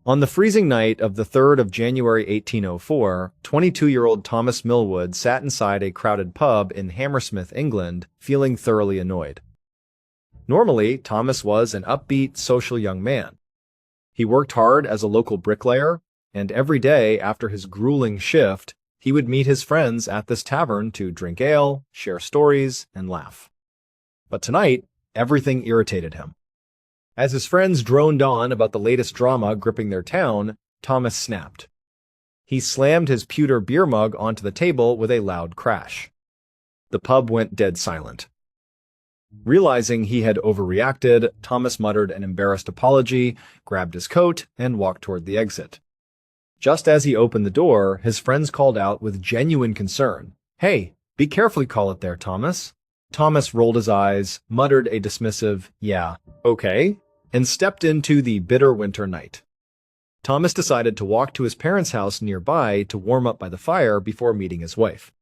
On the freezing night of the 3rd of January 1804, 22-year-old Thomas Millwood sat inside a crowded pub in Hammersmith, England, feeling thoroughly annoyed. Normally, Thomas was an upbeat, social young man. He worked hard as a local bricklayer, and every day after his grueling shift, he would meet his friends at this tavern to drink ale, share stories, and laugh. But tonight, everything irritated him. As his friends droned on about the latest drama gripping their town, Thomas snapped. He slammed his pewter beer mug onto the table with a loud crash. The pub went dead silent. Realizing he had overreacted, Thomas muttered an embarrassed apology, grabbed his coat, and walked toward the exit. Just as he opened the door, his friends called out with genuine concern, "Hey, be careful you call it there, Thomas." Thomas rolled his eyes, muttered a dismissive, "Yeah, okay," and stepped into the bitter winter night. Thomas decided to walk to his parents' house nearby to warm up by the fire before meeting his wife.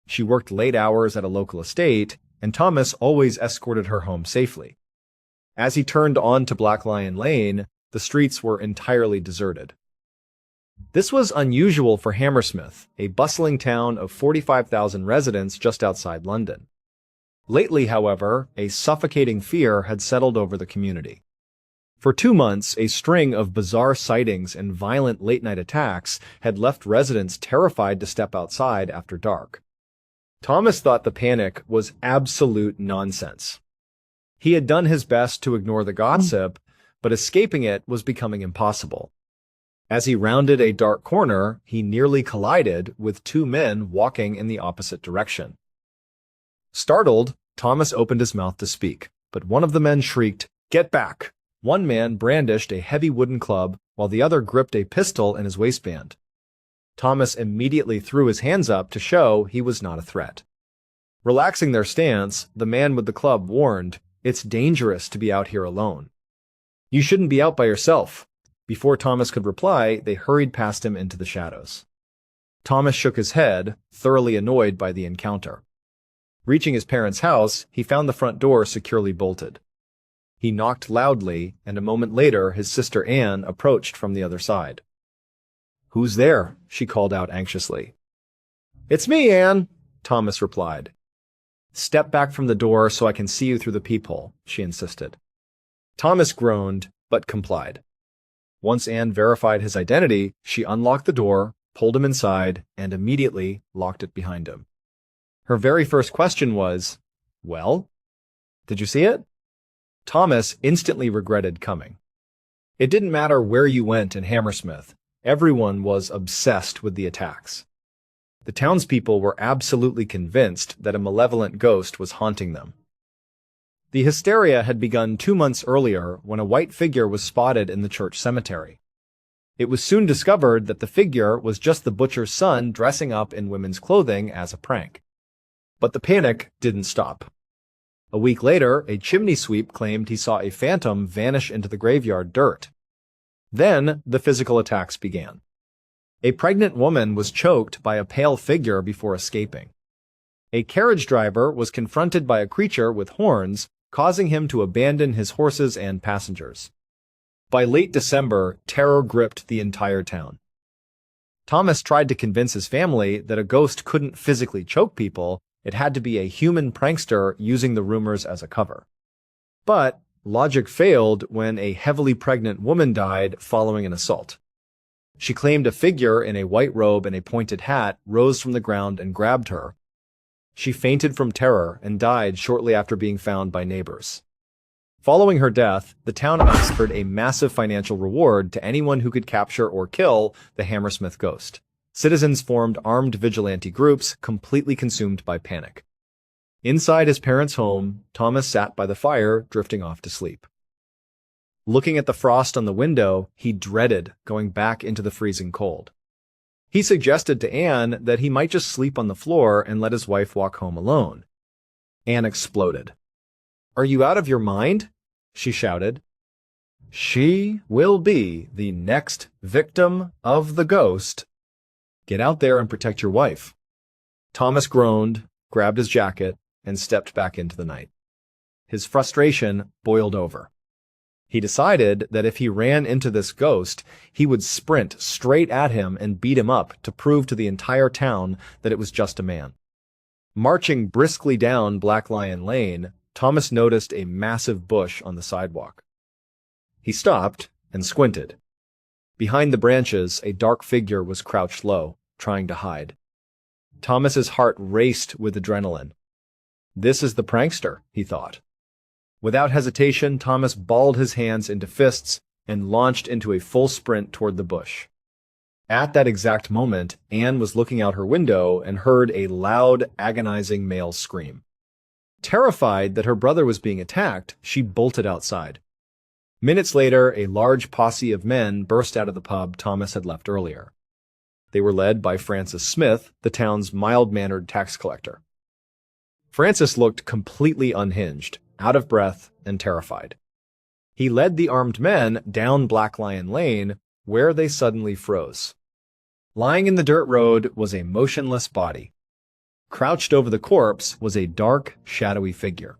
She worked late hours at a local estate, and Thomas always escorted her home safely. As he turned on to Black Lion Lane, the streets were entirely deserted. This was unusual for Hammersmith, a bustling town of 45,000 residents just outside London. Lately, however, a suffocating fear had settled over the community. For 2 months, a string of bizarre sightings and violent late-night attacks had left residents terrified to step outside after dark. Thomas thought the panic was absolute nonsense. He had done his best to ignore the gossip, but escaping it was becoming impossible. As he rounded a dark corner, he nearly collided with 2 men walking in the opposite direction. Startled, Thomas opened his mouth to speak, but one of the men shrieked, "Get back!" One man brandished a heavy wooden club, while the other gripped a pistol in his waistband. Thomas immediately threw his hands up to show he was not a threat. Relaxing their stance, the man with the club warned, "It's dangerous to be out here alone. You shouldn't be out by yourself." Before Thomas could reply, they hurried past him into the shadows. Thomas shook his head, thoroughly annoyed by the encounter. Reaching his parents' house, he found the front door securely bolted. He knocked loudly, and a moment later his sister Anne approached from the other side. "Who's there?" she called out anxiously. "It's me, Anne," Thomas replied. "Step back from the door so I can see you through the peephole," she insisted. Thomas groaned, but complied. Once Anne verified his identity, she unlocked the door, pulled him inside, and immediately locked it behind him. Her very first question was, "Well, did you see it?" Thomas instantly regretted coming. It didn't matter where you went in Hammersmith, everyone was obsessed with the attacks. The townspeople were absolutely convinced that a malevolent ghost was haunting them. The hysteria had begun 2 months earlier when a white figure was spotted in the church cemetery. It was soon discovered that the figure was just the butcher's son dressing up in women's clothing as a prank. But the panic didn't stop. A week later, a chimney sweep claimed he saw a phantom vanish into the graveyard dirt. Then, the physical attacks began. A pregnant woman was choked by a pale figure before escaping. A carriage driver was confronted by a creature with horns, causing him to abandon his horses and passengers. By late December, terror gripped the entire town. Thomas tried to convince his family that a ghost couldn't physically choke people, it had to be a human prankster using the rumors as a cover. But logic failed when a heavily pregnant woman died following an assault. She claimed a figure in a white robe and a pointed hat rose from the ground and grabbed her. She fainted from terror and died shortly after being found by neighbors. Following her death, the town offered a massive financial reward to anyone who could capture or kill the Hammersmith ghost. Citizens formed armed vigilante groups, completely consumed by panic. Inside his parents' home, Thomas sat by the fire, drifting off to sleep. Looking at the frost on the window, he dreaded going back into the freezing cold. He suggested to Anne that he might just sleep on the floor and let his wife walk home alone. Anne exploded. "Are you out of your mind?" she shouted. "She will be the next victim of the ghost. Get out there and protect your wife." Thomas groaned, grabbed his jacket, and stepped back into the night. His frustration boiled over. He decided that if he ran into this ghost, he would sprint straight at him and beat him up to prove to the entire town that it was just a man. Marching briskly down Black Lion Lane, Thomas noticed a massive bush on the sidewalk. He stopped and squinted. Behind the branches, a dark figure was crouched low, trying to hide. Thomas's heart raced with adrenaline. This is the prankster, he thought. Without hesitation, Thomas balled his hands into fists and launched into a full sprint toward the bush. At that exact moment, Anne was looking out her window and heard a loud, agonizing male scream. Terrified that her brother was being attacked, she bolted outside. Minutes later, a large posse of men burst out of the pub Thomas had left earlier. They were led by Francis Smith, the town's mild-mannered tax collector. Francis looked completely unhinged, out of breath, and terrified. He led the armed men down Black Lion Lane, where they suddenly froze. Lying in the dirt road was a motionless body. Crouched over the corpse was a dark, shadowy figure.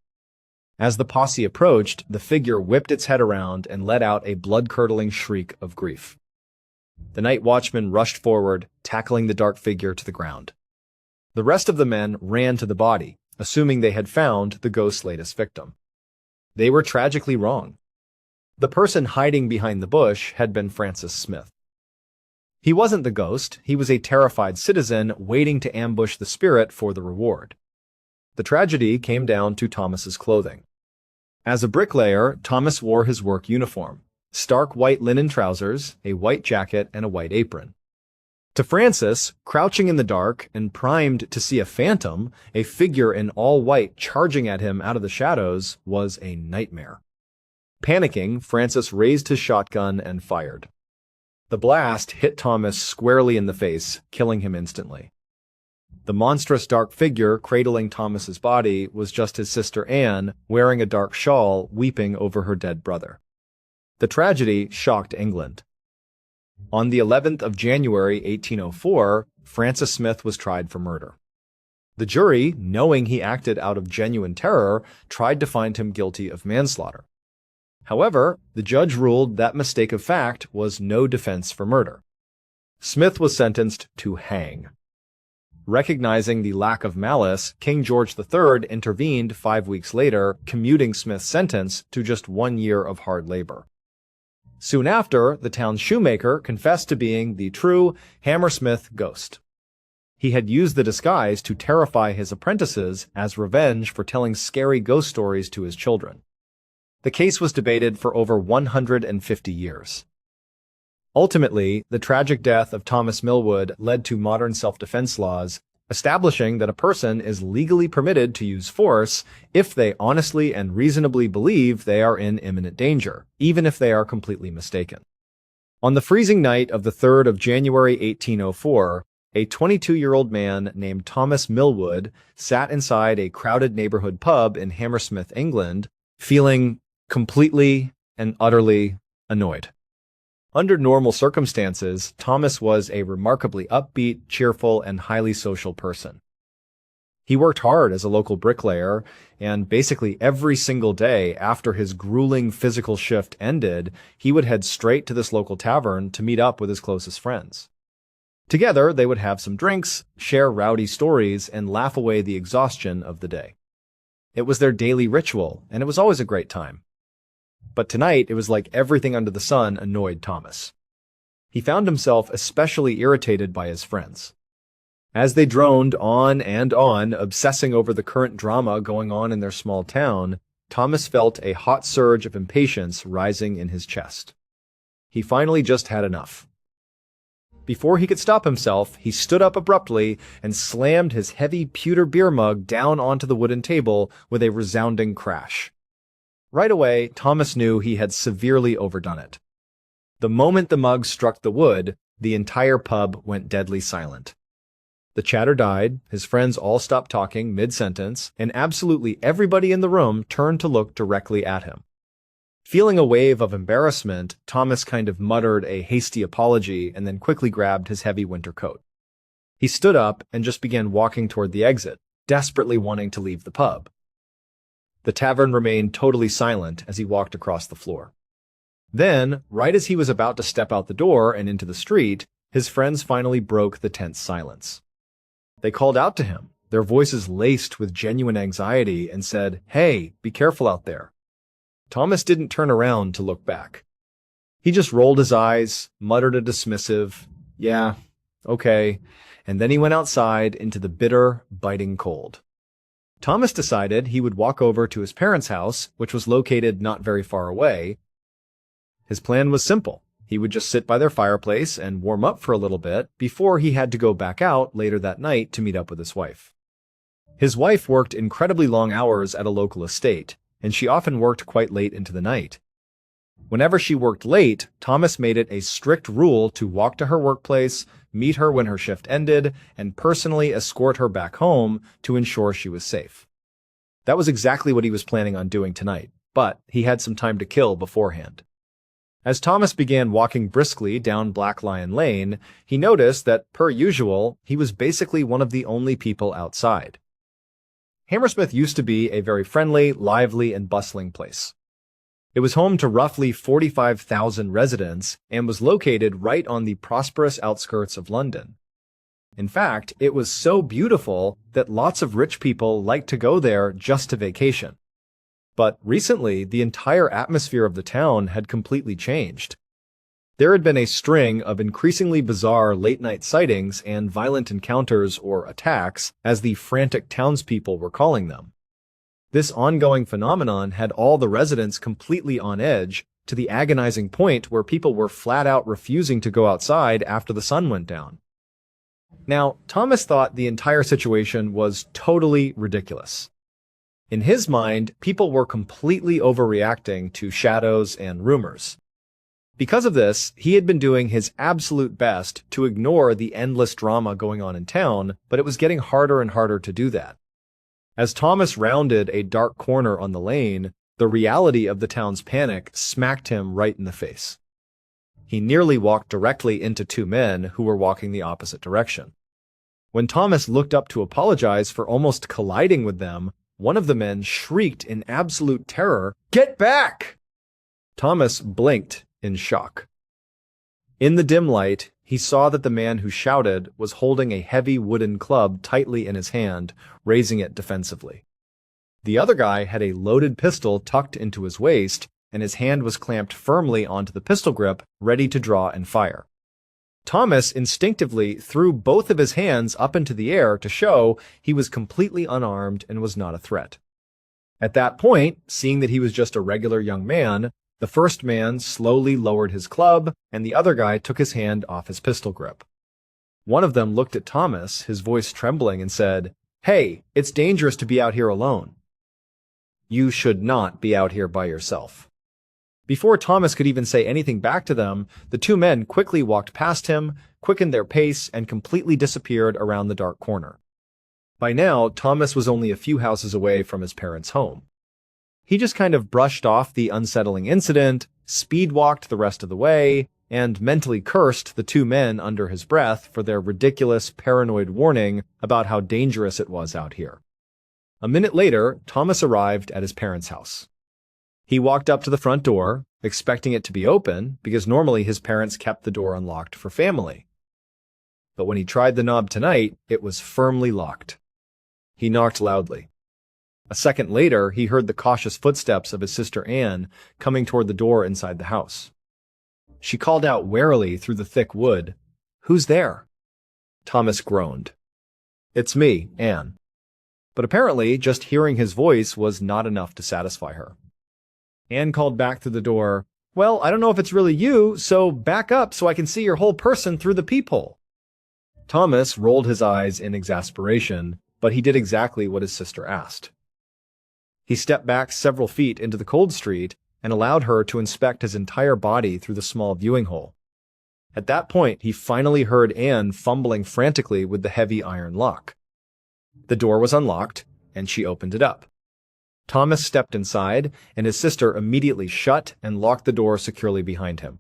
As the posse approached, the figure whipped its head around and let out a blood-curdling shriek of grief. The night watchman rushed forward, tackling the dark figure to the ground. The rest of the men ran to the body, assuming they had found the ghost's latest victim. They were tragically wrong. The person hiding behind the bush had been Francis Smith. He wasn't the ghost, he was a terrified citizen waiting to ambush the spirit for the reward. The tragedy came down to Thomas's clothing. As a bricklayer, Thomas wore his work uniform, stark white linen trousers, a white jacket, and a white apron. To Francis, crouching in the dark and primed to see a phantom, a figure in all white charging at him out of the shadows, was a nightmare. Panicking, Francis raised his shotgun and fired. The blast hit Thomas squarely in the face, killing him instantly. The monstrous dark figure cradling Thomas's body was just his sister Anne, wearing a dark shawl, weeping over her dead brother. The tragedy shocked England. On the 11th of January 1804, Francis Smith was tried for murder. The jury, knowing he acted out of genuine terror, tried to find him guilty of manslaughter. However, the judge ruled that mistake of fact was no defense for murder. Smith was sentenced to hang. Recognizing the lack of malice, King George III intervened 5 weeks later, commuting Smith's sentence to just 1 year of hard labor. Soon after, the town's shoemaker confessed to being the true Hammersmith ghost. He had used the disguise to terrify his apprentices as revenge for telling scary ghost stories to his children. The case was debated for over 150 years. Ultimately, the tragic death of Thomas Millwood led to modern self-defense laws, establishing that a person is legally permitted to use force if they honestly and reasonably believe they are in imminent danger, even if they are completely mistaken. On the freezing night of the 3rd of January 1804, a 22-year-old man named Thomas Millwood sat inside a crowded neighborhood pub in Hammersmith, England, feeling completely and utterly annoyed. Under normal circumstances, Thomas was a remarkably upbeat, cheerful, and highly social person. He worked hard as a local bricklayer, and basically every single day after his grueling physical shift ended, he would head straight to this local tavern to meet up with his closest friends. Together, they would have some drinks, share rowdy stories, and laugh away the exhaustion of the day. It was their daily ritual, and it was always a great time. But tonight, it was like everything under the sun annoyed Thomas. He found himself especially irritated by his friends. As they droned on and on, obsessing over the current drama going on in their small town, Thomas felt a hot surge of impatience rising in his chest. He finally just had enough. Before he could stop himself, he stood up abruptly and slammed his heavy pewter beer mug down onto the wooden table with a resounding crash. Right away, Thomas knew he had severely overdone it. The moment the mug struck the wood, the entire pub went deadly silent. The chatter died, his friends all stopped talking mid-sentence, and absolutely everybody in the room turned to look directly at him. Feeling a wave of embarrassment, Thomas kind of muttered a hasty apology and then quickly grabbed his heavy winter coat. He stood up and just began walking toward the exit, desperately wanting to leave the pub. The tavern remained totally silent as he walked across the floor. Then, right as he was about to step out the door and into the street, his friends finally broke the tense silence. They called out to him, their voices laced with genuine anxiety, and said, "Hey, be careful out there." Thomas didn't turn around to look back. He just rolled his eyes, muttered a dismissive, "Yeah, okay," and then he went outside into the bitter, biting cold. Thomas decided he would walk over to his parents' house, which was located not very far away. His plan was simple. He would just sit by their fireplace and warm up for a little bit before he had to go back out later that night to meet up with his wife. His wife worked incredibly long hours at a local estate, and she often worked quite late into the night. Whenever she worked late, Thomas made it a strict rule to walk to her workplace, meet her when her shift ended, and personally escort her back home to ensure she was safe. That was exactly what he was planning on doing tonight, but he had some time to kill beforehand. As Thomas began walking briskly down Black Lion Lane, he noticed that, per usual, he was basically one of the only people outside. Hammersmith used to be a very friendly, lively, and bustling place. It was home to roughly 45,000 residents and was located right on the prosperous outskirts of London. In fact, it was so beautiful that lots of rich people liked to go there just to vacation. But recently, the entire atmosphere of the town had completely changed. There had been a string of increasingly bizarre late-night sightings and violent encounters or attacks, as the frantic townspeople were calling them. This ongoing phenomenon had all the residents completely on edge, to the agonizing point where people were flat out refusing to go outside after the sun went down. Now, Thomas thought the entire situation was totally ridiculous. In his mind, people were completely overreacting to shadows and rumors. Because of this, he had been doing his absolute best to ignore the endless drama going on in town, but it was getting harder and harder to do that. As Thomas rounded a dark corner on the lane, the reality of the town's panic smacked him right in the face. He nearly walked directly into two men who were walking the opposite direction. When Thomas looked up to apologize for almost colliding with them, one of the men shrieked in absolute terror, "Get back!" Thomas blinked in shock. In the dim light, he saw that the man who shouted was holding a heavy wooden club tightly in his hand, raising it defensively. The other guy had a loaded pistol tucked into his waist, and his hand was clamped firmly onto the pistol grip, ready to draw and fire. Thomas instinctively threw both of his hands up into the air to show he was completely unarmed and was not a threat. At that point, seeing that he was just a regular young man, the first man slowly lowered his club, and the other guy took his hand off his pistol grip. One of them looked at Thomas, his voice trembling, and said, "Hey, it's dangerous to be out here alone." "You should not be out here by yourself." Before Thomas could even say anything back to them, the two men quickly walked past him, quickened their pace, and completely disappeared around the dark corner. By now, Thomas was only a few houses away from his parents' home. He just kind of brushed off the unsettling incident, speed-walked the rest of the way, and mentally cursed the two men under his breath for their ridiculous, paranoid warning about how dangerous it was out here. A minute later, Thomas arrived at his parents' house. He walked up to the front door, expecting it to be open, because normally his parents kept the door unlocked for family. But when he tried the knob tonight, it was firmly locked. He knocked loudly. A second later, he heard the cautious footsteps of his sister Anne coming toward the door inside the house. She called out warily through the thick wood, "Who's there?" Thomas groaned. "It's me, Anne." But apparently, just hearing his voice was not enough to satisfy her. Anne called back through the door, "Well, I don't know if it's really you, so back up so I can see your whole person through the peephole." Thomas rolled his eyes in exasperation, but he did exactly what his sister asked. He stepped back several feet into the cold street and allowed her to inspect his entire body through the small viewing hole. At that point, he finally heard Anne fumbling frantically with the heavy iron lock. The door was unlocked, and she opened it up. Thomas stepped inside, and his sister immediately shut and locked the door securely behind him.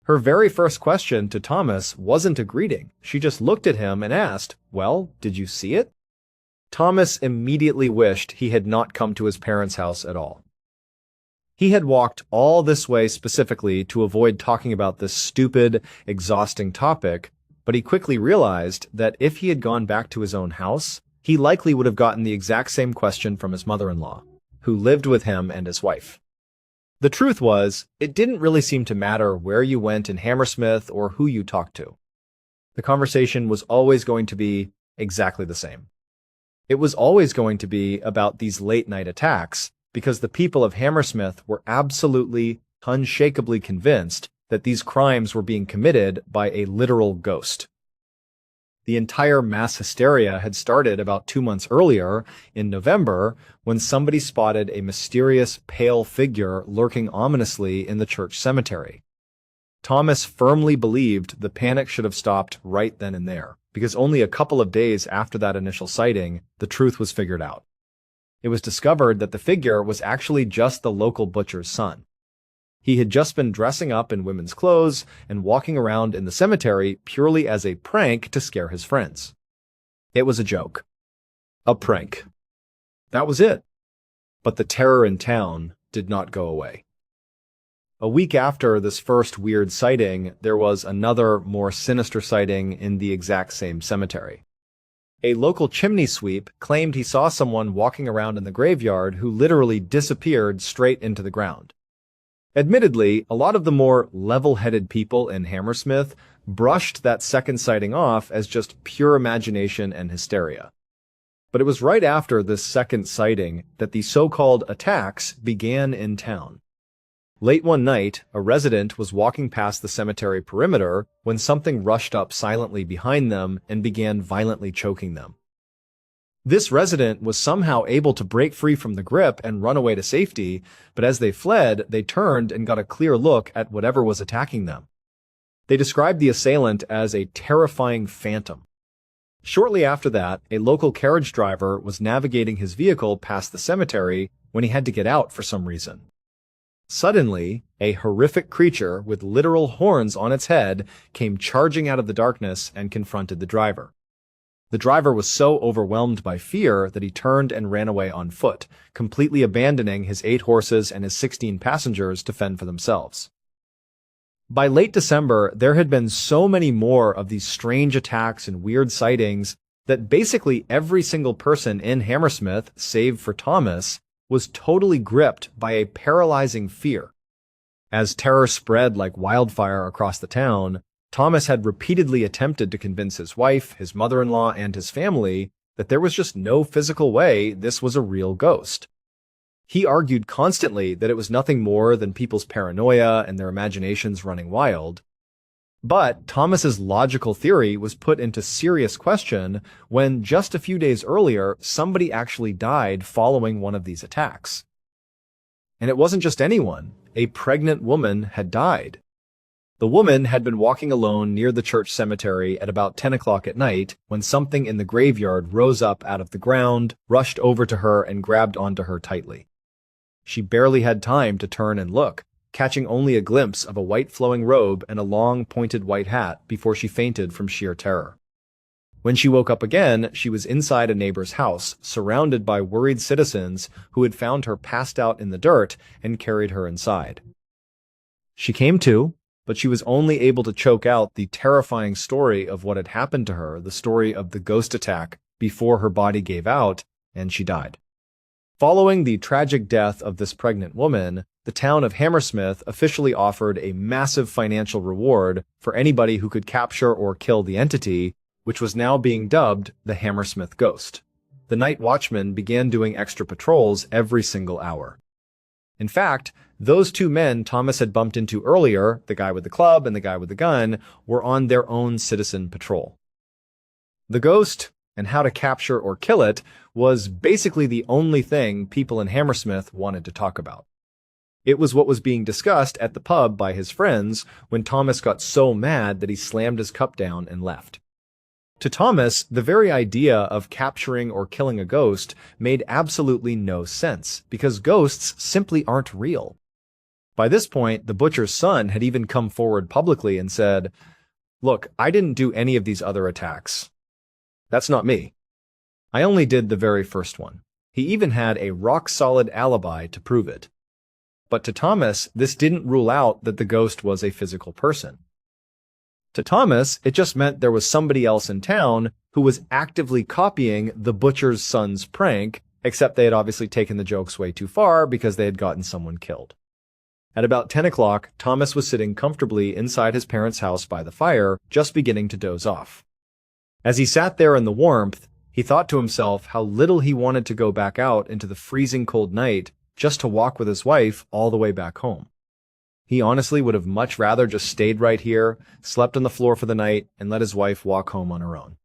Her very first question to Thomas wasn't a greeting. She just looked at him and asked, "Well, did you see it?" Thomas immediately wished he had not come to his parents' house at all. He had walked all this way specifically to avoid talking about this stupid, exhausting topic, but he quickly realized that if he had gone back to his own house, he likely would have gotten the exact same question from his mother-in-law, who lived with him and his wife. The truth was, it didn't really seem to matter where you went in Hammersmith or who you talked to. The conversation was always going to be exactly the same. It was always going to be about these late-night attacks, because the people of Hammersmith were absolutely, unshakably convinced that these crimes were being committed by a literal ghost. The entire mass hysteria had started about 2 months earlier, in November, when somebody spotted a mysterious pale figure lurking ominously in the church cemetery. Thomas firmly believed the panic should have stopped right then and there, because only a couple of days after that initial sighting, the truth was figured out. It was discovered that the figure was actually just the local butcher's son. He had just been dressing up in women's clothes and walking around in the cemetery purely as a prank to scare his friends. It was a joke. A prank. That was it. But the terror in town did not go away. A week after this first weird sighting, there was another, more sinister sighting in the exact same cemetery. A local chimney sweep claimed he saw someone walking around in the graveyard who literally disappeared straight into the ground. Admittedly, a lot of the more level-headed people in Hammersmith brushed that second sighting off as just pure imagination and hysteria. But it was right after this second sighting that the so-called attacks began in town. Late one night, a resident was walking past the cemetery perimeter when something rushed up silently behind them and began violently choking them. This resident was somehow able to break free from the grip and run away to safety, but as they fled, they turned and got a clear look at whatever was attacking them. They described the assailant as a terrifying phantom. Shortly after that, a local carriage driver was navigating his vehicle past the cemetery when he had to get out for some reason. Suddenly, a horrific creature with literal horns on its head came charging out of the darkness and confronted the driver. The driver was so overwhelmed by fear that he turned and ran away on foot, completely abandoning his 8 horses and his 16 passengers to fend for themselves. By late December, there had been so many more of these strange attacks and weird sightings that basically every single person in Hammersmith, save for Thomas, was totally gripped by a paralyzing fear. As terror spread like wildfire across the town, Thomas had repeatedly attempted to convince his wife, his mother-in-law, and his family that there was just no physical way this was a real ghost. He argued constantly that it was nothing more than people's paranoia and their imaginations running wild. But Thomas's logical theory was put into serious question when just a few days earlier, somebody actually died following one of these attacks. And it wasn't just anyone. A pregnant woman had died. The woman had been walking alone near the church cemetery at about 10 o'clock at night when something in the graveyard rose up out of the ground, rushed over to her, and grabbed onto her tightly. She barely had time to turn and look, catching only a glimpse of a white flowing robe and a long, pointed white hat before she fainted from sheer terror. When she woke up again, she was inside a neighbor's house, surrounded by worried citizens who had found her passed out in the dirt and carried her inside. She came to, but she was only able to choke out the terrifying story of what had happened to her, the story of the ghost attack, before her body gave out and she died. Following the tragic death of this pregnant woman, the town of Hammersmith officially offered a massive financial reward for anybody who could capture or kill the entity, which was now being dubbed the Hammersmith Ghost. The night watchmen began doing extra patrols every single hour. In fact, those 2 men Thomas had bumped into earlier, the guy with the club and the guy with the gun, were on their own citizen patrol. The ghost, and how to capture or kill it, was basically the only thing people in Hammersmith wanted to talk about. It was what was being discussed at the pub by his friends when Thomas got so mad that he slammed his cup down and left. To Thomas, the very idea of capturing or killing a ghost made absolutely no sense, because ghosts simply aren't real. By this point, the butcher's son had even come forward publicly and said, "Look, I didn't do any of these other attacks. That's not me. I only did the very first one." He even had a rock-solid alibi to prove it. But to Thomas, this didn't rule out that the ghost was a physical person. To Thomas, it just meant there was somebody else in town who was actively copying the butcher's son's prank, except they had obviously taken the jokes way too far because they had gotten someone killed. At about 10 o'clock, Thomas was sitting comfortably inside his parents' house by the fire, just beginning to doze off. As he sat there in the warmth, he thought to himself how little he wanted to go back out into the freezing cold night just to walk with his wife all the way back home. He honestly would have much rather just stayed right here, slept on the floor for the night, and let his wife walk home on her own.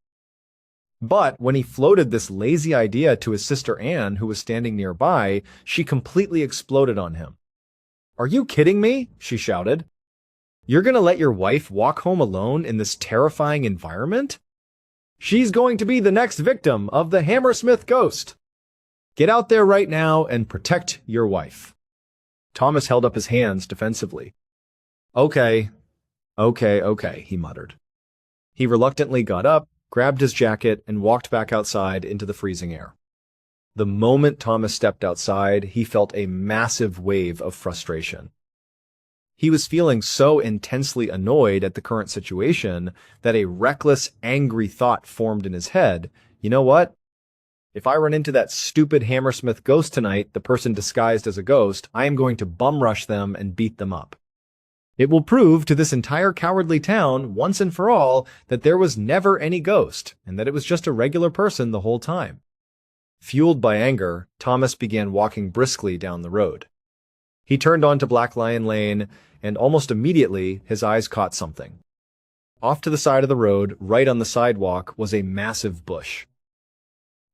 But when he floated this lazy idea to his sister Anne, who was standing nearby, she completely exploded on him. "Are you kidding me?" she shouted. "You're going to let your wife walk home alone in this terrifying environment? She's going to be the next victim of the Hammersmith ghost. Get out there right now and protect your wife." Thomas held up his hands defensively. Okay, he muttered. He reluctantly got up, grabbed his jacket, and walked back outside into the freezing air. The moment Thomas stepped outside, he felt a massive wave of frustration. He was feeling so intensely annoyed at the current situation that a reckless, angry thought formed in his head. You know what? If I run into that stupid Hammersmith ghost tonight, the person disguised as a ghost, I am going to bum rush them and beat them up. It will prove to this entire cowardly town, once and for all, that there was never any ghost, and that it was just a regular person the whole time. Fueled by anger, Thomas began walking briskly down the road. He turned onto Black Lion Lane, and almost immediately his eyes caught something. Off to the side of the road, right on the sidewalk, was a massive bush.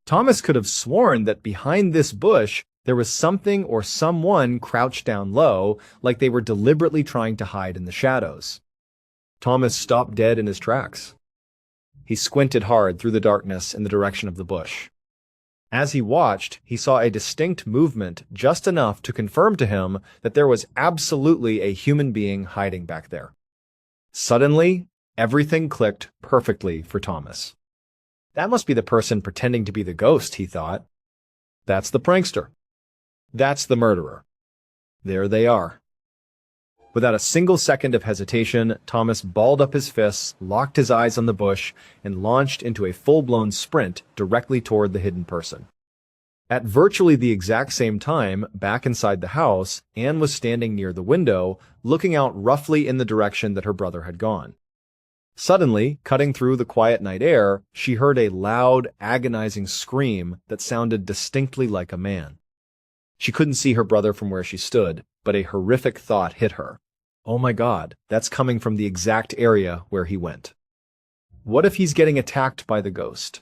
Thomas could have sworn that behind this bush there was something or someone crouched down low, like they were deliberately trying to hide in the shadows. Thomas stopped dead in his tracks. He squinted hard through the darkness in the direction of the bush. As he watched, he saw a distinct movement just enough to confirm to him that there was absolutely a human being hiding back there. Suddenly, everything clicked perfectly for Thomas. That must be the person pretending to be the ghost, he thought. That's the prankster. That's the murderer. There they are. Without a single second of hesitation, Thomas balled up his fists, locked his eyes on the bush, and launched into a full-blown sprint directly toward the hidden person. At virtually the exact same time, back inside the house, Anne was standing near the window, looking out roughly in the direction that her brother had gone. Suddenly, cutting through the quiet night air, she heard a loud, agonizing scream that sounded distinctly like a man. She couldn't see her brother from where she stood, but a horrific thought hit her. Oh my God, that's coming from the exact area where he went. What if he's getting attacked by the ghost?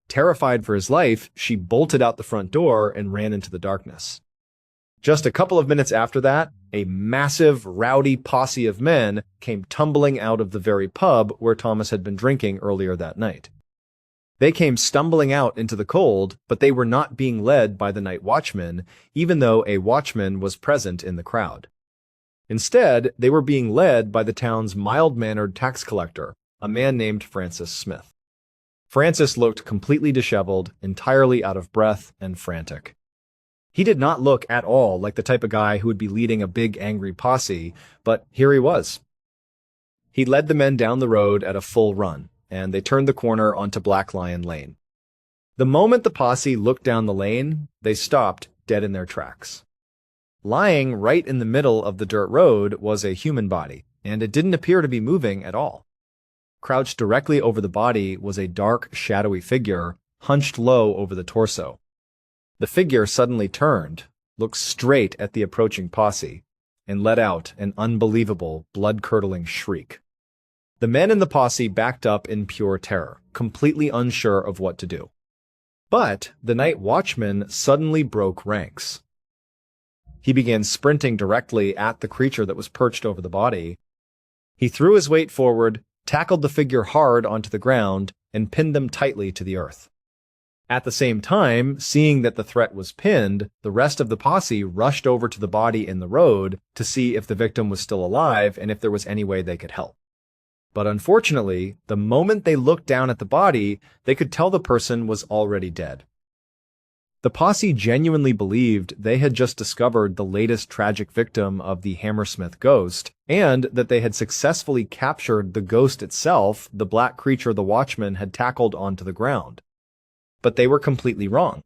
Terrified for his life, she bolted out the front door and ran into the darkness. Just a couple of minutes after that, a massive, rowdy posse of men came tumbling out of the very pub where Thomas had been drinking earlier that night. They came stumbling out into the cold, but they were not being led by the night watchman, even though a watchman was present in the crowd. Instead, they were being led by the town's mild-mannered tax collector, a man named Francis Smith. Francis looked completely disheveled, entirely out of breath, and frantic. He did not look at all like the type of guy who would be leading a big angry posse, but here he was. He led the men down the road at a full run, and they turned the corner onto Black Lion Lane. The moment the posse looked down the lane, they stopped dead in their tracks. Lying right in the middle of the dirt road was a human body, and it didn't appear to be moving at all. Crouched directly over the body was a dark, shadowy figure, hunched low over the torso. The figure suddenly turned, looked straight at the approaching posse, and let out an unbelievable, blood-curdling shriek. The men in the posse backed up in pure terror, completely unsure of what to do. But the night watchman suddenly broke ranks. He began sprinting directly at the creature that was perched over the body. He threw his weight forward, tackled the figure hard onto the ground, and pinned them tightly to the earth. At the same time, seeing that the threat was pinned, the rest of the posse rushed over to the body in the road to see if the victim was still alive and if there was any way they could help. But unfortunately, the moment they looked down at the body, they could tell the person was already dead. The posse genuinely believed they had just discovered the latest tragic victim of the Hammersmith ghost, and that they had successfully captured the ghost itself, the black creature the watchman had tackled onto the ground. But they were completely wrong.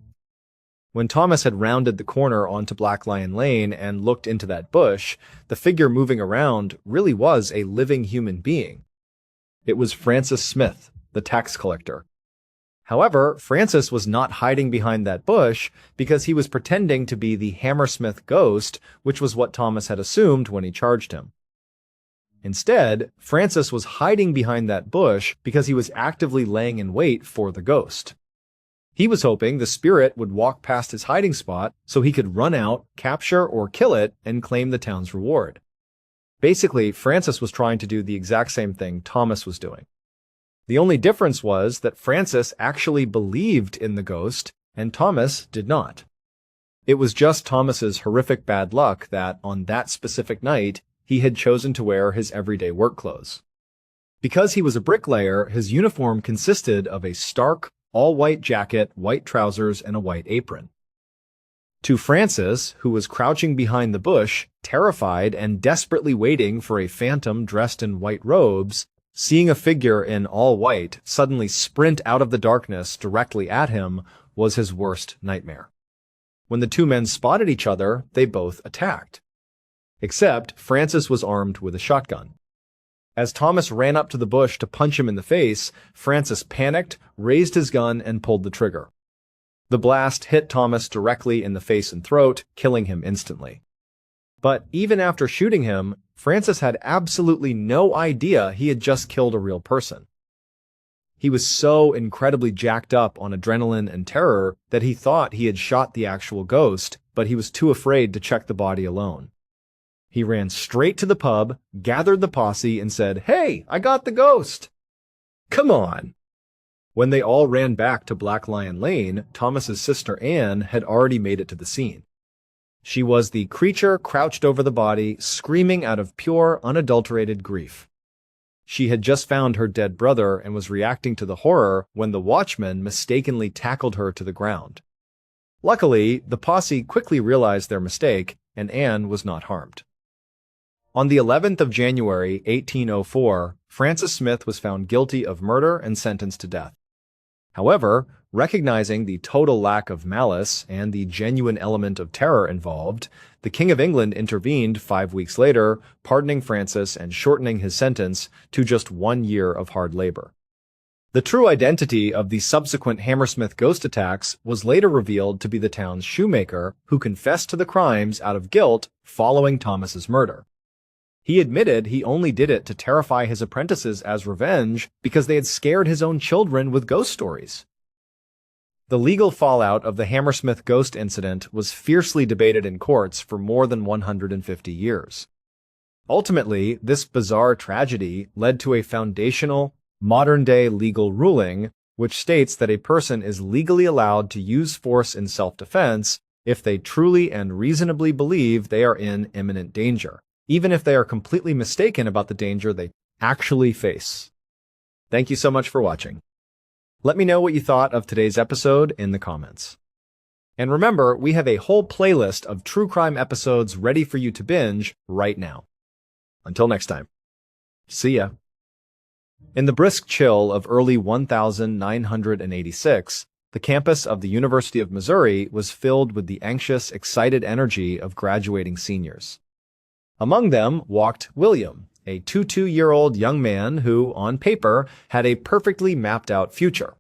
When Thomas had rounded the corner onto Black Lion Lane and looked into that bush, the figure moving around really was a living human being. It was Francis Smith, the tax collector. However, Francis was not hiding behind that bush because he was pretending to be the Hammersmith ghost, which was what Thomas had assumed when he charged him. Instead, Francis was hiding behind that bush because he was actively laying in wait for the ghost. He was hoping the spirit would walk past his hiding spot so he could run out, capture or kill it, and claim the town's reward. Basically, Francis was trying to do the exact same thing Thomas was doing. The only difference was that Francis actually believed in the ghost, and Thomas did not. It was just Thomas's horrific bad luck that, on that specific night, he had chosen to wear his everyday work clothes. Because he was a bricklayer, his uniform consisted of a stark, all-white jacket, white trousers, and a white apron. To Francis, who was crouching behind the bush, terrified and desperately waiting for a phantom dressed in white robes, seeing a figure in all white suddenly sprint out of the darkness directly at him was his worst nightmare. When the two men spotted each other, they both attacked. Except Francis was armed with a shotgun. As Thomas ran up to the bush to punch him in the face, Francis panicked, raised his gun, and pulled the trigger. The blast hit Thomas directly in the face and throat, killing him instantly. But even after shooting him, Francis had absolutely no idea he had just killed a real person. He was so incredibly jacked up on adrenaline and terror that he thought he had shot the actual ghost, but he was too afraid to check the body alone. He ran straight to the pub, gathered the posse, and said, "Hey, I got the ghost!" "Come on!" When they all ran back to Black Lion Lane, Thomas's sister Anne had already made it to the scene. She was the creature crouched over the body, screaming out of pure, unadulterated grief. She had just found her dead brother and was reacting to the horror when the watchman mistakenly tackled her to the ground. Luckily, the posse quickly realized their mistake, and Anne was not harmed. On the 11th of January, 1804, Francis Smith was found guilty of murder and sentenced to death. However, recognizing the total lack of malice and the genuine element of terror involved, the King of England intervened 5 weeks later, pardoning Francis and shortening his sentence to just 1 year of hard labor. The true identity of the subsequent Hammersmith ghost attacks was later revealed to be the town's shoemaker, who confessed to the crimes out of guilt following Thomas's murder. He admitted he only did it to terrify his apprentices as revenge because they had scared his own children with ghost stories. The legal fallout of the Hammersmith ghost incident was fiercely debated in courts for more than 150 years. Ultimately, this bizarre tragedy led to a foundational, modern-day legal ruling which states that a person is legally allowed to use force in self-defense if they truly and reasonably believe they are in imminent danger, even if they are completely mistaken about the danger they actually face. Thank you so much for watching. Let me know what you thought of today's episode in the comments. And remember, we have a whole playlist of true crime episodes ready for you to binge right now. Until next time. See ya. In the brisk chill of early 1986, the campus of the University of Missouri was filled with the anxious, excited energy of graduating seniors. Among them walked William, a 22-year-old young man who, on paper, had a perfectly mapped-out future.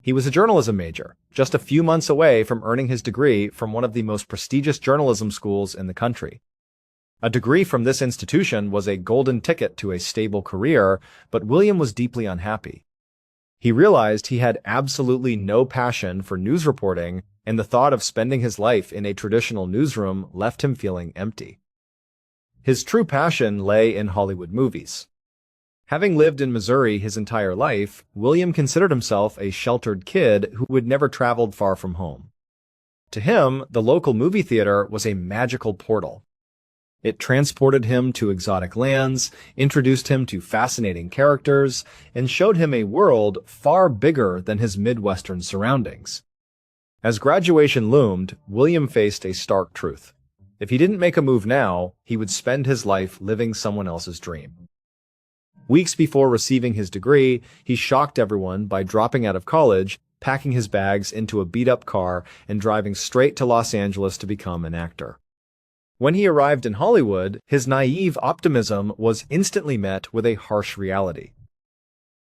He was a journalism major, just a few months away from earning his degree from one of the most prestigious journalism schools in the country. A degree from this institution was a golden ticket to a stable career, but William was deeply unhappy. He realized he had absolutely no passion for news reporting, and the thought of spending his life in a traditional newsroom left him feeling empty. His true passion lay in Hollywood movies. Having lived in Missouri his entire life, William considered himself a sheltered kid who had never traveled far from home. To him, the local movie theater was a magical portal. It transported him to exotic lands, introduced him to fascinating characters, and showed him a world far bigger than his Midwestern surroundings. As graduation loomed, William faced a stark truth. If he didn't make a move now, he would spend his life living someone else's dream. Weeks before receiving his degree, he shocked everyone by dropping out of college, packing his bags into a beat-up car, and driving straight to Los Angeles to become an actor. When he arrived in Hollywood, his naive optimism was instantly met with a harsh reality.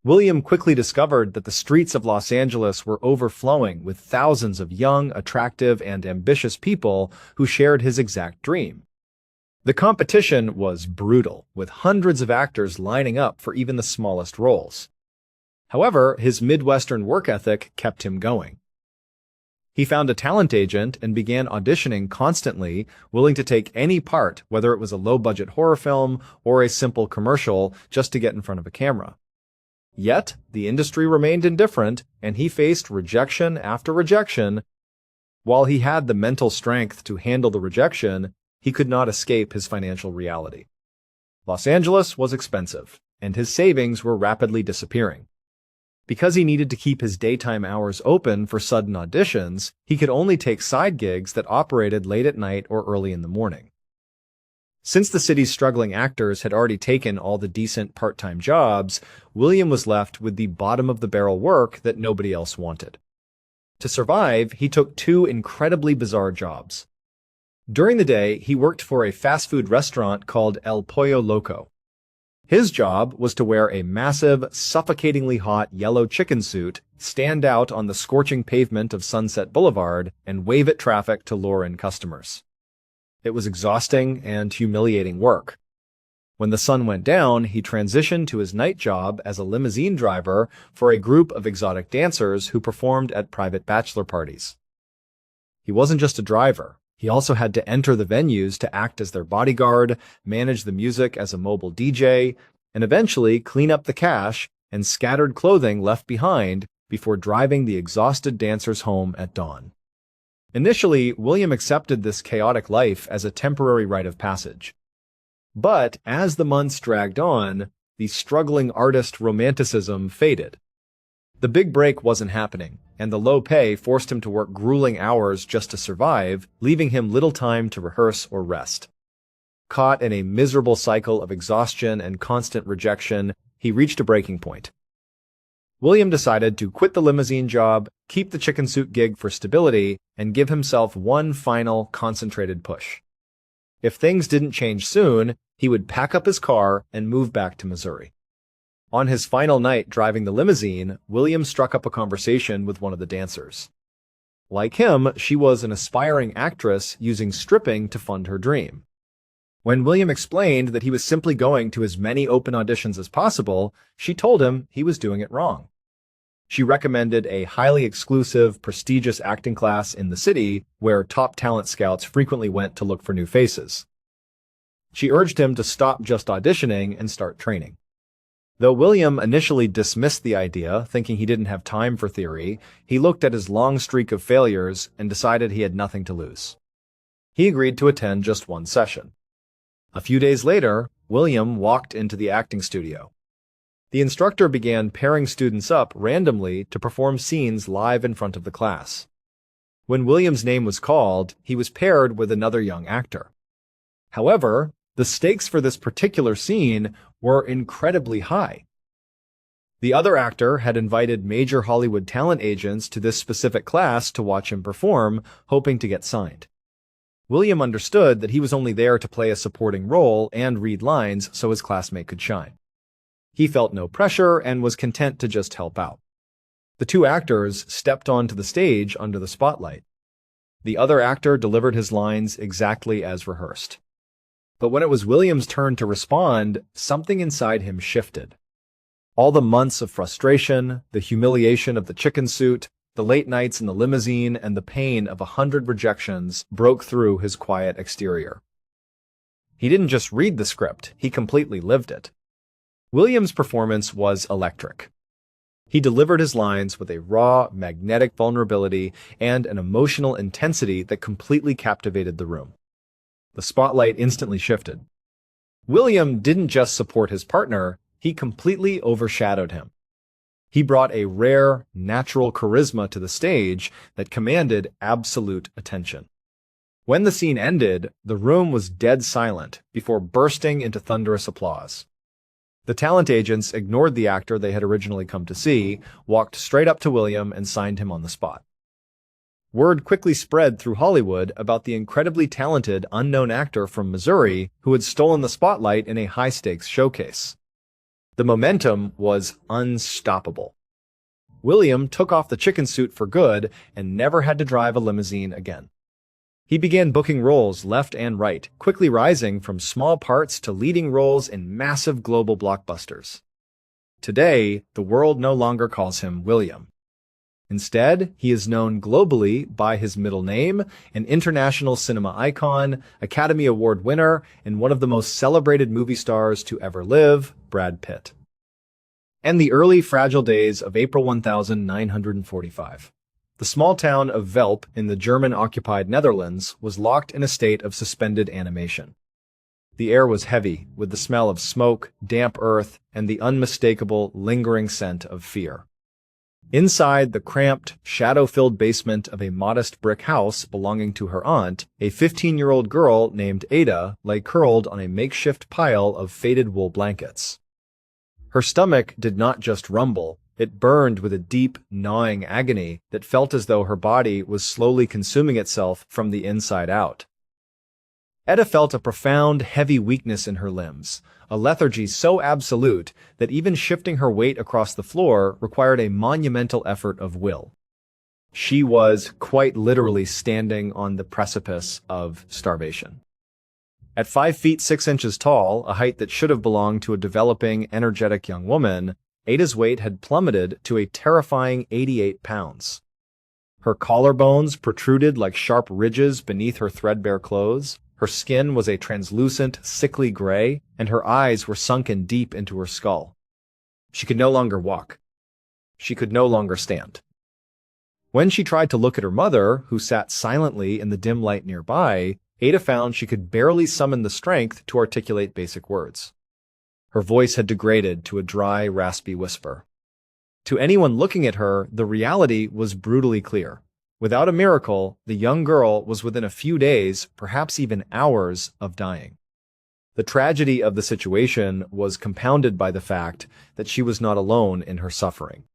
William quickly discovered that the streets of Los Angeles were overflowing with thousands of young, attractive, and ambitious people who shared his exact dream. The competition was brutal, with hundreds of actors lining up for even the smallest roles. However, his Midwestern work ethic kept him going. He found a talent agent and began auditioning constantly, willing to take any part, whether it was a low-budget horror film or a simple commercial, just to get in front of a camera. Yet, the industry remained indifferent, and he faced rejection after rejection. While he had the mental strength to handle the rejection, he could not escape his financial reality. Los Angeles was expensive, and his savings were rapidly disappearing. Because he needed to keep his daytime hours open for sudden auditions, he could only take side gigs that operated late at night or early in the morning. Since the city's struggling actors had already taken all the decent part-time jobs, William was left with the bottom-of-the-barrel work that nobody else wanted. To survive, he took two incredibly bizarre jobs. During the day, he worked for a fast food restaurant called El Pollo Loco. His job was to wear a massive, suffocatingly hot yellow chicken suit, stand out on the scorching pavement of Sunset Boulevard, and wave at traffic to lure in customers. It was exhausting and humiliating work. When the sun went down, he transitioned to his night job as a limousine driver for a group of exotic dancers who performed at private bachelor parties. He wasn't just a driver. He also had to enter the venues to act as their bodyguard, manage the music as a mobile DJ, and eventually clean up the cash and scattered clothing left behind before driving the exhausted dancers home at dawn. Initially, William accepted this chaotic life as a temporary rite of passage. But as the months dragged on, the struggling artist romanticism faded. The big break wasn't happening, and the low pay forced him to work grueling hours just to survive, leaving him little time to rehearse or rest. Caught in a miserable cycle of exhaustion and constant rejection, he reached a breaking point. William decided to quit the limousine job, keep the chicken suit gig for stability, and give himself one final, concentrated push. If things didn't change soon, he would pack up his car and move back to Missouri. On his final night driving the limousine, William struck up a conversation with one of the dancers. Like him, she was an aspiring actress using stripping to fund her dream. When William explained that he was simply going to as many open auditions as possible, she told him he was doing it wrong. She recommended a highly exclusive, prestigious acting class in the city where top talent scouts frequently went to look for new faces. She urged him to stop just auditioning and start training. Though William initially dismissed the idea, thinking he didn't have time for theory, he looked at his long streak of failures and decided he had nothing to lose. He agreed to attend just one session. A few days later, William walked into the acting studio. The instructor began pairing students up randomly to perform scenes live in front of the class. When William's name was called, he was paired with another young actor. However, the stakes for this particular scene were incredibly high. The other actor had invited major Hollywood talent agents to this specific class to watch him perform, hoping to get signed. William understood that he was only there to play a supporting role and read lines so his classmate could shine. He felt no pressure and was content to just help out. The two actors stepped onto the stage under the spotlight. The other actor delivered his lines exactly as rehearsed. But when it was William's turn to respond, something inside him shifted. All the months of frustration, the humiliation of the chicken suit, the late nights in the limousine, and the pain of 100 rejections broke through his quiet exterior. He didn't just read the script, he completely lived it. William's performance was electric. He delivered his lines with a raw, magnetic vulnerability and an emotional intensity that completely captivated the room. The spotlight instantly shifted. William didn't just support his partner, he completely overshadowed him. He brought a rare, natural charisma to the stage that commanded absolute attention. When the scene ended, the room was dead silent before bursting into thunderous applause. The talent agents ignored the actor they had originally come to see, walked straight up to William, and signed him on the spot. Word quickly spread through Hollywood about the incredibly talented unknown actor from Missouri who had stolen the spotlight in a high-stakes showcase. The momentum was unstoppable. William took off the chicken suit for good and never had to drive a limousine again. He began booking roles left and right, quickly rising from small parts to leading roles in massive global blockbusters. Today, the world no longer calls him William. Instead, he is known globally by his middle name, an international cinema icon, Academy Award winner, and one of the most celebrated movie stars to ever live, Brad Pitt. And the early fragile days of April 1945. The small town of Velp in the German-occupied Netherlands was locked in a state of suspended animation. The air was heavy, with the smell of smoke, damp earth, and the unmistakable, lingering scent of fear. Inside the cramped, shadow-filled basement of a modest brick house belonging to her aunt, a 15-year-old girl named Ada lay curled on a makeshift pile of faded wool blankets. Her stomach did not just rumble. It burned with a deep, gnawing agony that felt as though her body was slowly consuming itself from the inside out. Ada felt a profound, heavy weakness in her limbs, a lethargy so absolute that even shifting her weight across the floor required a monumental effort of will. She was quite literally standing on the precipice of starvation. At 5 feet 6 inches tall, a height that should have belonged to a developing, energetic young woman, Ada's weight had plummeted to a terrifying 88 pounds. Her collarbones protruded like sharp ridges beneath her threadbare clothes, her skin was a translucent, sickly gray, and her eyes were sunken deep into her skull. She could no longer walk. She could no longer stand. When she tried to look at her mother, who sat silently in the dim light nearby, Ada found she could barely summon the strength to articulate basic words. Her voice had degraded to a dry, raspy whisper. To anyone looking at her, the reality was brutally clear. Without a miracle, the young girl was within a few days, perhaps even hours, of dying. The tragedy of the situation was compounded by the fact that she was not alone in her suffering.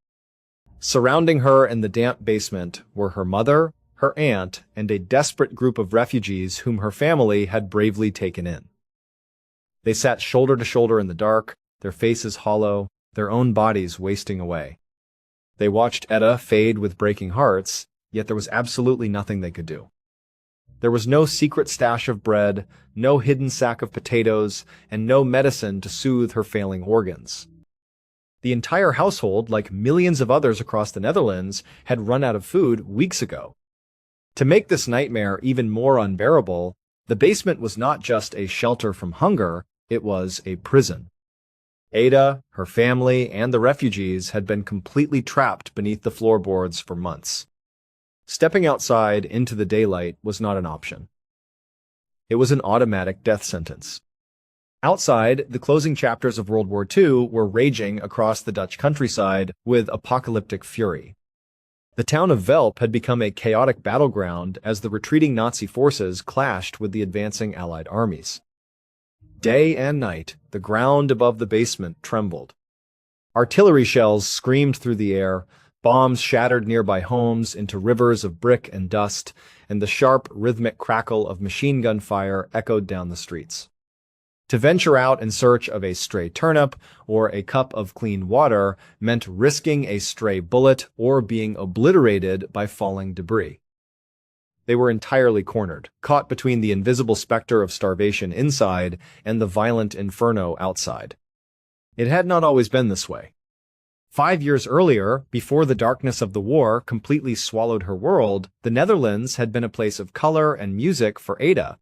Surrounding her in the damp basement were her mother, her aunt, and a desperate group of refugees whom her family had bravely taken in. They sat shoulder to shoulder in the dark, their faces hollow, their own bodies wasting away. They watched Etta fade with breaking hearts, yet there was absolutely nothing they could do. There was no secret stash of bread, no hidden sack of potatoes, and no medicine to soothe her failing organs. The entire household, like millions of others across the Netherlands, had run out of food weeks ago. To make this nightmare even more unbearable, the basement was not just a shelter from hunger, it was a prison. Ada, her family, and the refugees had been completely trapped beneath the floorboards for months. Stepping outside into the daylight was not an option. It was an automatic death sentence. Outside, the closing chapters of World War II were raging across the Dutch countryside with apocalyptic fury. The town of Velp had become a chaotic battleground as the retreating Nazi forces clashed with the advancing Allied armies. Day and night, the ground above the basement trembled. Artillery shells screamed through the air, bombs shattered nearby homes into rivers of brick and dust, and the sharp, rhythmic crackle of machine gun fire echoed down the streets. To venture out in search of a stray turnip or a cup of clean water meant risking a stray bullet or being obliterated by falling debris. They were entirely cornered, caught between the invisible specter of starvation inside and the violent inferno outside. It had not always been this way. 5 years earlier, before the darkness of the war completely swallowed her world, the Netherlands had been a place of color and music for Ada.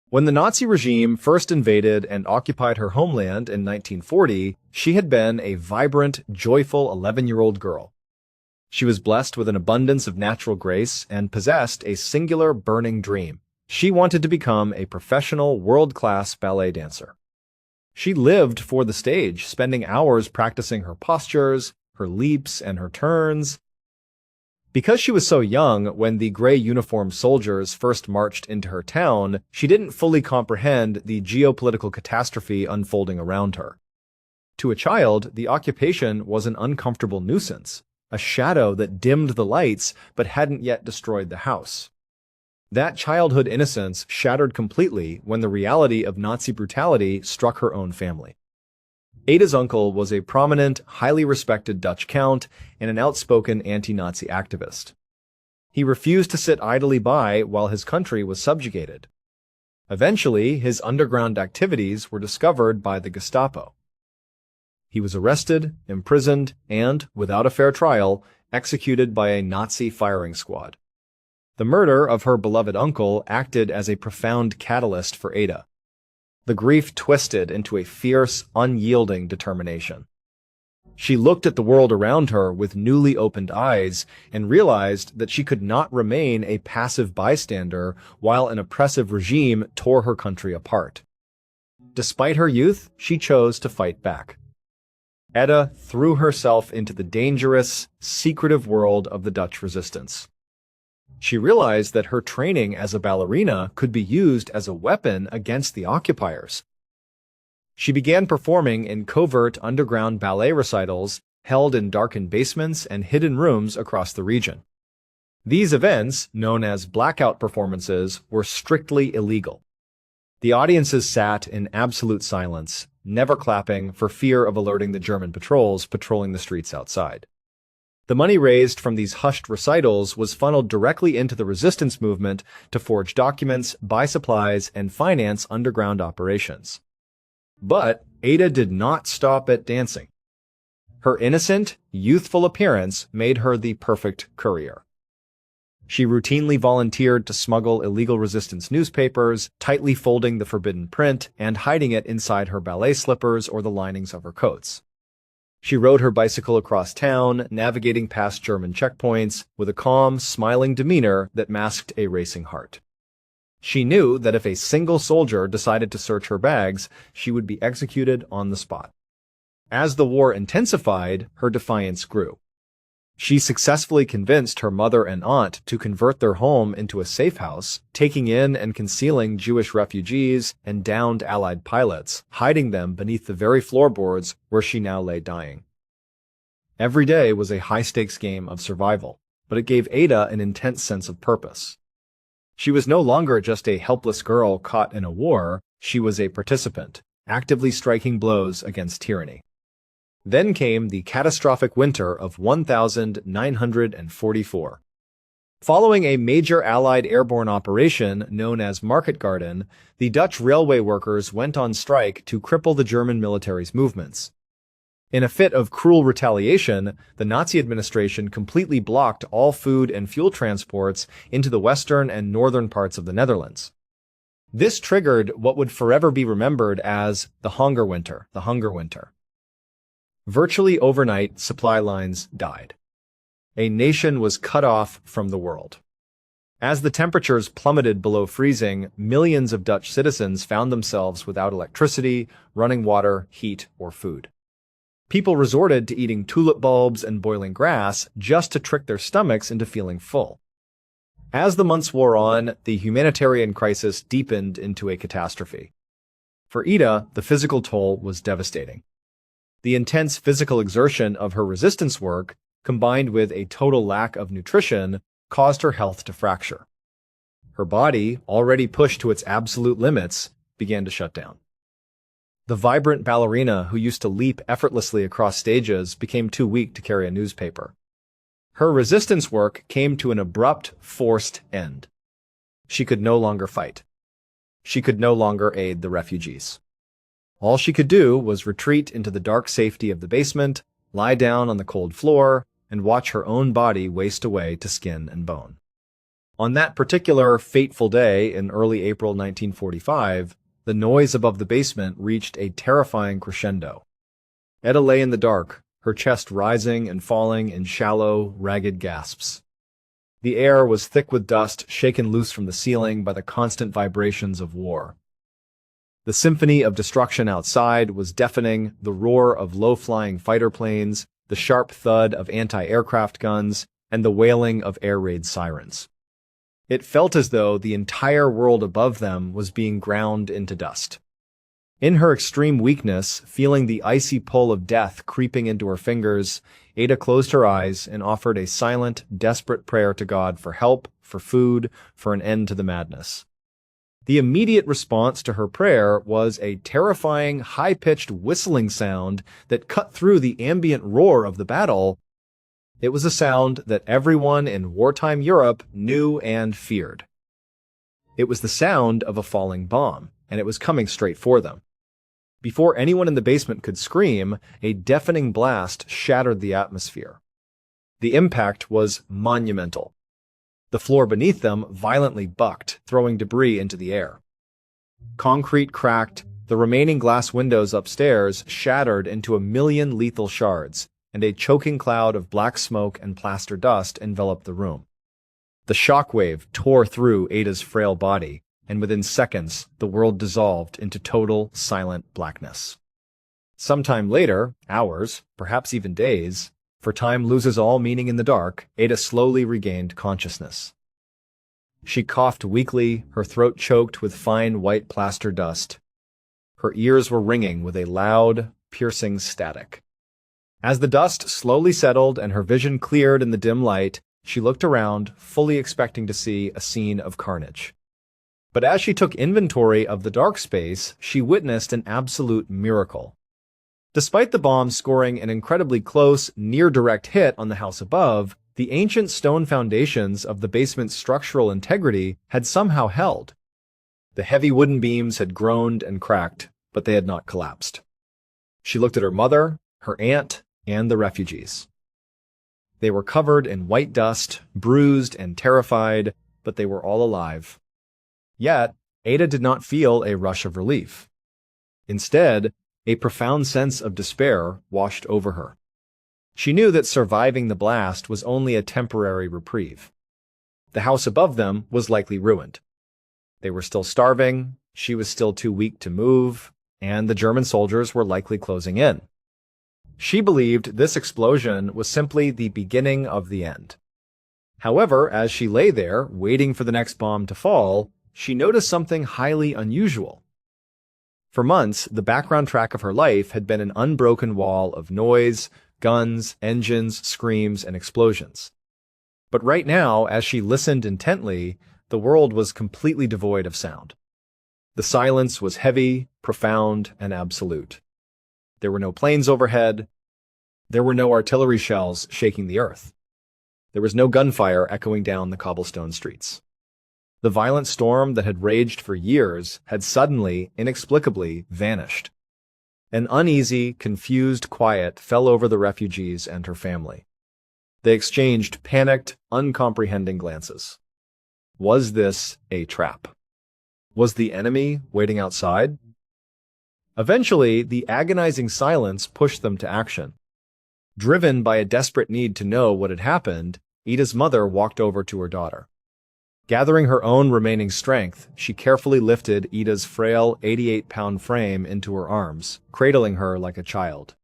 When the Nazi regime first invaded and occupied her homeland in 1940, she had been a vibrant, joyful 11-year-old girl. She was blessed with an abundance of natural grace and possessed a singular burning dream. She wanted to become a professional, world-class ballet dancer. She lived for the stage, spending hours practicing her postures, her her leaps and her turns. Because she was so young when the gray uniformed soldiers first marched into her town, she didn't fully comprehend the geopolitical catastrophe unfolding around her. To a child, the occupation was an uncomfortable nuisance, a shadow that dimmed the lights but hadn't yet destroyed the house. That childhood innocence shattered completely when the reality of Nazi brutality struck her own family. Ada's uncle was a prominent, highly respected Dutch count and an outspoken anti-Nazi activist. He refused to sit idly by while his country was subjugated. Eventually, his underground activities were discovered by the Gestapo. He was arrested, imprisoned, and, without a fair trial, executed by a Nazi firing squad. The murder of her beloved uncle acted as a profound catalyst for Ada. The grief twisted into a fierce, unyielding determination. She looked at the world around her with newly opened eyes and realized that she could not remain a passive bystander while an oppressive regime tore her country apart. Despite her youth, she chose to fight back. Ada threw herself into the dangerous, secretive world of the Dutch resistance. She realized that her training as a ballerina could be used as a weapon against the occupiers. She began performing in covert underground ballet recitals held in darkened basements and hidden rooms across the region. These events, known as blackout performances, were strictly illegal. The audiences sat in absolute silence, never clapping for fear of alerting the German patrols patrolling the streets outside. The money raised from these hushed recitals was funneled directly into the resistance movement to forge documents, buy supplies, and finance underground operations. But Ada did not stop at dancing. Her innocent, youthful appearance made her the perfect courier. She routinely volunteered to smuggle illegal resistance newspapers, tightly folding the forbidden print and hiding it inside her ballet slippers or the linings of her coats. She rode her bicycle across town, navigating past German checkpoints with a calm, smiling demeanor that masked a racing heart. She knew that if a single soldier decided to search her bags, she would be executed on the spot. As the war intensified, her defiance grew. She successfully convinced her mother and aunt to convert their home into a safe house, taking in and concealing Jewish refugees and downed Allied pilots, hiding them beneath the very floorboards where she now lay dying. Every day was a high-stakes game of survival, but it gave Ada an intense sense of purpose. She was no longer just a helpless girl caught in a war, she was a participant, actively striking blows against tyranny. Then came the catastrophic winter of 1944. Following a major Allied airborne operation known as Market Garden, the Dutch railway workers went on strike to cripple the German military's movements. In a fit of cruel retaliation, the Nazi administration completely blocked all food and fuel transports into the western and northern parts of the Netherlands. This triggered what would forever be remembered as the Hunger Winter. Virtually overnight, supply lines died. A nation was cut off from the world. As the temperatures plummeted below freezing, millions of Dutch citizens found themselves without electricity, running water, heat, or food. People resorted to eating tulip bulbs and boiling grass just to trick their stomachs into feeling full. As the months wore on, the humanitarian crisis deepened into a catastrophe. For Ada, the physical toll was devastating. The intense physical exertion of her resistance work, combined with a total lack of nutrition, caused her health to fracture. Her body, already pushed to its absolute limits, began to shut down. The vibrant ballerina who used to leap effortlessly across stages became too weak to carry a newspaper. Her resistance work came to an abrupt, forced end. She could no longer fight. She could no longer aid the refugees. All she could do was retreat into the dark safety of the basement, lie down on the cold floor, and watch her own body waste away to skin and bone. On that particular fateful day in early April 1945, the noise above the basement reached a terrifying crescendo. Ada lay in the dark, her chest rising and falling in shallow, ragged gasps. The air was thick with dust shaken loose from the ceiling by the constant vibrations of war. The symphony of destruction outside was deafening, the roar of low-flying fighter planes, the sharp thud of anti-aircraft guns, and the wailing of air raid sirens. It felt as though the entire world above them was being ground into dust. In her extreme weakness, feeling the icy pull of death creeping into her fingers, Ada closed her eyes and offered a silent, desperate prayer to God for help, for food, for an end to the madness. The immediate response to her prayer was a terrifying, high-pitched whistling sound that cut through the ambient roar of the battle. It was a sound that everyone in wartime Europe knew and feared. It was the sound of a falling bomb, and it was coming straight for them. Before anyone in the basement could scream, a deafening blast shattered the atmosphere. The impact was monumental. The floor beneath them violently bucked, throwing debris into the air. Concrete cracked, the remaining glass windows upstairs shattered into a million lethal shards, and a choking cloud of black smoke and plaster dust enveloped the room. The shockwave tore through Ada's frail body, and within seconds, the world dissolved into total, silent blackness. Sometime later, hours, perhaps even days, for time loses all meaning in the dark, Ada slowly regained consciousness. She coughed weakly, her throat choked with fine white plaster dust. Her ears were ringing with a loud, piercing static. As the dust slowly settled and her vision cleared in the dim light, she looked around, fully expecting to see a scene of carnage. But as she took inventory of the dark space, she witnessed an absolute miracle. Despite the bomb scoring an incredibly close, near-direct hit on the house above, the ancient stone foundations of the basement's structural integrity had somehow held. The heavy wooden beams had groaned and cracked, but they had not collapsed. She looked at her mother, her aunt, and the refugees. They were covered in white dust, bruised and terrified, but they were all alive. Yet, Ada did not feel a rush of relief. Instead, a profound sense of despair washed over her. She knew that surviving the blast was only a temporary reprieve. The house above them was likely ruined. They were still starving, she was still too weak to move, and the German soldiers were likely closing in. She believed this explosion was simply the beginning of the end. However, as she lay there, waiting for the next bomb to fall, she noticed something highly unusual. For months, the background track of her life had been an unbroken wall of noise, guns, engines, screams, and explosions. But right now, as she listened intently, the world was completely devoid of sound. The silence was heavy, profound, and absolute. There were no planes overhead. There were no artillery shells shaking the earth. There was no gunfire echoing down the cobblestone streets. The violent storm that had raged for years had suddenly, inexplicably, vanished. An uneasy, confused quiet fell over the refugees and her family. They exchanged panicked, uncomprehending glances. Was this a trap? Was the enemy waiting outside? Eventually, the agonizing silence pushed them to action. Driven by a desperate need to know what had happened, Ida's mother walked over to her daughter. Gathering her own remaining strength, she carefully lifted Ida's frail 88-pound frame into her arms, cradling her like a child.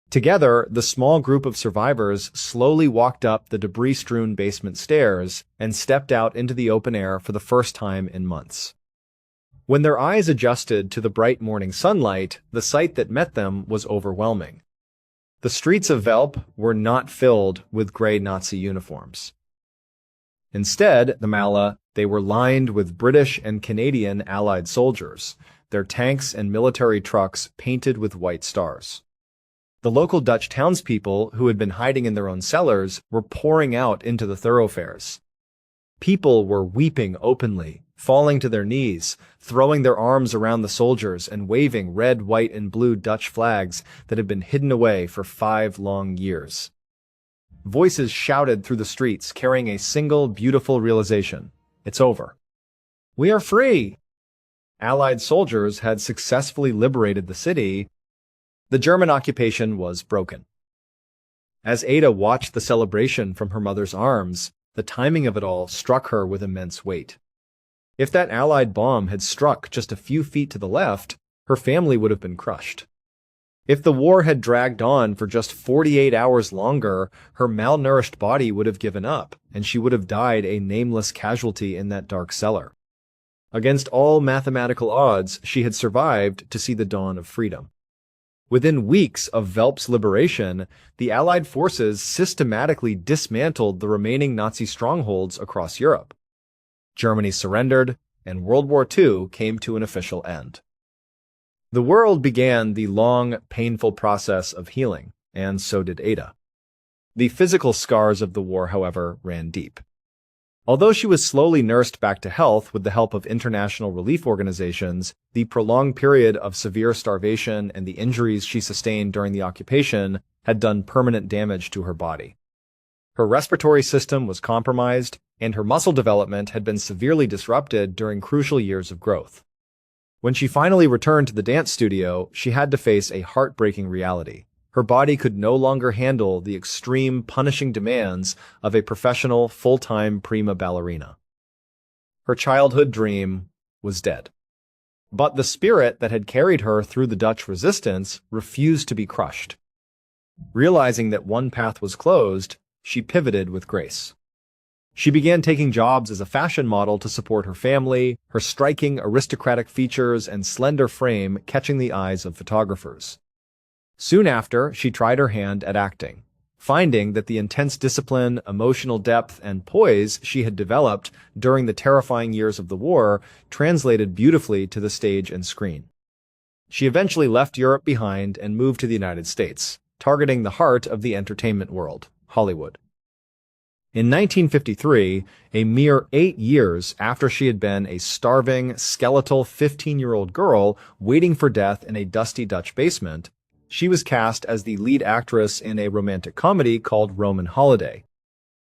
Together, the small group of survivors slowly walked up the debris-strewn basement stairs and stepped out into the open air for the first time in months. When their eyes adjusted to the bright morning sunlight, the sight that met them was overwhelming. The streets of Velp were not filled with gray Nazi uniforms. Instead, they were lined with British and Canadian Allied soldiers, their tanks and military trucks painted with white stars. The local Dutch townspeople, who had been hiding in their own cellars, were pouring out into the thoroughfares. People were weeping openly, falling to their knees, throwing their arms around the soldiers and waving red, white, and blue Dutch flags that had been hidden away for 5 long years. Voices shouted through the streets, carrying a single beautiful realization. It's over. We are free! Allied soldiers had successfully liberated the city. The German occupation was broken. As Ada watched the celebration from her mother's arms, the timing of it all struck her with immense weight. If that Allied bomb had struck just a few feet to the left, her family would have been crushed. If the war had dragged on for just 48 hours longer, her malnourished body would have given up, and she would have died a nameless casualty in that dark cellar. Against all mathematical odds, she had survived to see the dawn of freedom. Within weeks of Velp's liberation, the Allied forces systematically dismantled the remaining Nazi strongholds across Europe. Germany surrendered, and World War II came to an official end. The world began the long, painful process of healing, and so did Ada. The physical scars of the war, however, ran deep. Although she was slowly nursed back to health with the help of international relief organizations, the prolonged period of severe starvation and the injuries she sustained during the occupation had done permanent damage to her body. Her respiratory system was compromised, and her muscle development had been severely disrupted during crucial years of growth. When she finally returned to the dance studio, she had to face a heartbreaking reality. Her body could no longer handle the extreme, punishing demands of a professional, full-time prima ballerina. Her childhood dream was dead. But the spirit that had carried her through the Dutch resistance refused to be crushed. Realizing that one path was closed, she pivoted with grace. She began taking jobs as a fashion model to support her family, her striking aristocratic features and slender frame catching the eyes of photographers. Soon after, she tried her hand at acting, finding that the intense discipline, emotional depth, and poise she had developed during the terrifying years of the war translated beautifully to the stage and screen. She eventually left Europe behind and moved to the United States, targeting the heart of the entertainment world, Hollywood. In 1953, a mere 8 years after she had been a starving, skeletal 15-year-old girl waiting for death in a dusty Dutch basement, she was cast as the lead actress in a romantic comedy called Roman Holiday.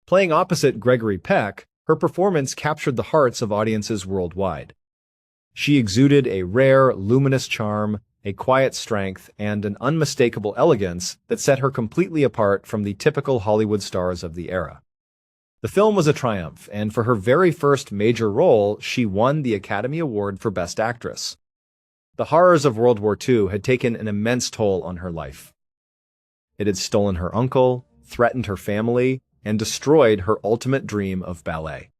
Playing opposite Gregory Peck, her performance captured the hearts of audiences worldwide. She exuded a rare, luminous charm, a quiet strength, and an unmistakable elegance that set her completely apart from the typical Hollywood stars of the era. The film was a triumph, and for her very first major role, she won the Academy Award for Best Actress. The horrors of World War II had taken an immense toll on her life. It had stolen her uncle, threatened her family, and destroyed her ultimate dream of ballet.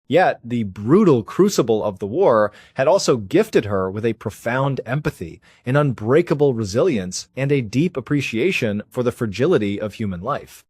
Yet, the brutal crucible of the war had also gifted her with a profound empathy, an unbreakable resilience, and a deep appreciation for the fragility of human life.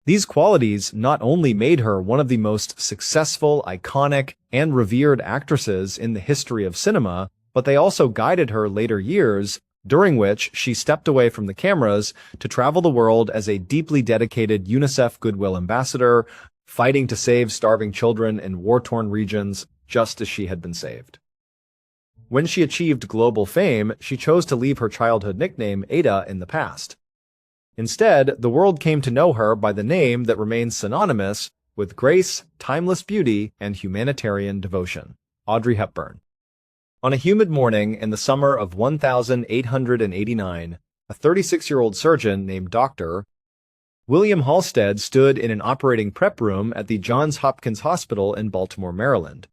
These qualities not only made her one of the most successful, iconic, and revered actresses in the history of cinema, but they also guided her later years, during which she stepped away from the cameras to travel the world as a deeply dedicated UNICEF Goodwill Ambassador, fighting to save starving children in war-torn regions just as she had been saved. When she achieved global fame, she chose to leave her childhood nickname Ada in the past. Instead, the world came to know her by the name that remains synonymous with grace, timeless beauty, and humanitarian devotion, Audrey Hepburn. On a humid morning in the summer of 1889, a 36-year-old surgeon named Dr. William Halstead stood in an operating prep room at the Johns Hopkins Hospital in Baltimore, Maryland.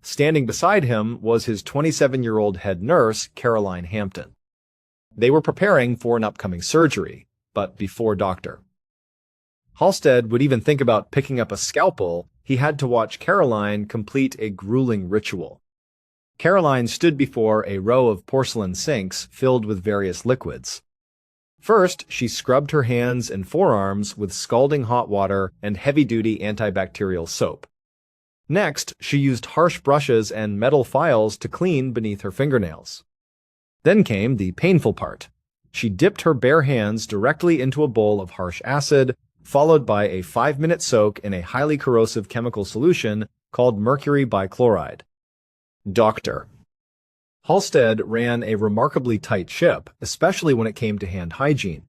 Standing beside him was his 27-year-old head nurse, Caroline Hampton. They were preparing for an upcoming surgery, but before Dr. Halstead would even think about picking up a scalpel, he had to watch Caroline complete a grueling ritual. Caroline stood before a row of porcelain sinks filled with various liquids. First, she scrubbed her hands and forearms with scalding hot water and heavy-duty antibacterial soap. Next, she used harsh brushes and metal files to clean beneath her fingernails. Then came the painful part. She dipped her bare hands directly into a bowl of harsh acid, followed by a 5-minute soak in a highly corrosive chemical solution called mercury bichloride. Dr. Halstead ran a remarkably tight ship, especially when it came to hand hygiene.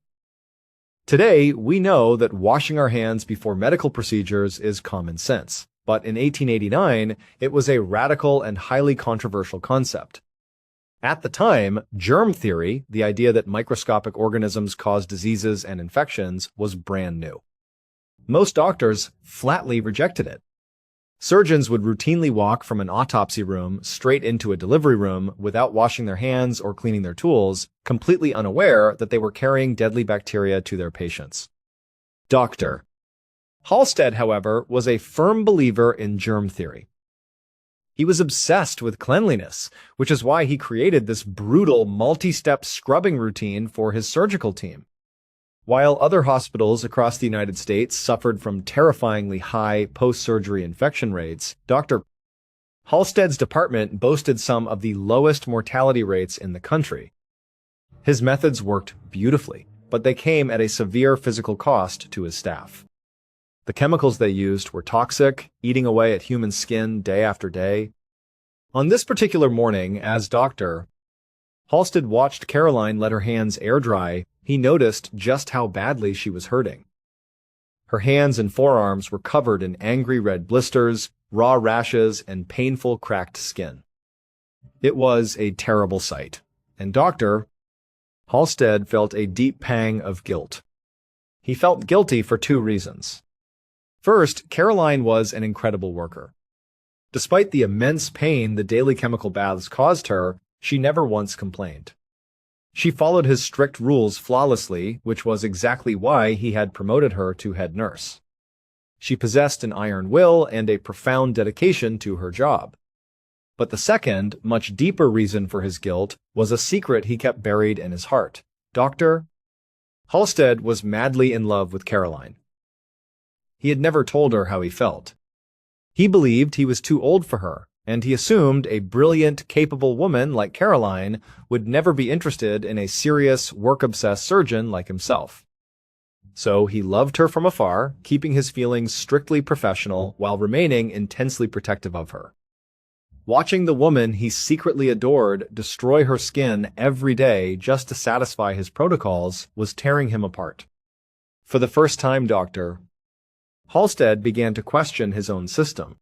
Today, we know that washing our hands before medical procedures is common sense, but in 1889, it was a radical and highly controversial concept. At the time, germ theory, the idea that microscopic organisms cause diseases and infections, was brand new. Most doctors flatly rejected it. Surgeons would routinely walk from an autopsy room straight into a delivery room without washing their hands or cleaning their tools, completely unaware that they were carrying deadly bacteria to their patients. Dr. Halstead, however, was a firm believer in germ theory. He was obsessed with cleanliness, which is why he created this brutal multi-step scrubbing routine for his surgical team. While other hospitals across the United States suffered from terrifyingly high post-surgery infection rates, Dr. Halstead's department boasted some of the lowest mortality rates in the country. His methods worked beautifully, but they came at a severe physical cost to his staff. The chemicals they used were toxic, eating away at human skin day after day. On this particular morning, as Dr. Halstead watched Caroline let her hands air dry, he noticed just how badly she was hurting. Her hands and forearms were covered in angry red blisters, raw rashes, and painful cracked skin. It was a terrible sight, and Dr. Halstead felt a deep pang of guilt. He felt guilty for two reasons. First, Caroline was an incredible worker. Despite the immense pain the daily chemical baths caused her, she never once complained. She followed his strict rules flawlessly, which was exactly why he had promoted her to head nurse. She possessed an iron will and a profound dedication to her job. But the second, much deeper reason for his guilt was a secret he kept buried in his heart. Dr. Halstead was madly in love with Caroline. He had never told her how he felt. He believed he was too old for her, and he assumed a brilliant, capable woman like Caroline would never be interested in a serious, work-obsessed surgeon like himself. So he loved her from afar, keeping his feelings strictly professional while remaining intensely protective of her. Watching the woman he secretly adored destroy her skin every day just to satisfy his protocols was tearing him apart. For the first time, Dr. Halstead began to question his own system.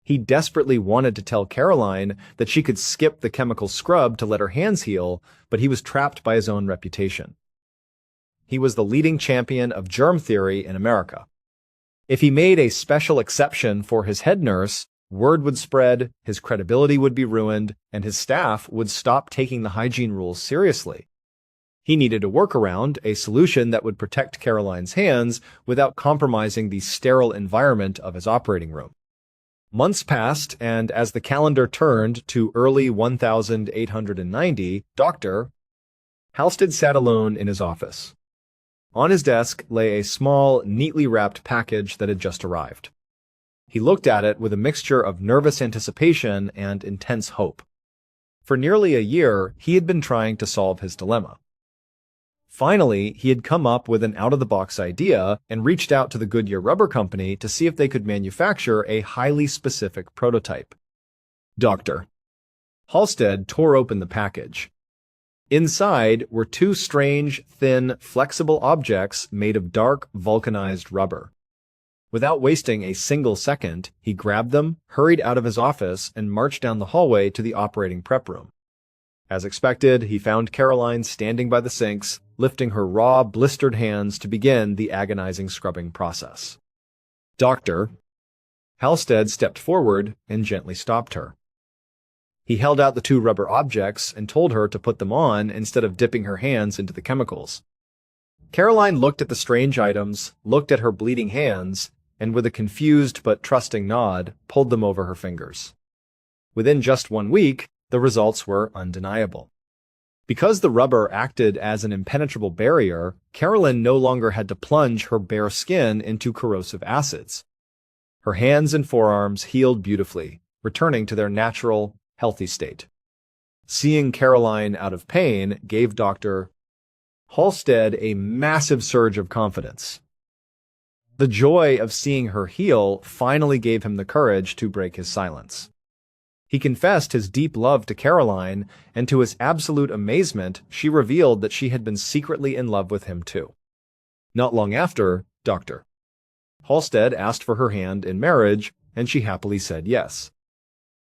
He desperately wanted to tell Caroline that she could skip the chemical scrub to let her hands heal, but he was trapped by his own reputation. He was the leading champion of germ theory in America. If he made a special exception for his head nurse, word would spread, his credibility would be ruined, and his staff would stop taking the hygiene rules seriously. He needed a workaround, a solution that would protect Caroline's hands without compromising the sterile environment of his operating room. Months passed, and as the calendar turned to early 1890, Dr. Halstead sat alone in his office. On his desk lay a small, neatly wrapped package that had just arrived. He looked at it with a mixture of nervous anticipation and intense hope. For nearly a year, he had been trying to solve his dilemma. Finally, he had come up with an out-of-the-box idea and reached out to the Goodyear Rubber Company to see if they could manufacture a highly specific prototype. Dr. Halstead tore open the package. Inside were two strange, thin, flexible objects made of dark, vulcanized rubber. Without wasting a single second, he grabbed them, hurried out of his office, and marched down the hallway to the operating prep room. As expected, he found Caroline standing by the sinks, lifting her raw, blistered hands to begin the agonizing scrubbing process. Dr. Halstead stepped forward and gently stopped her. He held out the two rubber objects and told her to put them on instead of dipping her hands into the chemicals. Caroline looked at the strange items, looked at her bleeding hands, and with a confused but trusting nod, pulled them over her fingers. Within just 1 week, the results were undeniable. Because the rubber acted as an impenetrable barrier, Caroline no longer had to plunge her bare skin into corrosive acids. Her hands and forearms healed beautifully, returning to their natural, healthy state. Seeing Caroline out of pain gave Dr. Halstead a massive surge of confidence. The joy of seeing her heal finally gave him the courage to break his silence. He confessed his deep love to Caroline, and to his absolute amazement, she revealed that she had been secretly in love with him too. Not long after, Dr. Halstead asked for her hand in marriage, and she happily said yes.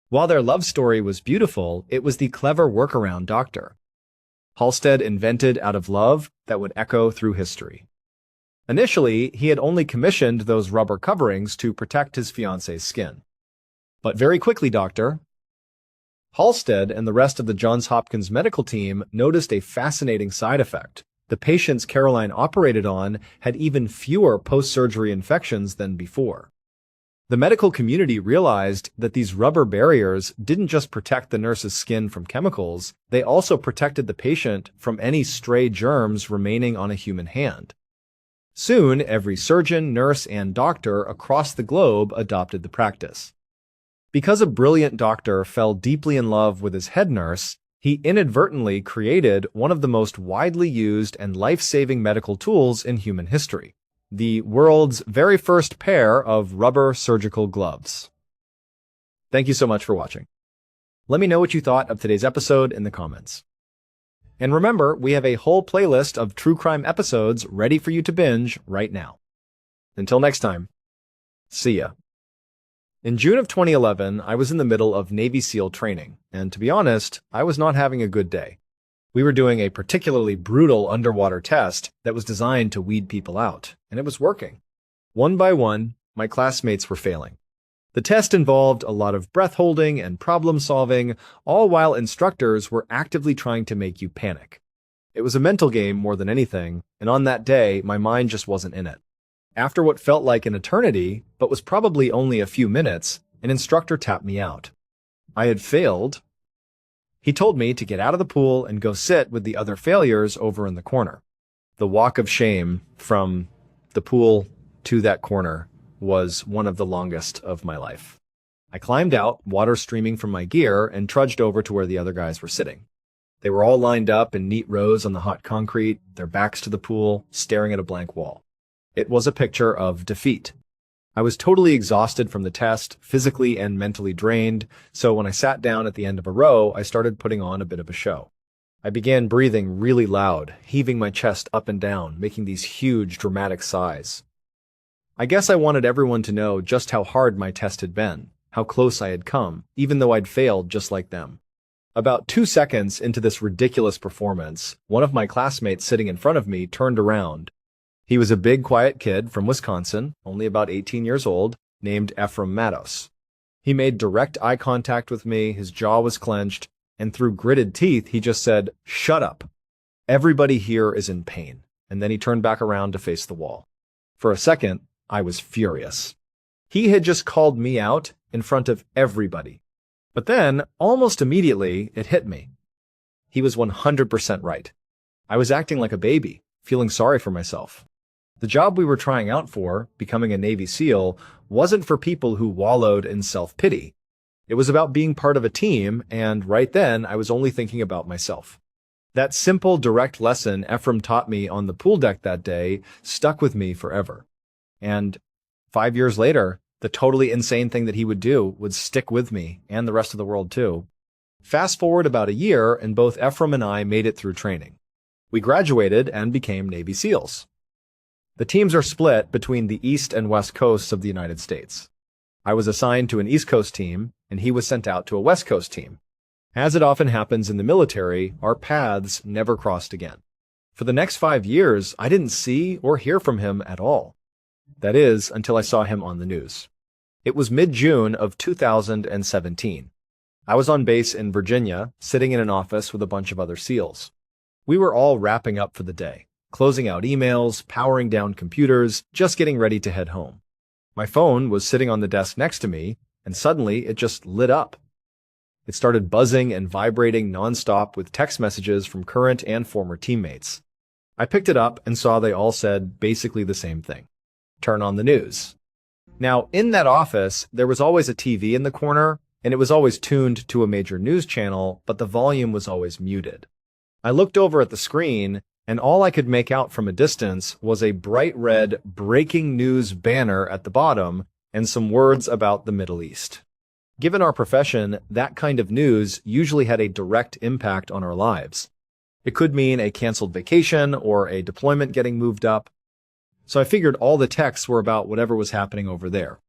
While their love story was beautiful, it was the clever workaround Dr. Halstead invented out of love that would echo through history. Initially, he had only commissioned those rubber coverings to protect his fiancée's skin. But very quickly, Doctor. Halstead and the rest of the Johns Hopkins medical team noticed a fascinating side effect. The patients Caroline operated on had even fewer post-surgery infections than before. The medical community realized that these rubber barriers didn't just protect the nurse's skin from chemicals, they also protected the patient from any stray germs remaining on a human hand. Soon, every surgeon, nurse, and doctor across the globe adopted the practice. Because a brilliant doctor fell deeply in love with his head nurse, he inadvertently created one of the most widely used and life-saving medical tools in human history, the world's very first pair of rubber surgical gloves. Thank you so much for watching. Let me know what you thought of today's episode in the comments. And remember, we have a whole playlist of true crime episodes ready for you to binge right now. Until next time, see ya. In June of 2011, I was in the middle of Navy SEAL training, and to be honest, I was not having a good day. We were doing a particularly brutal underwater test that was designed to weed people out, and it was working. One by one, my classmates were failing. The test involved a lot of breath holding and problem solving, all while instructors were actively trying to make you panic. It was a mental game more than anything, and on that day, my mind just wasn't in it. After what felt like an eternity, but was probably only a few minutes, an instructor tapped me out. I had failed. He told me to get out of the pool and go sit with the other failures over in the corner. The walk of shame from the pool to that corner was one of the longest of my life. I climbed out, water streaming from my gear, and trudged over to where the other guys were sitting. They were all lined up in neat rows on the hot concrete, their backs to the pool, staring at a blank wall. It was a picture of defeat. I was totally exhausted from the test, physically and mentally drained, so when I sat down at the end of a row, I started putting on a bit of a show. I began breathing really loud, heaving my chest up and down, making these huge, dramatic sighs. I guess I wanted everyone to know just how hard my test had been, how close I had come, even though I'd failed just like them. About 2 seconds into this ridiculous performance, one of my classmates sitting in front of me turned around. He was a big, quiet kid from Wisconsin, only about 18 years old, named Ephraim Matos. He made direct eye contact with me, his jaw was clenched, and through gritted teeth, he just said, "Shut up. Everybody here is in pain." And then he turned back around to face the wall. For a second, I was furious. He had just called me out in front of everybody. But then, almost immediately, it hit me. He was 100% right. I was acting like a baby, feeling sorry for myself. The job we were trying out for, becoming a Navy SEAL, wasn't for people who wallowed in self-pity. It was about being part of a team, and right then, I was only thinking about myself. That simple, direct lesson Ephraim taught me on the pool deck that day stuck with me forever. And 5 years later, the totally insane thing that he would do would stick with me, and the rest of the world too. Fast forward about a year, and both Ephraim and I made it through training. We graduated and became Navy SEALs. The teams are split between the East and West Coasts of the United States. I was assigned to an East Coast team, and he was sent out to a West Coast team. As it often happens in the military, our paths never crossed again. For the next 5 years, I didn't see or hear from him at all. That is, until I saw him on the news. It was mid-June of 2017. I was on base in Virginia, sitting in an office with a bunch of other SEALs. We were all wrapping up for the day, closing out emails, powering down computers, just getting ready to head home. My phone was sitting on the desk next to me, and suddenly it just lit up. It started buzzing and vibrating nonstop with text messages from current and former teammates. I picked it up and saw they all said basically the same thing. Turn on the news. Now, in that office, there was always a TV in the corner, and it was always tuned to a major news channel, but the volume was always muted. I looked over at the screen, and all I could make out from a distance was a bright red breaking news banner at the bottom and some words about the Middle East. Given our profession, that kind of news usually had a direct impact on our lives. It could mean a canceled vacation or a deployment getting moved up. So I figured all the texts were about whatever was happening over there.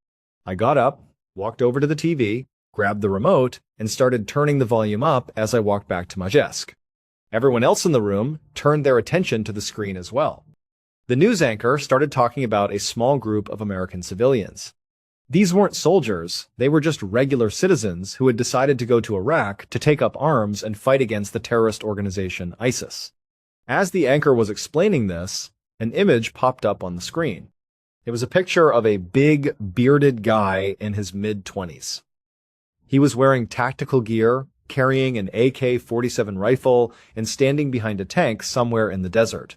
I got up, walked over to the TV, grabbed the remote, and started turning the volume up as I walked back to my desk. Everyone else in the room turned their attention to the screen as well. The news anchor started talking about a small group of American civilians. These weren't soldiers, they were just regular citizens who had decided to go to Iraq to take up arms and fight against the terrorist organization ISIS. As the anchor was explaining this, an image popped up on the screen. It was a picture of a big, bearded guy in his mid-20s. He was wearing tactical gear, carrying an AK-47 rifle, and standing behind a tank somewhere in the desert.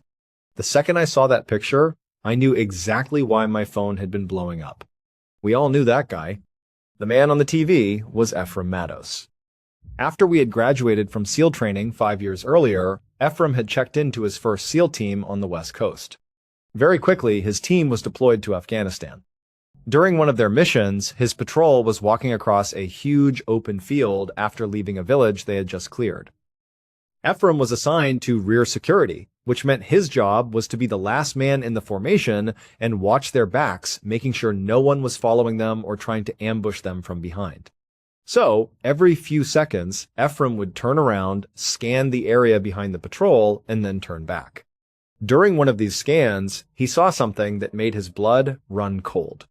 The second I saw that picture, I knew exactly why my phone had been blowing up. We all knew that guy. The man on the TV was Ephraim Matos. After we had graduated from SEAL training 5 years earlier, Ephraim had checked into his first SEAL team on the West Coast. Very quickly, his team was deployed to Afghanistan. During one of their missions, his patrol was walking across a huge open field after leaving a village they had just cleared. Ephraim was assigned to rear security, which meant his job was to be the last man in the formation and watch their backs, making sure no one was following them or trying to ambush them from behind. So, every few seconds, Ephraim would turn around, scan the area behind the patrol, and then turn back. During one of these scans, he saw something that made his blood run cold.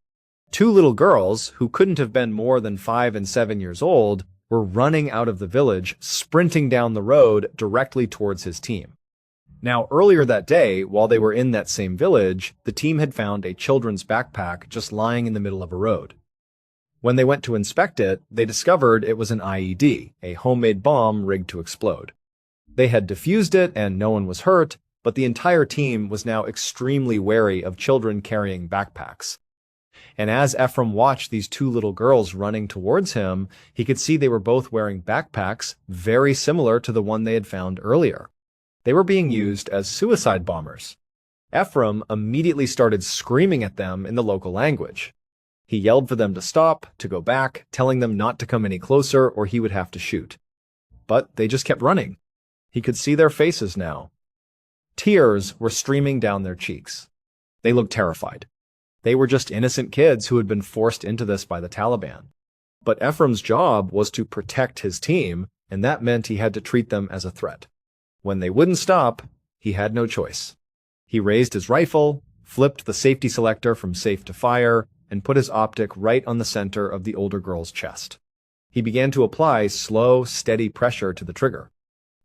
2 little girls, who couldn't have been more than 5 and 7 years old, were running out of the village, sprinting down the road directly towards his team. Now, earlier that day, while they were in that same village, the team had found a children's backpack just lying in the middle of a road. When they went to inspect it, they discovered it was an IED, a homemade bomb rigged to explode. They had defused it and no one was hurt, but the entire team was now extremely wary of children carrying backpacks. And as Ephraim watched these 2 little girls running towards him, he could see they were both wearing backpacks very similar to the one they had found earlier. They were being used as suicide bombers. Ephraim immediately started screaming at them in the local language. He yelled for them to stop, to go back, telling them not to come any closer or he would have to shoot. But they just kept running. He could see their faces now. Tears were streaming down their cheeks. They looked terrified. They were just innocent kids who had been forced into this by the Taliban. But Ephraim's job was to protect his team, and that meant he had to treat them as a threat. When they wouldn't stop, he had no choice. He raised his rifle, flipped the safety selector from safe to fire, and put his optic right on the center of the older girl's chest. He began to apply slow, steady pressure to the trigger.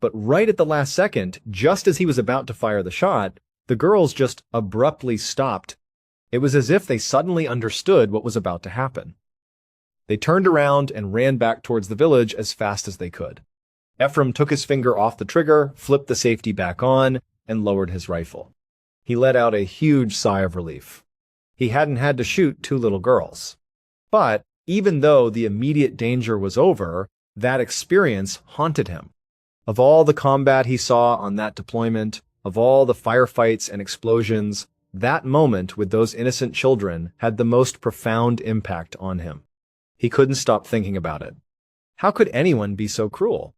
But right at the last second, just as he was about to fire the shot, the girls just abruptly stopped. It was as if they suddenly understood what was about to happen. They turned around and ran back towards the village as fast as they could. Ephraim took his finger off the trigger, flipped the safety back on, and lowered his rifle. He let out a huge sigh of relief. He hadn't had to shoot 2 little girls. But even though the immediate danger was over, that experience haunted him. Of all the combat he saw on that deployment, of all the firefights and explosions, that moment with those innocent children had the most profound impact on him. He couldn't stop thinking about it. How could anyone be so cruel?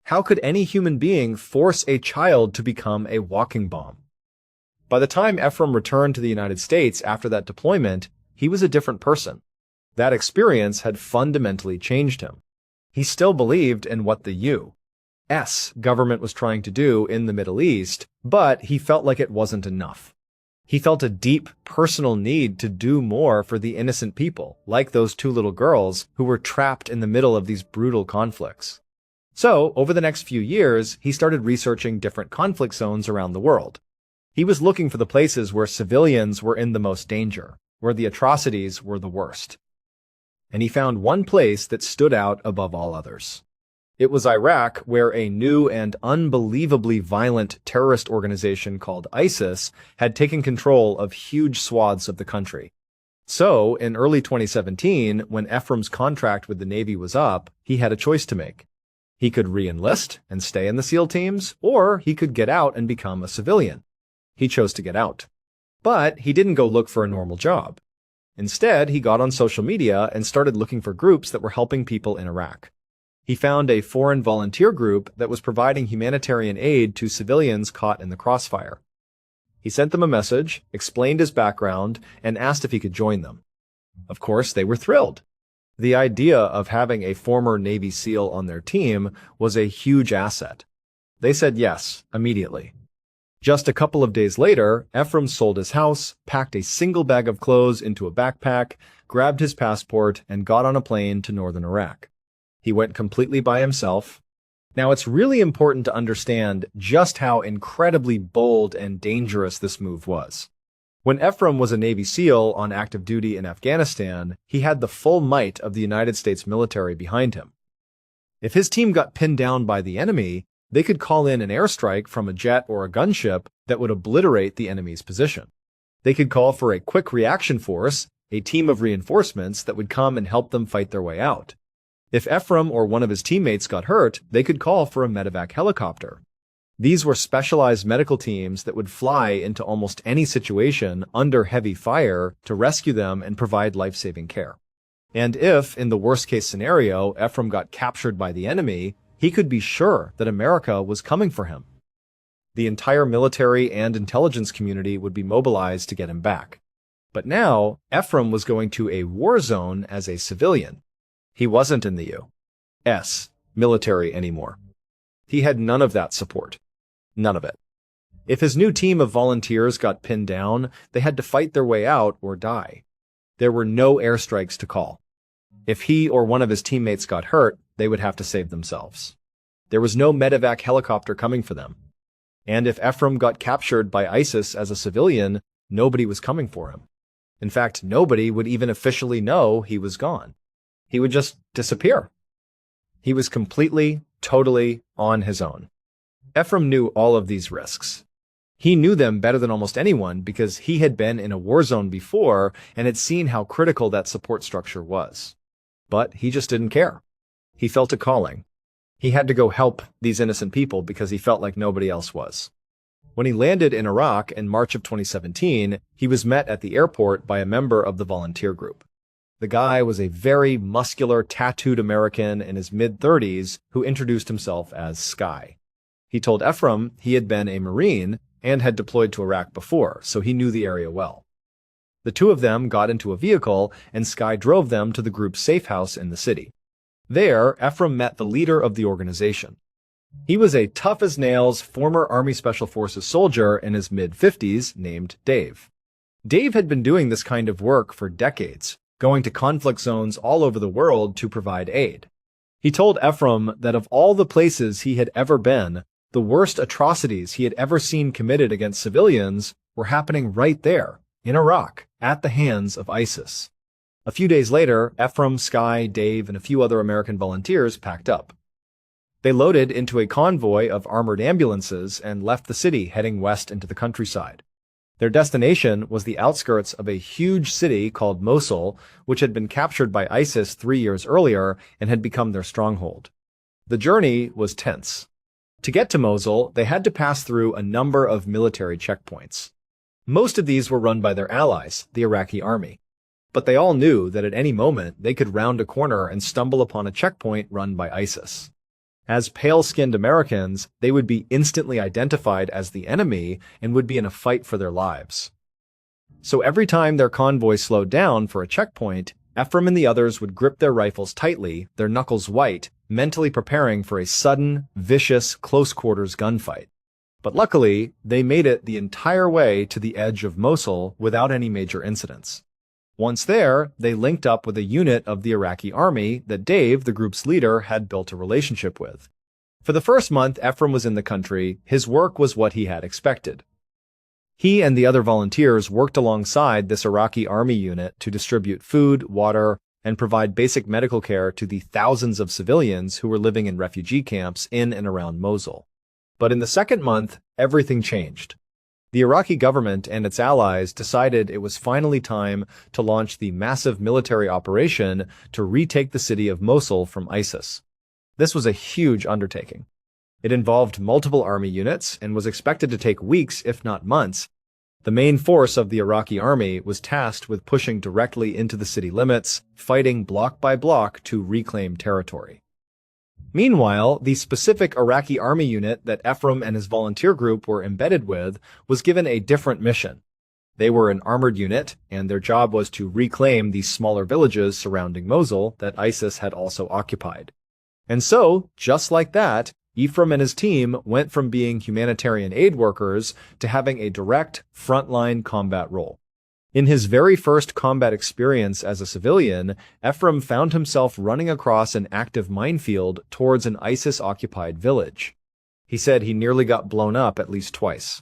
How could any human being force a child to become a walking bomb? By the time Ephraim returned to the United States after that deployment, he was a different person. That experience had fundamentally changed him. He still believed in what the U.S. government was trying to do in the Middle East, but he felt like it wasn't enough. He felt a deep personal need to do more for the innocent people, like those 2 little girls who were trapped in the middle of these brutal conflicts. So, over the next few years, he started researching different conflict zones around the world. He was looking for the places where civilians were in the most danger, where the atrocities were the worst. And he found one place that stood out above all others. It was Iraq, where a new and unbelievably violent terrorist organization called ISIS had taken control of huge swaths of the country. So, in early 2017, when Ephraim's contract with the Navy was up, he had a choice to make. He could re-enlist and stay in the SEAL teams, or he could get out and become a civilian. He chose to get out. But he didn't go look for a normal job. Instead, he got on social media and started looking for groups that were helping people in Iraq. He found a foreign volunteer group that was providing humanitarian aid to civilians caught in the crossfire. He sent them a message, explained his background, and asked if he could join them. Of course, they were thrilled. The idea of having a former Navy SEAL on their team was a huge asset. They said yes, immediately. Just a couple of days later, Ephraim sold his house, packed a single bag of clothes into a backpack, grabbed his passport, and got on a plane to northern Iraq. He went completely by himself. Now, it's really important to understand just how incredibly bold and dangerous this move was. When Ephraim was a Navy SEAL on active duty in Afghanistan, he had the full might of the United States military behind him. If his team got pinned down by the enemy, they could call in an airstrike from a jet or a gunship that would obliterate the enemy's position. They could call for a quick reaction force, a team of reinforcements that would come and help them fight their way out. If Ephraim or one of his teammates got hurt, they could call for a medevac helicopter. These were specialized medical teams that would fly into almost any situation under heavy fire to rescue them and provide life-saving care. And if, in the worst-case scenario, Ephraim got captured by the enemy, he could be sure that America was coming for him. The entire military and intelligence community would be mobilized to get him back. But now, Ephraim was going to a war zone as a civilian. He wasn't in the U.S. military anymore. He had none of that support. None of it. If his new team of volunteers got pinned down, they had to fight their way out or die. There were no airstrikes to call. If he or one of his teammates got hurt, they would have to save themselves. There was no medevac helicopter coming for them. And if Ephraim got captured by ISIS as a civilian, nobody was coming for him. In fact, nobody would even officially know he was gone. He would just disappear. He was completely, totally on his own. Ephraim knew all of these risks. He knew them better than almost anyone because he had been in a war zone before and had seen how critical that support structure was. But he just didn't care. He felt a calling. He had to go help these innocent people because he felt like nobody else was. When he landed in Iraq in March of 2017, he was met at the airport by a member of the volunteer group. The guy was a very muscular, tattooed American in his mid-30s who introduced himself as Sky. He told Ephraim he had been a Marine and had deployed to Iraq before, so he knew the area well. The two of them got into a vehicle, and Sky drove them to the group's safe house in the city. There, Ephraim met the leader of the organization. He was a tough-as-nails former Army Special Forces soldier in his mid-50s named Dave. Dave had been doing this kind of work for decades, going to conflict zones all over the world to provide aid. He told Ephraim that of all the places he had ever been, the worst atrocities he had ever seen committed against civilians were happening right there, in Iraq, at the hands of ISIS. A few days later, Ephraim, Sky, Dave, and a few other American volunteers packed up. They loaded into a convoy of armored ambulances and left the city heading west into the countryside. Their destination was the outskirts of a huge city called Mosul, which had been captured by ISIS 3 years earlier and had become their stronghold. The journey was tense. To get to Mosul, they had to pass through a number of military checkpoints. Most of these were run by their allies, the Iraqi army. But they all knew that at any moment they could round a corner and stumble upon a checkpoint run by ISIS. As pale-skinned Americans, they would be instantly identified as the enemy and would be in a fight for their lives. So every time their convoy slowed down for a checkpoint, Ephraim and the others would grip their rifles tightly, their knuckles white, mentally preparing for a sudden, vicious, close-quarters gunfight. But luckily, they made it the entire way to the edge of Mosul without any major incidents. Once there, they linked up with a unit of the Iraqi army that Dave, the group's leader, had built a relationship with. For the first month Ephraim was in the country, his work was what he had expected. He and the other volunteers worked alongside this Iraqi army unit to distribute food, water, and provide basic medical care to the thousands of civilians who were living in refugee camps in and around Mosul. But in the second month, everything changed. The Iraqi government and its allies decided it was finally time to launch the massive military operation to retake the city of Mosul from ISIS. This was a huge undertaking. It involved multiple army units and was expected to take weeks, if not months. The main force of the Iraqi army was tasked with pushing directly into the city limits, fighting block by block to reclaim territory. Meanwhile, the specific Iraqi army unit that Ephraim and his volunteer group were embedded with was given a different mission. They were an armored unit, and their job was to reclaim these smaller villages surrounding Mosul that ISIS had also occupied. And so, just like that, Ephraim and his team went from being humanitarian aid workers to having a direct, frontline combat role. In his very first combat experience as a civilian, Ephraim found himself running across an active minefield towards an ISIS-occupied village. He said he nearly got blown up at least twice.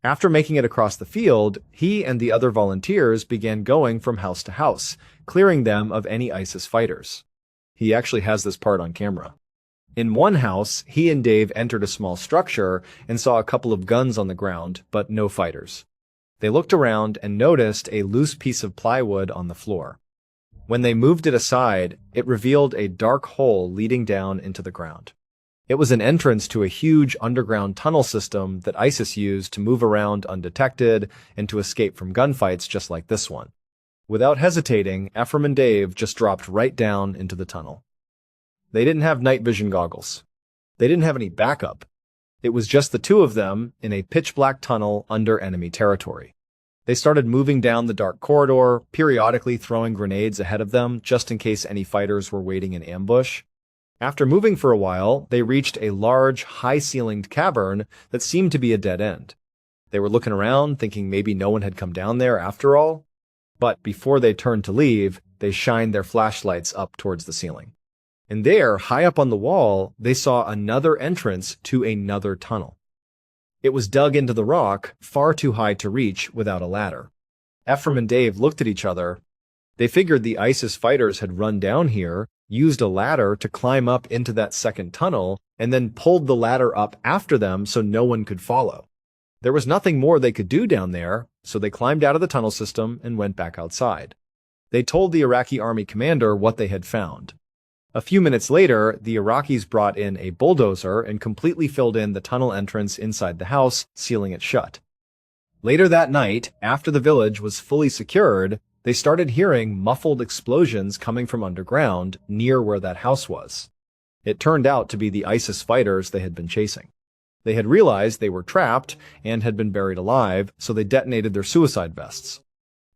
After making it across the field, he and the other volunteers began going from house to house, clearing them of any ISIS fighters. He actually has this part on camera. In one house, he and Dave entered a small structure and saw a couple of guns on the ground, but no fighters. They looked around and noticed a loose piece of plywood on the floor. When they moved it aside, it revealed a dark hole leading down into the ground. It was an entrance to a huge underground tunnel system that ISIS used to move around undetected and to escape from gunfights just like this one. Without hesitating, Ephraim and Dave just dropped right down into the tunnel. They didn't have night vision goggles. They didn't have any backup. It was just the two of them in a pitch-black tunnel under enemy territory. They started moving down the dark corridor, periodically throwing grenades ahead of them just in case any fighters were waiting in ambush. After moving for a while, they reached a large, high-ceilinged cavern that seemed to be a dead end. They were looking around, thinking maybe no one had come down there after all. But before they turned to leave, they shined their flashlights up towards the ceiling. And there, high up on the wall, they saw another entrance to another tunnel. It was dug into the rock, far too high to reach without a ladder. Ephraim and Dave looked at each other. They figured the ISIS fighters had run down here, used a ladder to climb up into that second tunnel, and then pulled the ladder up after them so no one could follow. There was nothing more they could do down there, so they climbed out of the tunnel system and went back outside. They told the Iraqi army commander what they had found. A few minutes later, the Iraqis brought in a bulldozer and completely filled in the tunnel entrance inside the house, sealing it shut. Later that night, after the village was fully secured, they started hearing muffled explosions coming from underground near where that house was. It turned out to be the ISIS fighters they had been chasing. They had realized they were trapped and had been buried alive, so they detonated their suicide vests.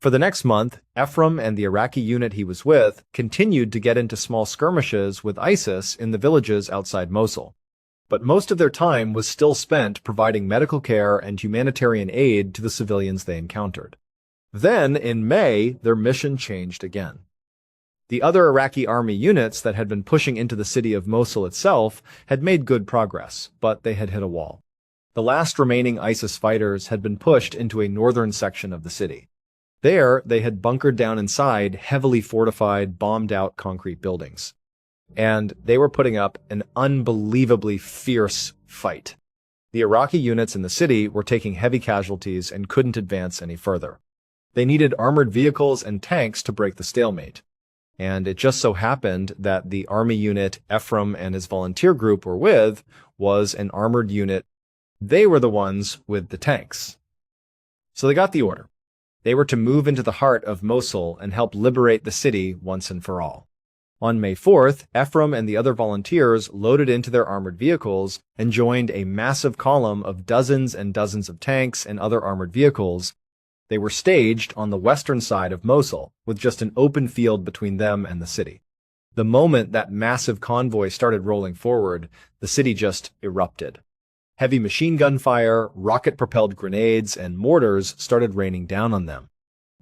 For the next month, Ephraim and the Iraqi unit he was with continued to get into small skirmishes with ISIS in the villages outside Mosul. But most of their time was still spent providing medical care and humanitarian aid to the civilians they encountered. Then, in May, their mission changed again. The other Iraqi army units that had been pushing into the city of Mosul itself had made good progress, but they had hit a wall. The last remaining ISIS fighters had been pushed into a northern section of the city. There, they had bunkered down inside heavily fortified, bombed-out concrete buildings. And they were putting up an unbelievably fierce fight. The Iraqi units in the city were taking heavy casualties and couldn't advance any further. They needed armored vehicles and tanks to break the stalemate. And it just so happened that the army unit Ephraim and his volunteer group were with was an armored unit. They were the ones with the tanks. So they got the order. They were to move into the heart of Mosul and help liberate the city once and for all. On May 4th, Ephraim and the other volunteers loaded into their armored vehicles and joined a massive column of dozens and dozens of tanks and other armored vehicles. They were staged on the western side of Mosul, with just an open field between them and the city. The moment that massive convoy started rolling forward, the city just erupted. Heavy machine gun fire, rocket-propelled grenades, and mortars started raining down on them.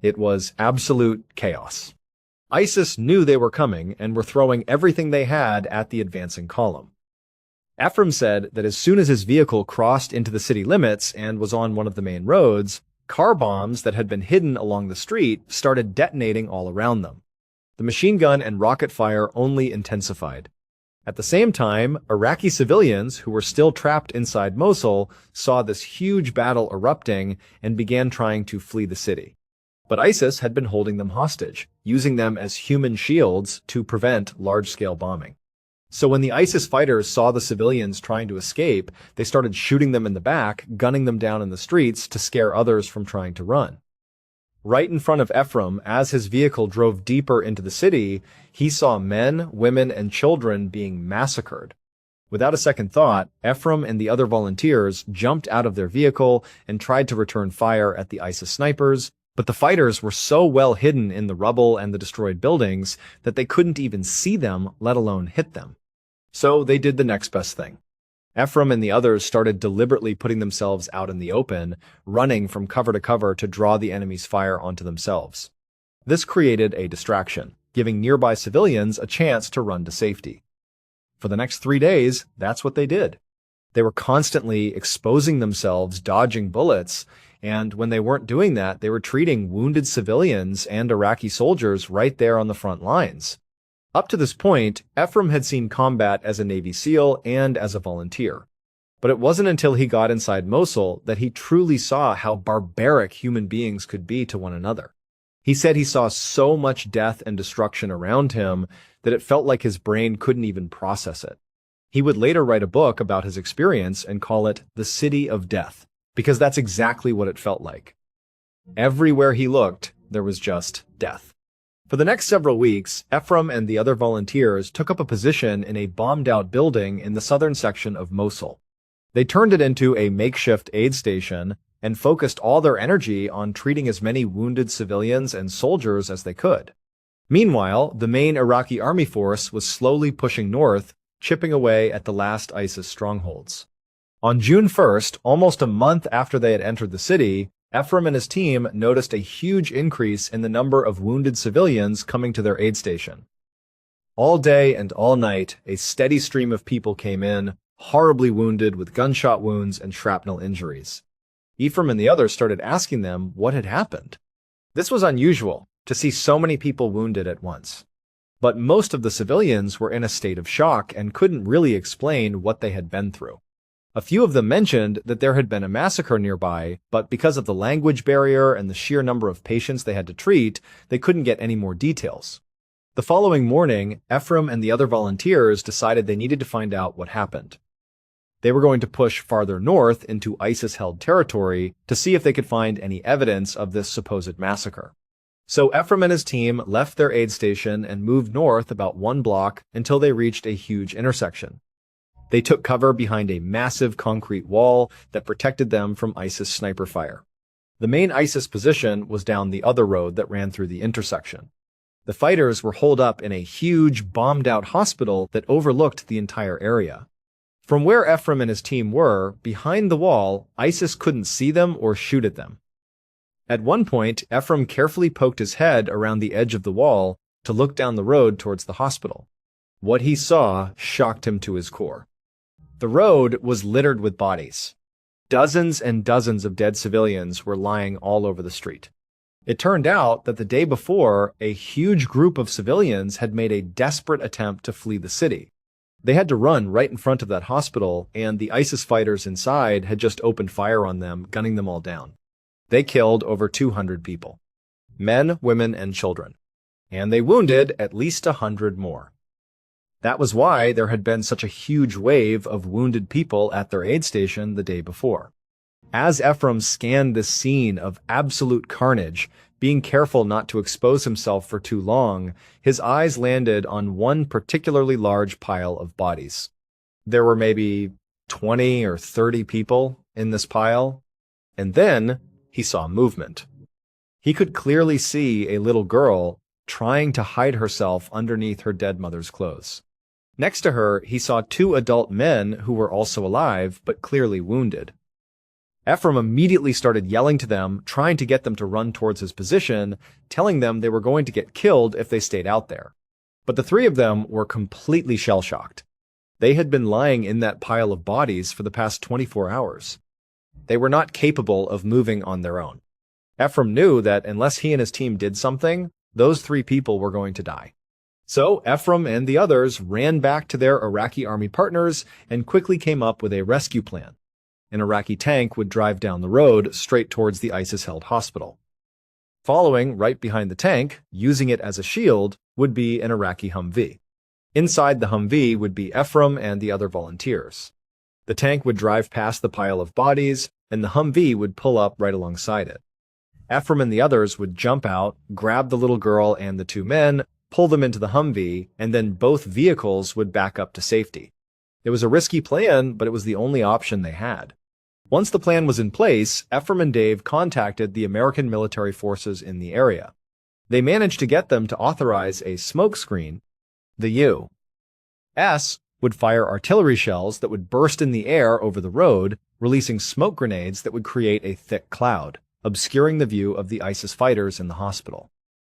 It was absolute chaos. ISIS knew they were coming and were throwing everything they had at the advancing column. Ephraim said that as soon as his vehicle crossed into the city limits and was on one of the main roads, car bombs that had been hidden along the street started detonating all around them. The machine gun and rocket fire only intensified. At the same time, Iraqi civilians who were still trapped inside Mosul saw this huge battle erupting and began trying to flee the city. But ISIS had been holding them hostage, using them as human shields to prevent large-scale bombing. So when the ISIS fighters saw the civilians trying to escape, they started shooting them in the back, gunning them down in the streets to scare others from trying to run. Right in front of Ephraim, as his vehicle drove deeper into the city, he saw men, women, and children being massacred. Without a second thought, Ephraim and the other volunteers jumped out of their vehicle and tried to return fire at the ISIS snipers, but the fighters were so well hidden in the rubble and the destroyed buildings that they couldn't even see them, let alone hit them. So they did the next best thing. Ephraim and the others started deliberately putting themselves out in the open, running from cover to cover to draw the enemy's fire onto themselves. This created a distraction, giving nearby civilians a chance to run to safety. For the next 3 days, that's what they did. They were constantly exposing themselves, dodging bullets, and when they weren't doing that, they were treating wounded civilians and Iraqi soldiers right there on the front lines. Up to this point, Ephraim had seen combat as a Navy SEAL and as a volunteer. But it wasn't until he got inside Mosul that he truly saw how barbaric human beings could be to one another. He said he saw so much death and destruction around him that it felt like his brain couldn't even process it. He would later write a book about his experience and call it The City of Death, because that's exactly what it felt like. Everywhere he looked, there was just death. For the next several weeks, Ephraim and the other volunteers took up a position in a bombed-out building in the southern section of Mosul. They turned it into a makeshift aid station and focused all their energy on treating as many wounded civilians and soldiers as they could. Meanwhile, the main Iraqi army force was slowly pushing north, chipping away at the last ISIS strongholds. On June 1st, almost a month after they had entered the city, Ephraim and his team noticed a huge increase in the number of wounded civilians coming to their aid station. All day and all night, a steady stream of people came in, horribly wounded with gunshot wounds and shrapnel injuries. Ephraim and the others started asking them what had happened. This was unusual, to see so many people wounded at once. But most of the civilians were in a state of shock and couldn't really explain what they had been through. A few of them mentioned that there had been a massacre nearby, but because of the language barrier and the sheer number of patients they had to treat, they couldn't get any more details. The following morning, Ephraim and the other volunteers decided they needed to find out what happened. They were going to push farther north into ISIS-held territory to see if they could find any evidence of this supposed massacre. So Ephraim and his team left their aid station and moved north about 1 block until they reached a huge intersection. They took cover behind a massive concrete wall that protected them from ISIS sniper fire. The main ISIS position was down the other road that ran through the intersection. The fighters were holed up in a huge, bombed-out hospital that overlooked the entire area. From where Ephraim and his team were, behind the wall, ISIS couldn't see them or shoot at them. At one point, Ephraim carefully poked his head around the edge of the wall to look down the road towards the hospital. What he saw shocked him to his core. The road was littered with bodies. Dozens and dozens of dead civilians were lying all over the street. It turned out that the day before, a huge group of civilians had made a desperate attempt to flee the city. They had to run right in front of that hospital, and the ISIS fighters inside had just opened fire on them, gunning them all down. They killed over 200 people, men, women, and children, and they wounded at least 100 more. That was why there had been such a huge wave of wounded people at their aid station the day before. As Ephraim scanned this scene of absolute carnage, being careful not to expose himself for too long, his eyes landed on one particularly large pile of bodies. There were maybe 20 or 30 people in this pile, and then he saw movement. He could clearly see a little girl trying to hide herself underneath her dead mother's clothes. Next to her, he saw 2 adult men who were also alive, but clearly wounded. Ephraim immediately started yelling to them, trying to get them to run towards his position, telling them they were going to get killed if they stayed out there. But the 3 of them were completely shell-shocked. They had been lying in that pile of bodies for the past 24 hours. They were not capable of moving on their own. Ephraim knew that unless he and his team did something, those 3 people were going to die. So Ephraim and the others ran back to their Iraqi army partners and quickly came up with a rescue plan. An Iraqi tank would drive down the road straight towards the ISIS-held hospital. Following right behind the tank, using it as a shield, would be an Iraqi Humvee. Inside the Humvee would be Ephraim and the other volunteers. The tank would drive past the pile of bodies, and the Humvee would pull up right alongside it. Ephraim and the others would jump out, grab the little girl and the 2 men, pull them into the Humvee, and then both vehicles would back up to safety. It was a risky plan, but it was the only option they had. Once the plan was in place, Ephraim and Dave contacted the American military forces in the area. They managed to get them to authorize a smokescreen, the U.S. would fire artillery shells that would burst in the air over the road, releasing smoke grenades that would create a thick cloud, obscuring the view of the ISIS fighters in the hospital.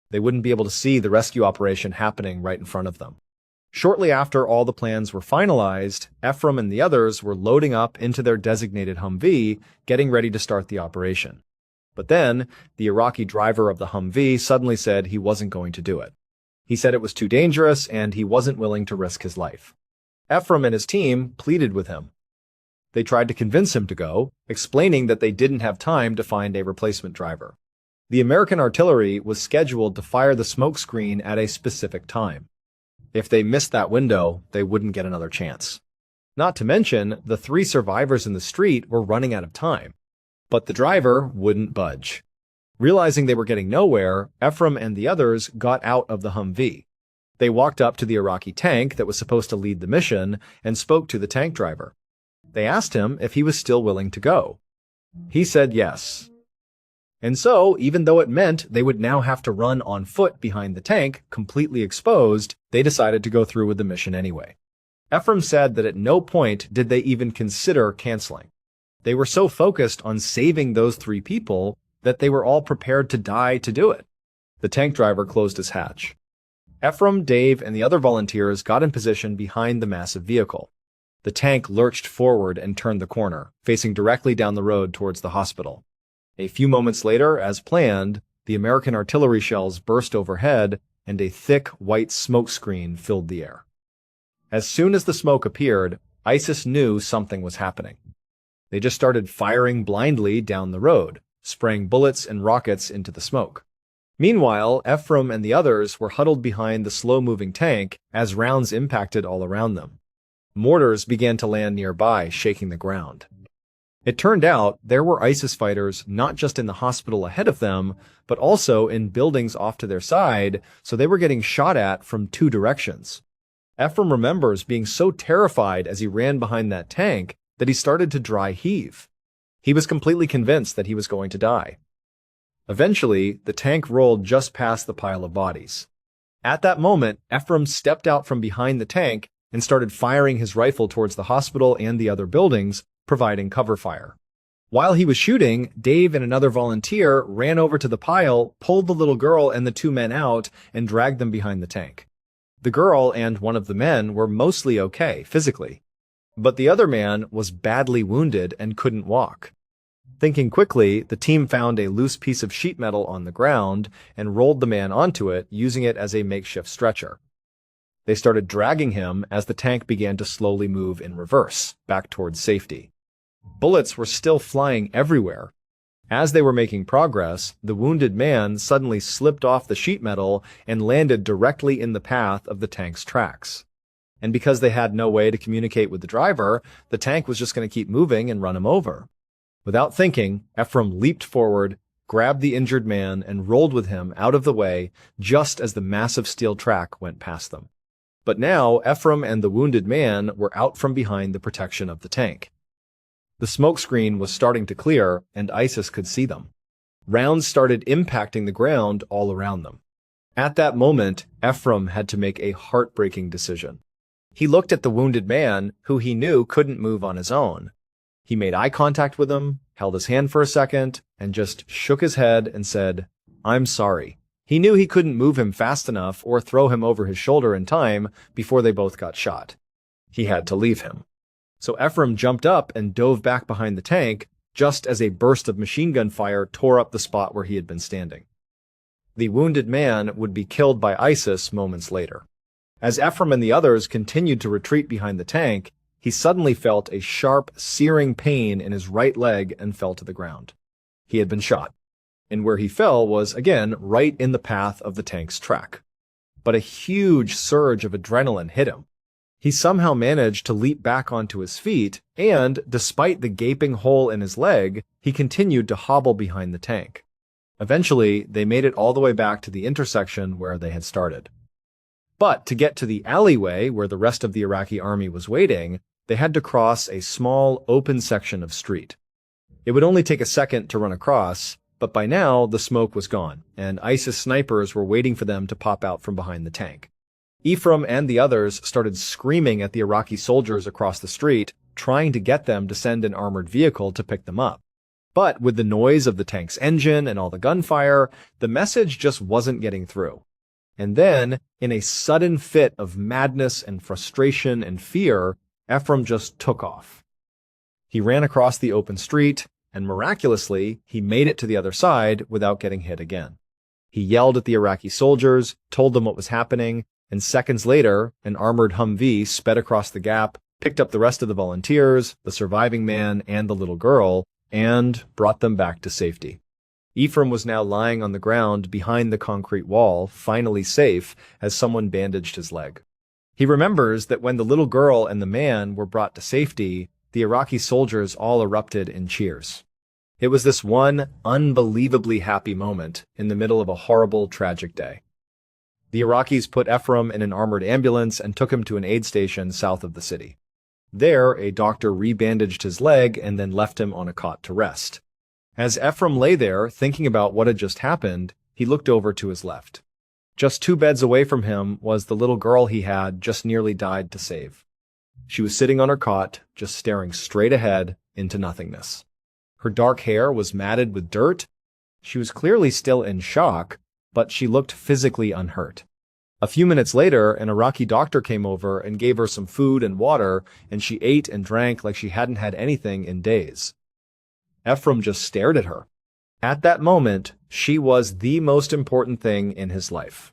They wouldn't be able to see the rescue operation happening right in front of them. Shortly after all the plans were finalized, Ephraim and the others were loading up into their designated Humvee, getting ready to start the operation. But then, the Iraqi driver of the Humvee suddenly said he wasn't going to do it. He said it was too dangerous and he wasn't willing to risk his life. Ephraim and his team pleaded with him. They tried to convince him to go, explaining that they didn't have time to find a replacement driver. The American artillery was scheduled to fire the smoke screen at a specific time. If they missed that window, they wouldn't get another chance. Not to mention, the 3 survivors in the street were running out of time. But the driver wouldn't budge. Realizing they were getting nowhere, Ephraim and the others got out of the Humvee. They walked up to the Iraqi tank that was supposed to lead the mission and spoke to the tank driver. They asked him if he was still willing to go. He said yes. And so, even though it meant they would now have to run on foot behind the tank, completely exposed, they decided to go through with the mission anyway. Ephraim said that at no point did they even consider canceling. They were so focused on saving those 3 people that they were all prepared to die to do it. The tank driver closed his hatch. Ephraim, Dave, and the other volunteers got in position behind the massive vehicle. The tank lurched forward and turned the corner, facing directly down the road towards the hospital. A few moments later, as planned, the American artillery shells burst overhead and a thick white smoke screen filled the air. As soon as the smoke appeared, ISIS knew something was happening. They just started firing blindly down the road, spraying bullets and rockets into the smoke. Meanwhile, Ephraim and the others were huddled behind the slow-moving tank as rounds impacted all around them. Mortars began to land nearby, shaking the ground. It turned out there were ISIS fighters not just in the hospital ahead of them, but also in buildings off to their side, so they were getting shot at from 2 directions. Ephraim remembers being so terrified as he ran behind that tank that he started to dry heave. He was completely convinced that he was going to die. Eventually, the tank rolled just past the pile of bodies. At that moment, Ephraim stepped out from behind the tank and started firing his rifle towards the hospital and the other buildings, providing cover fire. While he was shooting, Dave and another volunteer ran over to the pile, pulled the little girl and the 2 men out, and dragged them behind the tank. The girl and one of the men were mostly okay physically, but the other man was badly wounded and couldn't walk. Thinking quickly, the team found a loose piece of sheet metal on the ground and rolled the man onto it, using it as a makeshift stretcher. They started dragging him as the tank began to slowly move in reverse, back towards safety. Bullets were still flying everywhere. As they were making progress, the wounded man suddenly slipped off the sheet metal and landed directly in the path of the tank's tracks. And because they had no way to communicate with the driver, the tank was just going to keep moving and run him over. Without thinking, Ephraim leaped forward, grabbed the injured man, and rolled with him out of the way just as the massive steel track went past them. But now, Ephraim and the wounded man were out from behind the protection of the tank. The smoke screen was starting to clear, and ISIS could see them. Rounds started impacting the ground all around them. At that moment, Ephraim had to make a heartbreaking decision. He looked at the wounded man, who he knew couldn't move on his own. He made eye contact with him, held his hand for a second, and just shook his head and said, "I'm sorry." He knew he couldn't move him fast enough or throw him over his shoulder in time before they both got shot. He had to leave him. So Ephraim jumped up and dove back behind the tank, just as a burst of machine gun fire tore up the spot where he had been standing. The wounded man would be killed by ISIS moments later. As Ephraim and the others continued to retreat behind the tank, he suddenly felt a sharp, searing pain in his right leg and fell to the ground. He had been shot, and where he fell was, again, right in the path of the tank's track. But a huge surge of adrenaline hit him. He somehow managed to leap back onto his feet, and, despite the gaping hole in his leg, he continued to hobble behind the tank. Eventually, they made it all the way back to the intersection where they had started. But to get to the alleyway where the rest of the Iraqi army was waiting, they had to cross a small, open section of street. It would only take a second to run across, but by now the smoke was gone, and ISIS snipers were waiting for them to pop out from behind the tank. Ephraim and the others started screaming at the Iraqi soldiers across the street, trying to get them to send an armored vehicle to pick them up. But with the noise of the tank's engine and all the gunfire, the message just wasn't getting through. And then, in a sudden fit of madness and frustration and fear, Ephraim just took off. He ran across the open street, and miraculously, he made it to the other side without getting hit again. He yelled at the Iraqi soldiers, told them what was happening, and seconds later, an armored Humvee sped across the gap, picked up the rest of the volunteers, the surviving man, and the little girl, and brought them back to safety. Ephraim was now lying on the ground behind the concrete wall, finally safe, as someone bandaged his leg. He remembers that when the little girl and the man were brought to safety, the Iraqi soldiers all erupted in cheers. It was this one unbelievably happy moment in the middle of a horrible, tragic day. The Iraqis put Ephraim in an armored ambulance and took him to an aid station south of the city. There, a doctor rebandaged his leg and then left him on a cot to rest. As Ephraim lay there, thinking about what had just happened, he looked over to his left. Just 2 beds away from him was the little girl he had just nearly died to save. She was sitting on her cot, just staring straight ahead into nothingness. Her dark hair was matted with dirt. She was clearly still in shock, but she looked physically unhurt. A few minutes later, an Iraqi doctor came over and gave her some food and water, and she ate and drank like she hadn't had anything in days. Ephraim just stared at her. At that moment, she was the most important thing in his life.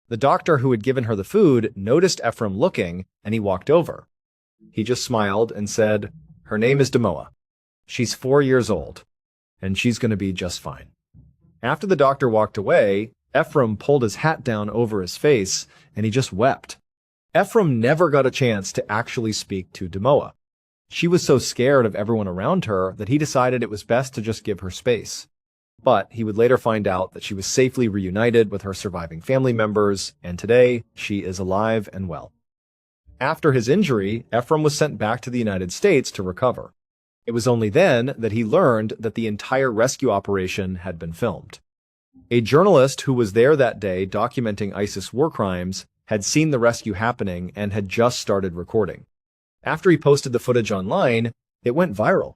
The doctor who had given her the food noticed Ephraim looking, and he walked over. He just smiled and said, "Her name is Demoa. She's 4 years old, and she's going to be just fine." After the doctor walked away, Ephraim pulled his hat down over his face, and he just wept. Ephraim never got a chance to actually speak to Demoa. She was so scared of everyone around her that he decided it was best to just give her space. But he would later find out that she was safely reunited with her surviving family members, and today she is alive and well. After his injury, Ephraim was sent back to the United States to recover. It was only then that he learned that the entire rescue operation had been filmed. A journalist who was there that day documenting ISIS war crimes had seen the rescue happening and had just started recording. After he posted the footage online, it went viral.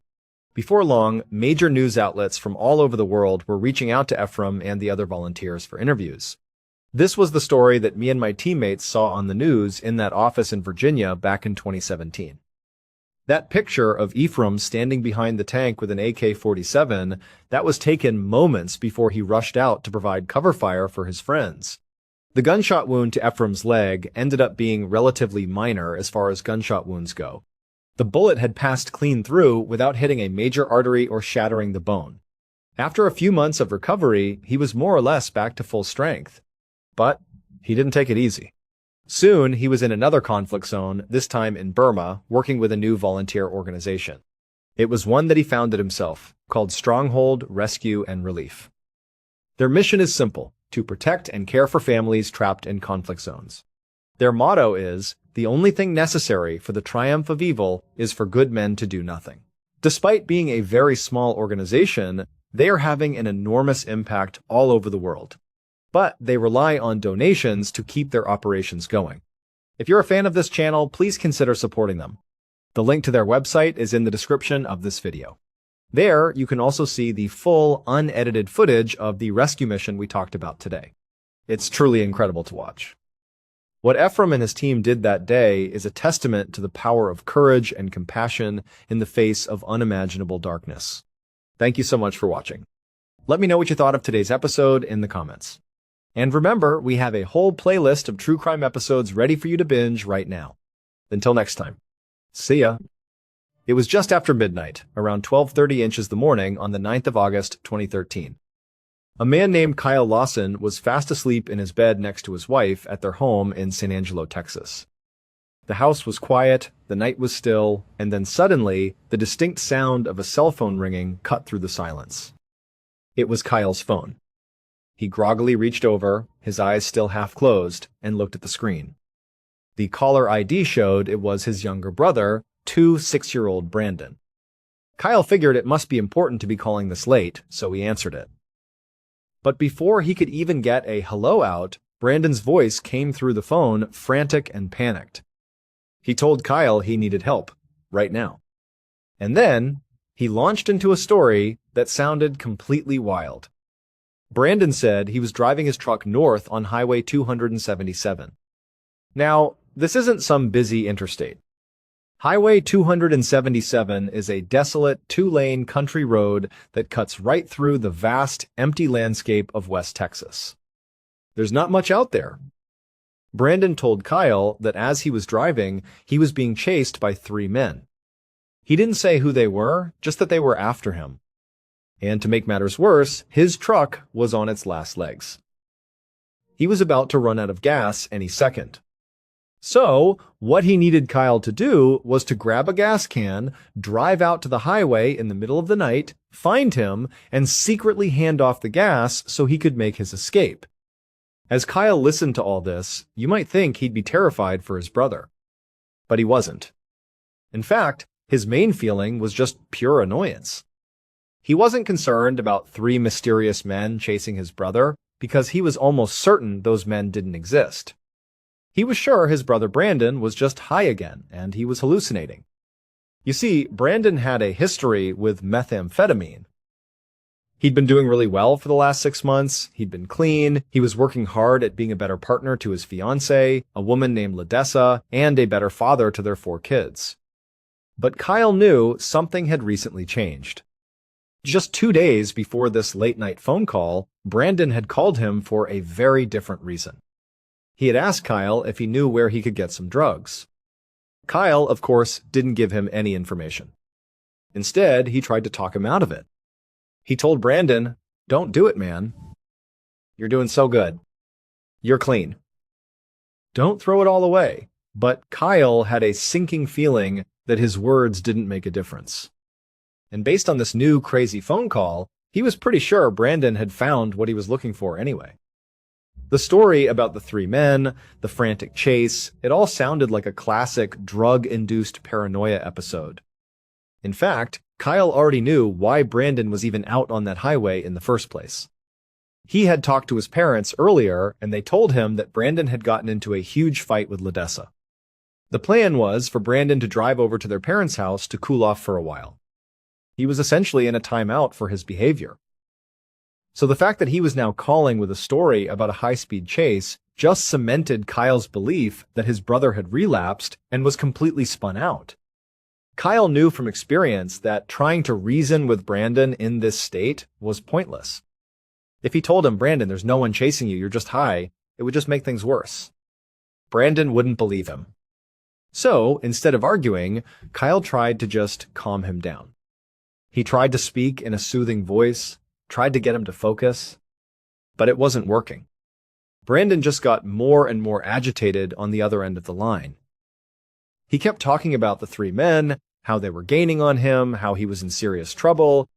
Before long, major news outlets from all over the world were reaching out to Ephraim and the other volunteers for interviews. This was the story that me and my teammates saw on the news in that office in Virginia back in 2017. That picture of Ephraim standing behind the tank with an AK-47, that was taken moments before he rushed out to provide cover fire for his friends. The gunshot wound to Ephraim's leg ended up being relatively minor as far as gunshot wounds go. The bullet had passed clean through without hitting a major artery or shattering the bone. After a few months of recovery, he was more or less back to full strength. But he didn't take it easy. Soon, he was in another conflict zone, this time in Burma, working with a new volunteer organization. It was one that he founded himself, called Stronghold Rescue and Relief. Their mission is simple: to protect and care for families trapped in conflict zones. Their motto is, "The only thing necessary for the triumph of evil is for good men to do nothing." Despite being a very small organization, they are having an enormous impact all over the world. But they rely on donations to keep their operations going. If you're a fan of this channel, please consider supporting them. The link to their website is in the description of this video. There, you can also see the full, unedited footage of the rescue mission we talked about today. It's truly incredible to watch. What Ephraim and his team did that day is a testament to the power of courage and compassion in the face of unimaginable darkness. Thank you so much for watching. Let me know what you thought of today's episode in the comments. And remember, we have a whole playlist of true crime episodes ready for you to binge right now. Until next time. See ya. It was just after midnight, around 12:30 inches the morning on the 9th of August, 2013. A man named Kyle Lawson was fast asleep in his bed next to his wife at their home in San Angelo, Texas. The house was quiet, the night was still, and then suddenly, the distinct sound of a cell phone ringing cut through the silence. It was Kyle's phone. He groggily reached over, his eyes still half closed, and looked at the screen. The caller ID showed it was his younger brother, 6-year-old Brandon. Kyle figured it must be important to be calling this late, so he answered it. But before he could even get a hello out, Brandon's voice came through the phone, frantic and panicked. He told Kyle he needed help, right now. And then, he launched into a story that sounded completely wild. Brandon said he was driving his truck north on Highway 277. Now, this isn't some busy interstate. Highway 277 is a desolate, two-lane country road that cuts right through the vast, empty landscape of West Texas. There's not much out there. Brandon told Kyle that as he was driving, he was being chased by three men. He didn't say who they were, just that they were after him. And to make matters worse, his truck was on its last legs. He was about to run out of gas any second. So, what he needed Kyle to do was to grab a gas can, drive out to the highway in the middle of the night, find him, and secretly hand off the gas so he could make his escape. As Kyle listened to all this, you might think he'd be terrified for his brother. But he wasn't. In fact, his main feeling was just pure annoyance. He wasn't concerned about three mysterious men chasing his brother because he was almost certain those men didn't exist. He was sure his brother Brandon was just high again and he was hallucinating. You see, Brandon had a history with methamphetamine. He'd been doing really well for the last 6 months, he'd been clean, he was working hard at being a better partner to his fiancée, a woman named Ledessa, and a better father to their 4 kids. But Kyle knew something had recently changed. Just 2 days before this late-night phone call, Brandon had called him for a very different reason. He had asked Kyle if he knew where he could get some drugs. Kyle, of course, didn't give him any information. Instead, he tried to talk him out of it. He told Brandon, "Don't do it, man. You're doing so good. You're clean. Don't throw it all away." But Kyle had a sinking feeling that his words didn't make a difference. And based on this new crazy phone call, he was pretty sure Brandon had found what he was looking for anyway. The story about the 3 men, the frantic chase, it all sounded like a classic drug-induced paranoia episode. In fact, Kyle already knew why Brandon was even out on that highway in the first place. He had talked to his parents earlier, and they told him that Brandon had gotten into a huge fight with Ledessa. The plan was for Brandon to drive over to their parents' house to cool off for a while. He was essentially in a timeout for his behavior. So the fact that he was now calling with a story about a high-speed chase just cemented Kyle's belief that his brother had relapsed and was completely spun out. Kyle knew from experience that trying to reason with Brandon in this state was pointless. If he told him, "Brandon, there's no one chasing you, you're just high," it would just make things worse. Brandon wouldn't believe him. So, instead of arguing, Kyle tried to just calm him down. He tried to speak in a soothing voice, tried to get him to focus, but it wasn't working. Brandon just got more and more agitated on the other end of the line. He kept talking about the 3 men, how they were gaining on him, how he was in serious trouble.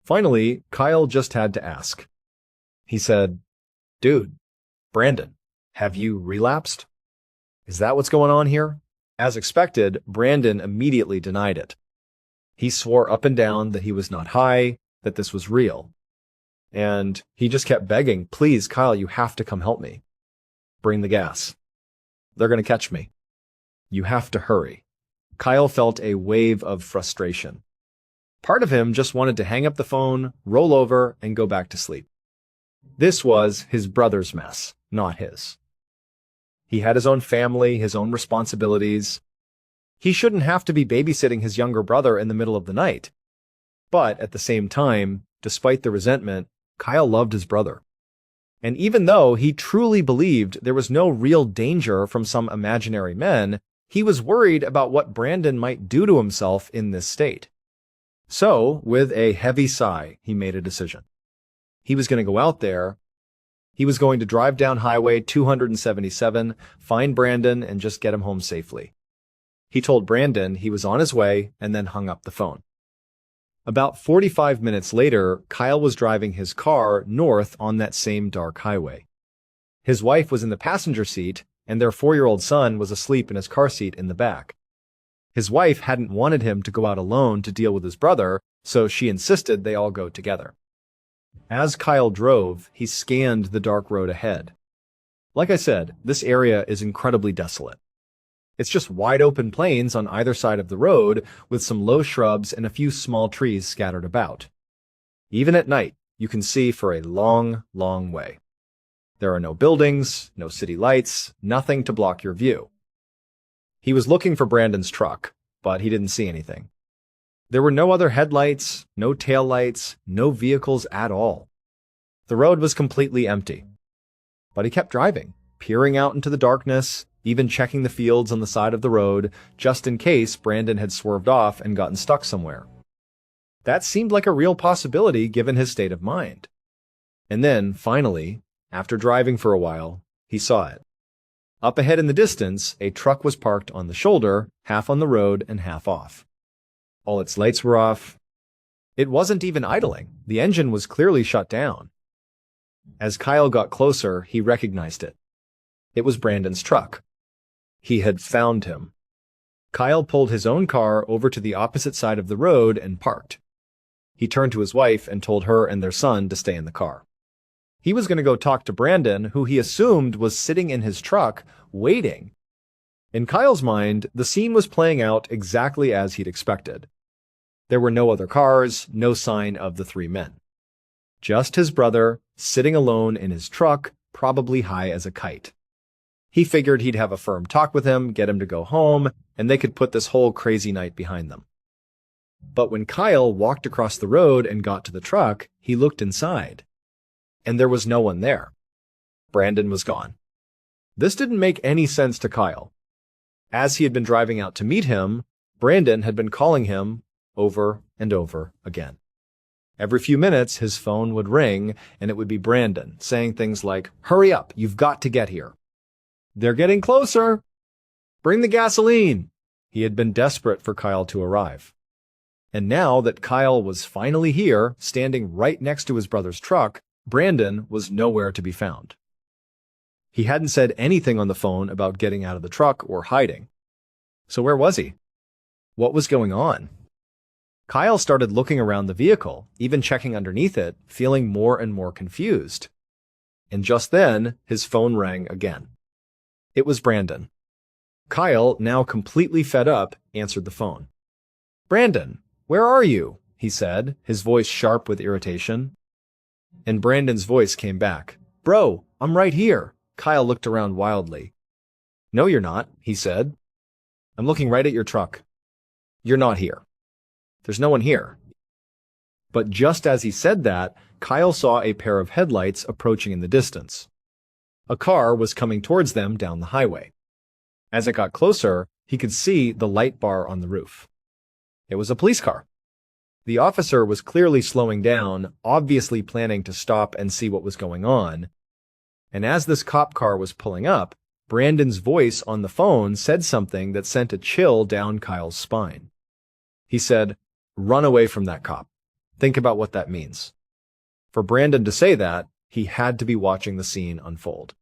Finally, Kyle just had to ask. He said, "Dude, Brandon, have you relapsed? Is that what's going on here?" As expected, Brandon immediately denied it. He swore up and down that he was not high, that this was real. And he just kept begging, "Please, Kyle, you have to come help me. Bring the gas. They're going to catch me. You have to hurry." Kyle felt a wave of frustration. Part of him just wanted to hang up the phone, roll over, and go back to sleep. This was his brother's mess, not his. He had his own family, his own responsibilities. He shouldn't have to be babysitting his younger brother in the middle of the night. But at the same time, despite the resentment, Kyle loved his brother. And even though he truly believed there was no real danger from some imaginary men, he was worried about what Brandon might do to himself in this state. So, with a heavy sigh, he made a decision. He was going to go out there. He was going to drive down Highway 277, find Brandon, and just get him home safely. He told Brandon he was on his way and then hung up the phone. About 45 minutes later, Kyle was driving his car north on that same dark highway. His wife was in the passenger seat, and their 4-year-old son was asleep in his car seat in the back. His wife hadn't wanted him to go out alone to deal with his brother, so she insisted they all go together. As Kyle drove, he scanned the dark road ahead. Like I said, this area is incredibly desolate. It's just wide open plains on either side of the road with some low shrubs and a few small trees scattered about. Even at night, you can see for a long, long way. There are no buildings, no city lights, nothing to block your view. He was looking for Brandon's truck, but he didn't see anything. There were no other headlights, no taillights, no vehicles at all. The road was completely empty. But he kept driving, peering out into the darkness, even checking the fields on the side of the road, just in case Brandon had swerved off and gotten stuck somewhere. That seemed like a real possibility given his state of mind. And then, finally, after driving for a while, he saw it. Up ahead in the distance, a truck was parked on the shoulder, half on the road and half off. All its lights were off. It wasn't even idling. The engine was clearly shut down. As Kyle got closer, he recognized it. It was Brandon's truck. He had found him. Kyle pulled his own car over to the opposite side of the road and parked. He turned to his wife and told her and their son to stay in the car. He was going to go talk to Brandon, who he assumed was sitting in his truck, waiting. In Kyle's mind, the scene was playing out exactly as he'd expected. There were no other cars, no sign of the three men. Just his brother, sitting alone in his truck, probably high as a kite. He figured he'd have a firm talk with him, get him to go home, and they could put this whole crazy night behind them. But when Kyle walked across the road and got to the truck, he looked inside. And there was no one there. Brandon was gone. This didn't make any sense to Kyle. As he had been driving out to meet him, Brandon had been calling him over and over again. Every few minutes, his phone would ring, and it would be Brandon saying things like, "Hurry up, you've got to get here. They're getting closer. Bring the gasoline." He had been desperate for Kyle to arrive. And now that Kyle was finally here, standing right next to his brother's truck, Brandon was nowhere to be found. He hadn't said anything on the phone about getting out of the truck or hiding. So where was he? What was going on? Kyle started looking around the vehicle, even checking underneath it, feeling more and more confused. And just then, his phone rang again. It was Brandon. Kyle, now completely fed up, answered the phone. "Brandon, where are you?" he said, his voice sharp with irritation. And Brandon's voice came back. "Bro, I'm right here." Kyle looked around wildly. "No, you're not," he said. "I'm looking right at your truck. You're not here. There's no one here." But just as he said that, Kyle saw a pair of headlights approaching in the distance. A car was coming towards them down the highway. As it got closer, he could see the light bar on the roof. It was a police car. The officer was clearly slowing down, obviously planning to stop and see what was going on. And as this cop car was pulling up, Brandon's voice on the phone said something that sent a chill down Kyle's spine. He said, "Run away from that cop. Think about what that means." For Brandon to say that, he had to be watching the scene unfold.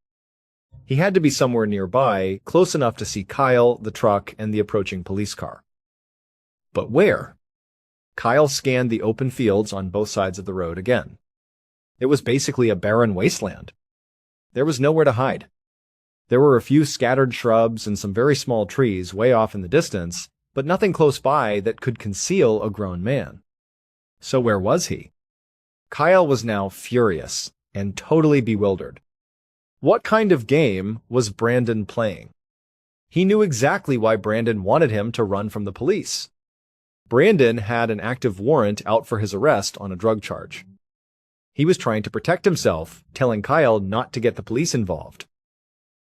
He had to be somewhere nearby, close enough to see Kyle, the truck, and the approaching police car. But where? Kyle scanned the open fields on both sides of the road again. It was basically a barren wasteland. There was nowhere to hide. There were a few scattered shrubs and some very small trees way off in the distance, but nothing close by that could conceal a grown man. So where was he? Kyle was now furious and totally bewildered. What kind of game was Brandon playing? He knew exactly why Brandon wanted him to run from the police. Brandon had an active warrant out for his arrest on a drug charge. He was trying to protect himself, telling Kyle not to get the police involved.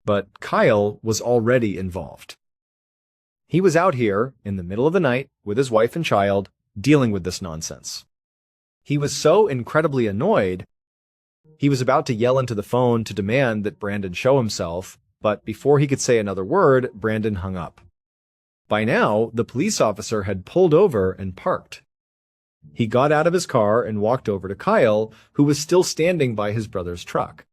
But Kyle was already involved. He was out here, in the middle of the night, with his wife and child, dealing with this nonsense. He was so incredibly annoyed, he was about to yell into the phone to demand that Brandon show himself, but before he could say another word, Brandon hung up. By now, the police officer had pulled over and parked. He got out of his car and walked over to Kyle, who was still standing by his brother's truck.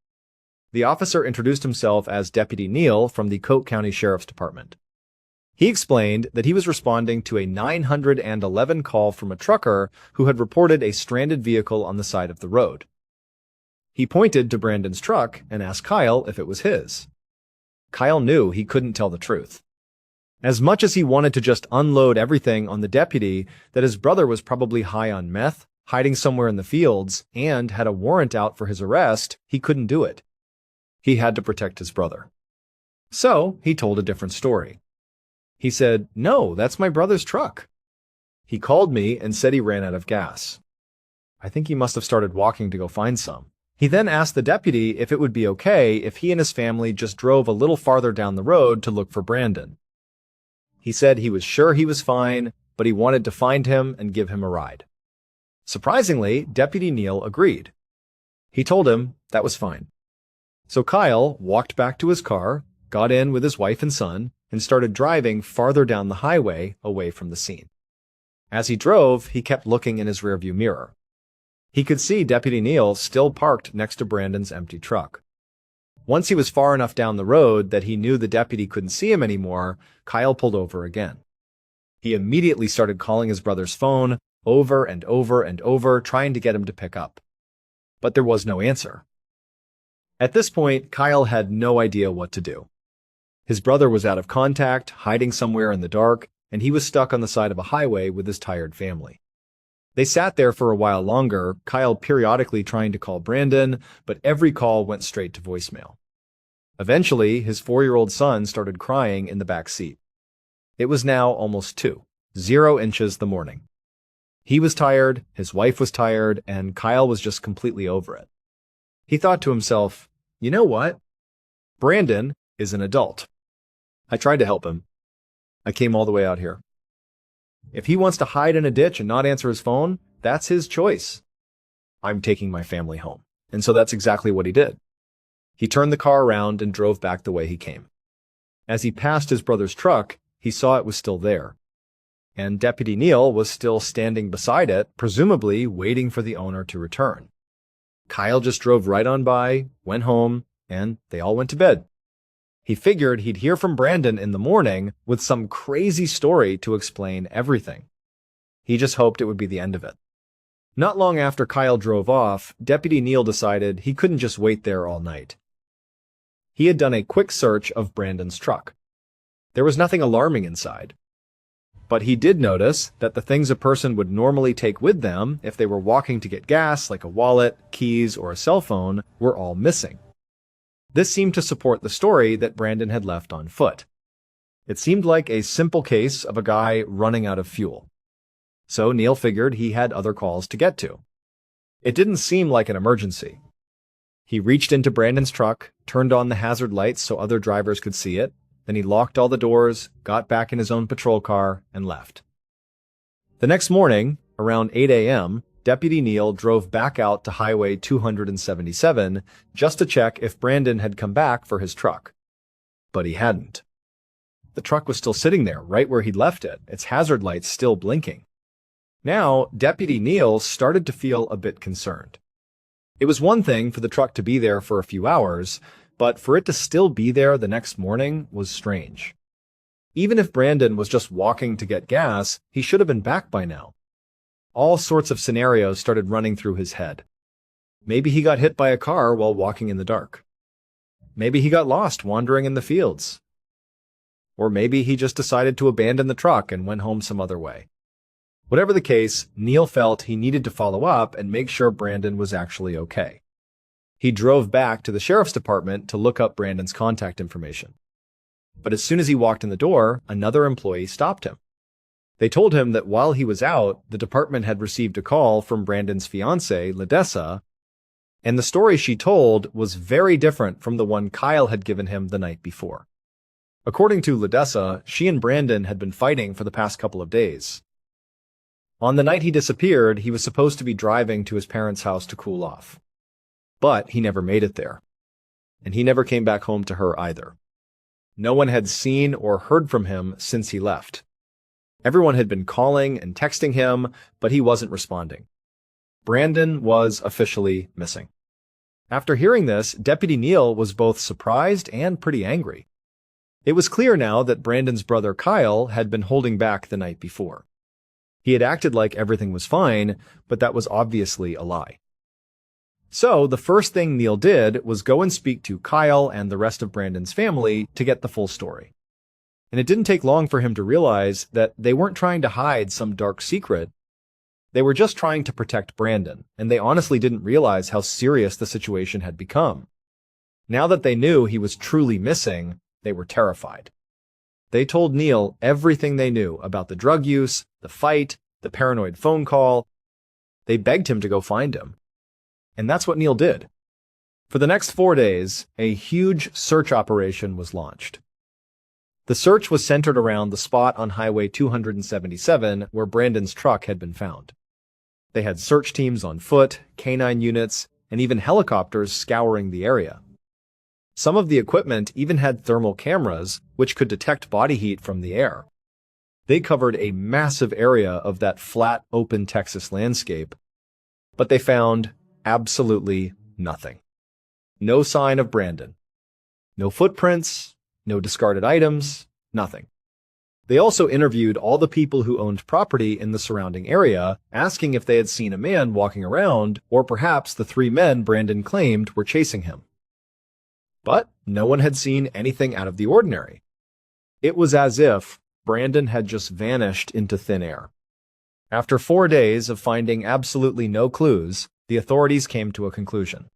The officer introduced himself as Deputy Neal from the Coke County Sheriff's Department. He explained that he was responding to a 911 call from a trucker who had reported a stranded vehicle on the side of the road. He pointed to Brandon's truck and asked Kyle if it was his. Kyle knew he couldn't tell the truth. As much as he wanted to just unload everything on the deputy that his brother was probably high on meth, hiding somewhere in the fields, and had a warrant out for his arrest, he couldn't do it. He had to protect his brother. So he told a different story. He said, "No, that's my brother's truck. He called me and said he ran out of gas. I think he must have started walking to go find some. He then asked the deputy if it would be okay if he and his family just drove a little farther down the road to look for Brandon. He said he was sure he was fine, but he wanted to find him and give him a ride." Surprisingly, Deputy Neal agreed. He told him that was fine. So Kyle walked back to his car, got in with his wife and son, and started driving farther down the highway away from the scene. As he drove, he kept looking in his rearview mirror. He could see Deputy Neal still parked next to Brandon's empty truck. Once he was far enough down the road that he knew the deputy couldn't see him anymore, Kyle pulled over again. He immediately started calling his brother's phone over and over and over, trying to get him to pick up. But there was no answer. At this point, Kyle had no idea what to do. His brother was out of contact, hiding somewhere in the dark, and he was stuck on the side of a highway with his tired family. They sat there for a while longer, Kyle periodically trying to call Brandon, but every call went straight to voicemail. Eventually, his 4-year-old son started crying in the back seat. It was now almost 0 inches the morning. He was tired, his wife was tired, and Kyle was just completely over it. He thought to himself, "You know what? Brandon is an adult. I tried to help him. I came all the way out here. If he wants to hide in a ditch and not answer his phone, that's his choice. I'm taking my family home." And so that's exactly what he did. He turned the car around and drove back the way he came. As he passed his brother's truck, he saw it was still there. And Deputy Neal was still standing beside it, presumably waiting for the owner to return. Kyle just drove right on by, went home, and they all went to bed. He figured he'd hear from Brandon in the morning with some crazy story to explain everything. He just hoped it would be the end of it. Not long after Kyle drove off, Deputy Neal decided he couldn't just wait there all night. He had done a quick search of Brandon's truck. There was nothing alarming inside. But he did notice that the things a person would normally take with them if they were walking to get gas, like a wallet, keys, or a cell phone, were all missing. This seemed to support the story that Brandon had left on foot. It seemed like a simple case of a guy running out of fuel. So Neal figured he had other calls to get to. It didn't seem like an emergency. He reached into Brandon's truck, turned on the hazard lights so other drivers could see it, then he locked all the doors, got back in his own patrol car, and left. The next morning, around 8 a.m., Deputy Neal drove back out to Highway 277 just to check if Brandon had come back for his truck. But he hadn't. The truck was still sitting there, right where he'd left it, its hazard lights still blinking. Now, Deputy Neal started to feel a bit concerned. It was one thing for the truck to be there for a few hours, but for it to still be there the next morning was strange. Even if Brandon was just walking to get gas, he should have been back by now. All sorts of scenarios started running through his head. Maybe he got hit by a car while walking in the dark. Maybe he got lost wandering in the fields. Or maybe he just decided to abandon the truck and went home some other way. Whatever the case, Neal felt he needed to follow up and make sure Brandon was actually okay. He drove back to the sheriff's department to look up Brandon's contact information. But as soon as he walked in the door, another employee stopped him. They told him that while he was out, the department had received a call from Brandon's fiancée, Ledessa, and the story she told was very different from the one Kyle had given him the night before. According to Ledessa, she and Brandon had been fighting for the past couple of days. On the night he disappeared, he was supposed to be driving to his parents' house to cool off. But he never made it there. And he never came back home to her either. No one had seen or heard from him since he left. Everyone had been calling and texting him, but he wasn't responding. Brandon was officially missing. After hearing this, Deputy Neal was both surprised and pretty angry. It was clear now that Brandon's brother Kyle had been holding back the night before. He had acted like everything was fine, but that was obviously a lie. So the first thing Neil did was go and speak to Kyle and the rest of Brandon's family to get the full story. And it didn't take long for him to realize that they weren't trying to hide some dark secret. They were just trying to protect Brandon, and they honestly didn't realize how serious the situation had become. Now that they knew he was truly missing, they were terrified. They told Neil everything they knew about the drug use, the fight, the paranoid phone call. They begged him to go find him. And that's what Neil did. For the next 4 days, a huge search operation was launched. The search was centered around the spot on Highway 277 where Brandon's truck had been found. They had search teams on foot, canine units, and even helicopters scouring the area. Some of the equipment even had thermal cameras, which could detect body heat from the air. They covered a massive area of that flat, open Texas landscape, but they found absolutely nothing. No sign of Brandon. No footprints, no discarded items, nothing. They also interviewed all the people who owned property in the surrounding area, asking if they had seen a man walking around, or perhaps the 3 men Brandon claimed were chasing him. But no one had seen anything out of the ordinary. It was as if Brandon had just vanished into thin air. After 4 days of finding absolutely no clues, the authorities came to a conclusion.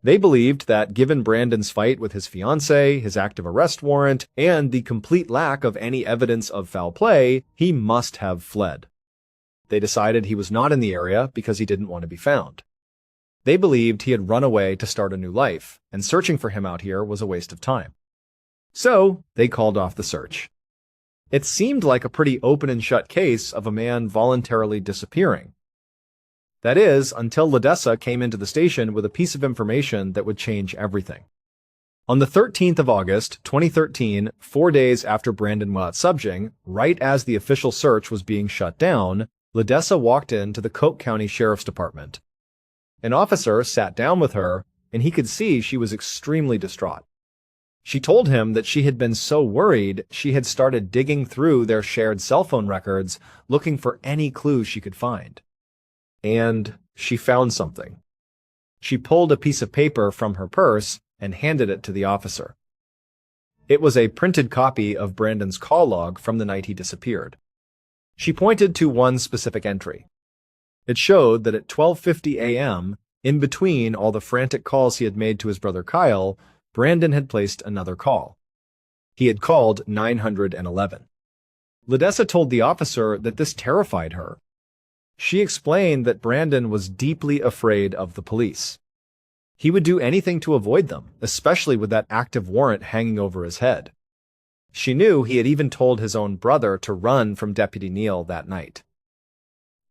They believed that given Brandon's fight with his fiancée, his active arrest warrant, and the complete lack of any evidence of foul play, he must have fled. They decided he was not in the area because he didn't want to be found. They believed he had run away to start a new life, and searching for him out here was a waste of time. So, they called off the search. It seemed like a pretty open and shut case of a man voluntarily disappearing. That is, until Ledessa came into the station with a piece of information that would change everything. On the 13th of August, 2013, 4 days after Brandon went out subjing, right as the official search was being shut down, Ledessa walked into the Coke County Sheriff's Department. An officer sat down with her, and he could see she was extremely distraught. She told him that she had been so worried she had started digging through their shared cell phone records, looking for any clue she could find. And she found something. She pulled a piece of paper from her purse and handed it to the officer. It was a printed copy of Brandon's call log from the night he disappeared. She pointed to one specific entry. It showed that at 12:50 a.m., in between all the frantic calls he had made to his brother Kyle, Brandon had placed another call. He had called 911. Ledessa told the officer that this terrified her. She explained that Brandon was deeply afraid of the police. He would do anything to avoid them, especially with that active warrant hanging over his head. She knew he had even told his own brother to run from Deputy Neil that night.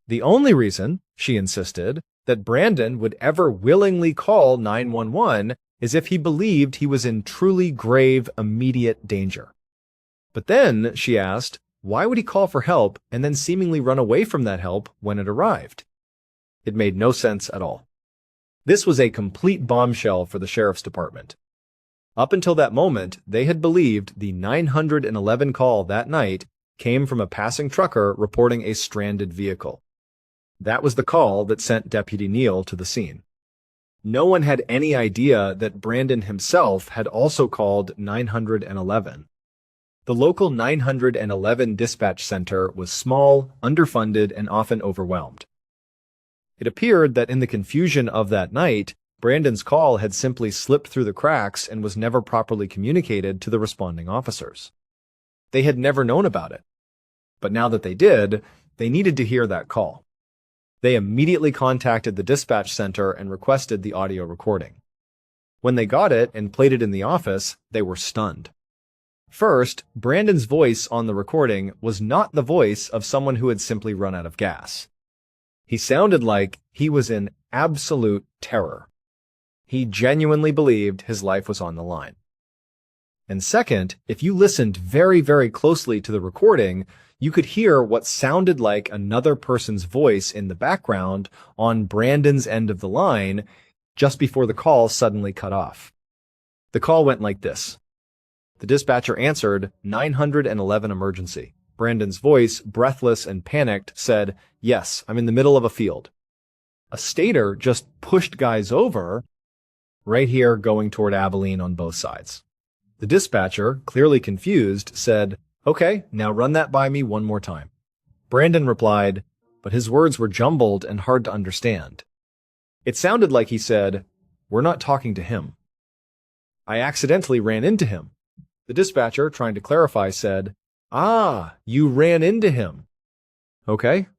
The only reason, she insisted, that Brandon would ever willingly call 911 is if he believed he was in truly grave, immediate danger. But then, she asked, why would he call for help and then seemingly run away from that help when it arrived? It made no sense at all. This was a complete bombshell for the sheriff's department. Up until that moment, they had believed the 911 call that night came from a passing trucker reporting a stranded vehicle. That was the call that sent Deputy Neil to the scene. No one had any idea that Brandon himself had also called 911. The local 911 dispatch center was small, underfunded, and often overwhelmed. It appeared that in the confusion of that night, Brandon's call had simply slipped through the cracks and was never properly communicated to the responding officers. They had never known about it. But now that they did, they needed to hear that call. They immediately contacted the dispatch center and requested the audio recording. When they got it and played it in the office, they were stunned. First, Brandon's voice on the recording was not the voice of someone who had simply run out of gas. He sounded like he was in absolute terror. He genuinely believed his life was on the line. And second, if you listened very, very closely to the recording, you could hear what sounded like another person's voice in the background on Brandon's end of the line just before the call suddenly cut off. The call went like this. The dispatcher answered, 911 emergency. Brandon's voice, breathless and panicked, said, "Yes, I'm in the middle of a field." A stater just pushed guys over right here going toward Abilene on both sides. The dispatcher, clearly confused, said, "Okay, now run that by me one more time." Brandon replied, but his words were jumbled and hard to understand. It sounded like he said, "We're not talking to him. I accidentally ran into him." The dispatcher, trying to clarify, said, "Ah, you ran into him. Okay."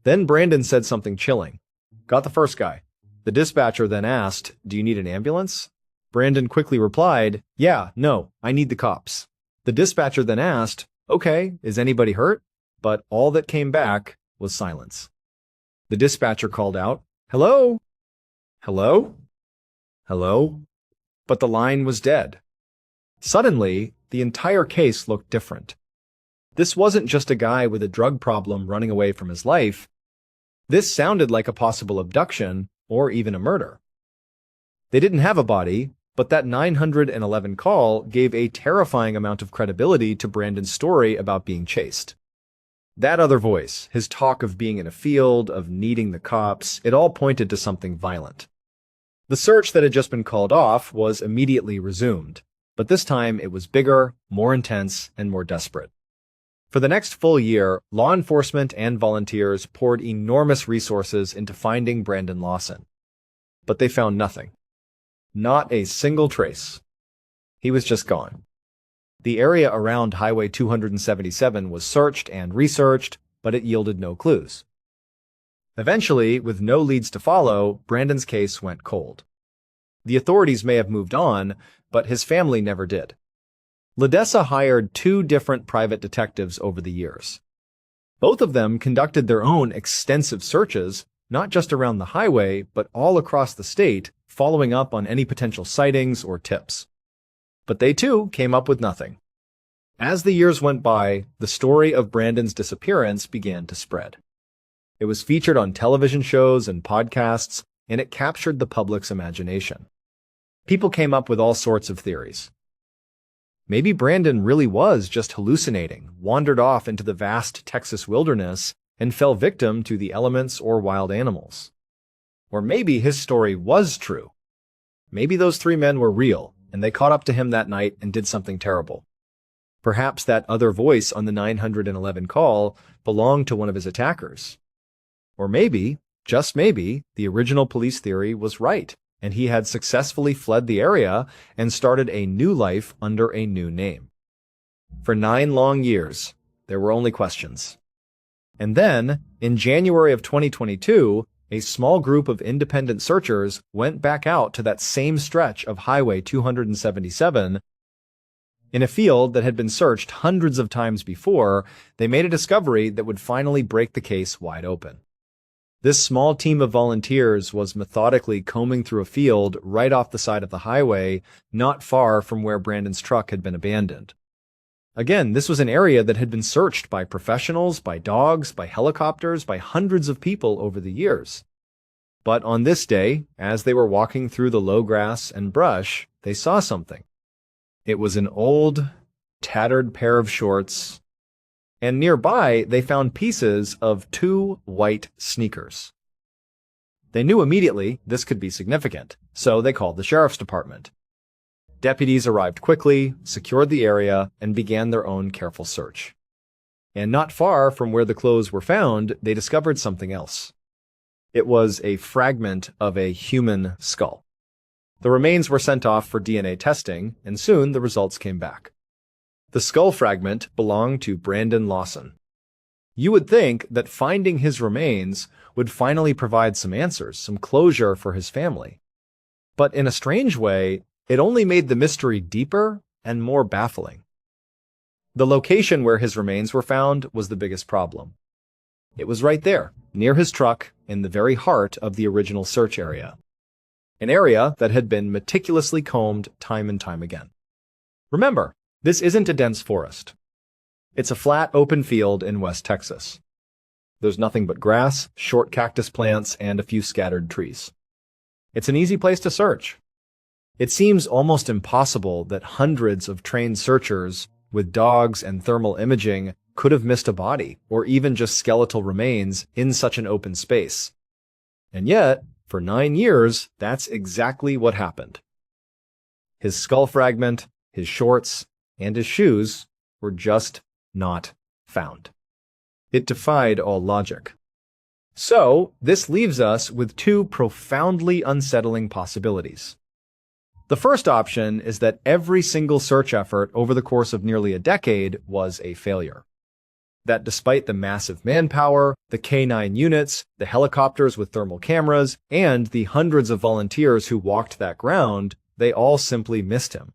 Then Brandon said something chilling. "Got the first guy." The dispatcher then asked, "Do you need an ambulance?" Brandon quickly replied, "Yeah, no, I need the cops." The dispatcher then asked, "Okay, is anybody hurt?" But all that came back was silence. The dispatcher called out, "Hello? Hello? Hello?" But the line was dead. Suddenly, the entire case looked different. This wasn't just a guy with a drug problem running away from his life. This sounded like a possible abduction or even a murder. They didn't have a body, but that 911 call gave a terrifying amount of credibility to Brandon's story about being chased. That other voice, his talk of being in a field, of needing the cops, it all pointed to something violent. The search that had just been called off was immediately resumed, but this time it was bigger, more intense, and more desperate. For the next full year, law enforcement and volunteers poured enormous resources into finding Brandon Lawson. But they found nothing. Not a single trace. He was just gone. The area around Highway 277 was searched and researched, but it yielded no clues. Eventually, with no leads to follow, Brandon's case went cold. The authorities may have moved on, but his family never did. LaDessa hired 2 different private detectives over the years. Both of them conducted their own extensive searches, not just around the highway, but all across the state, following up on any potential sightings or tips. But they too came up with nothing. As the years went by, the story of Brandon's disappearance began to spread. It was featured on television shows and podcasts, and it captured the public's imagination. People came up with all sorts of theories. Maybe Brandon really was just hallucinating, wandered off into the vast Texas wilderness, and fell victim to the elements or wild animals. Or maybe his story was true. Maybe those 3 men were real, and they caught up to him that night and did something terrible. Perhaps that other voice on the 911 call belonged to one of his attackers. Or maybe, just maybe, the original police theory was right, and he had successfully fled the area and started a new life under a new name. For 9 long years, there were only questions. And then, in January of 2022, a small group of independent searchers went back out to that same stretch of Highway 277. In a field that had been searched hundreds of times before, they made a discovery that would finally break the case wide open. This small team of volunteers was methodically combing through a field right off the side of the highway, not far from where Brandon's truck had been abandoned. Again, this was an area that had been searched by professionals, by dogs, by helicopters, by hundreds of people over the years. But on this day, as they were walking through the low grass and brush, they saw something. It was an old, tattered pair of shorts, and nearby they found pieces of 2 white sneakers. They knew immediately this could be significant, so they called the sheriff's department. Deputies arrived quickly, secured the area, and began their own careful search. And not far from where the clothes were found, they discovered something else. It was a fragment of a human skull. The remains were sent off for DNA testing, and soon the results came back. The skull fragment belonged to Brandon Lawson. You would think that finding his remains would finally provide some answers, some closure for his family. But in a strange way, it only made the mystery deeper and more baffling. The location where his remains were found was the biggest problem. It was right there, near his truck, in the very heart of the original search area. An area that had been meticulously combed time and time again. Remember, this isn't a dense forest. It's a flat, open field in West Texas. There's nothing but grass, short cactus plants, and a few scattered trees. It's an easy place to search. It seems almost impossible that hundreds of trained searchers with dogs and thermal imaging could have missed a body or even just skeletal remains in such an open space. And yet, for 9 years, that's exactly what happened. His skull fragment, his shorts, and his shoes were just not found. It defied all logic. So, this leaves us with two profoundly unsettling possibilities. The first option is that every single search effort over the course of nearly a decade was a failure. That despite the massive manpower, the K-9 units, the helicopters with thermal cameras, and the hundreds of volunteers who walked that ground, they all simply missed him.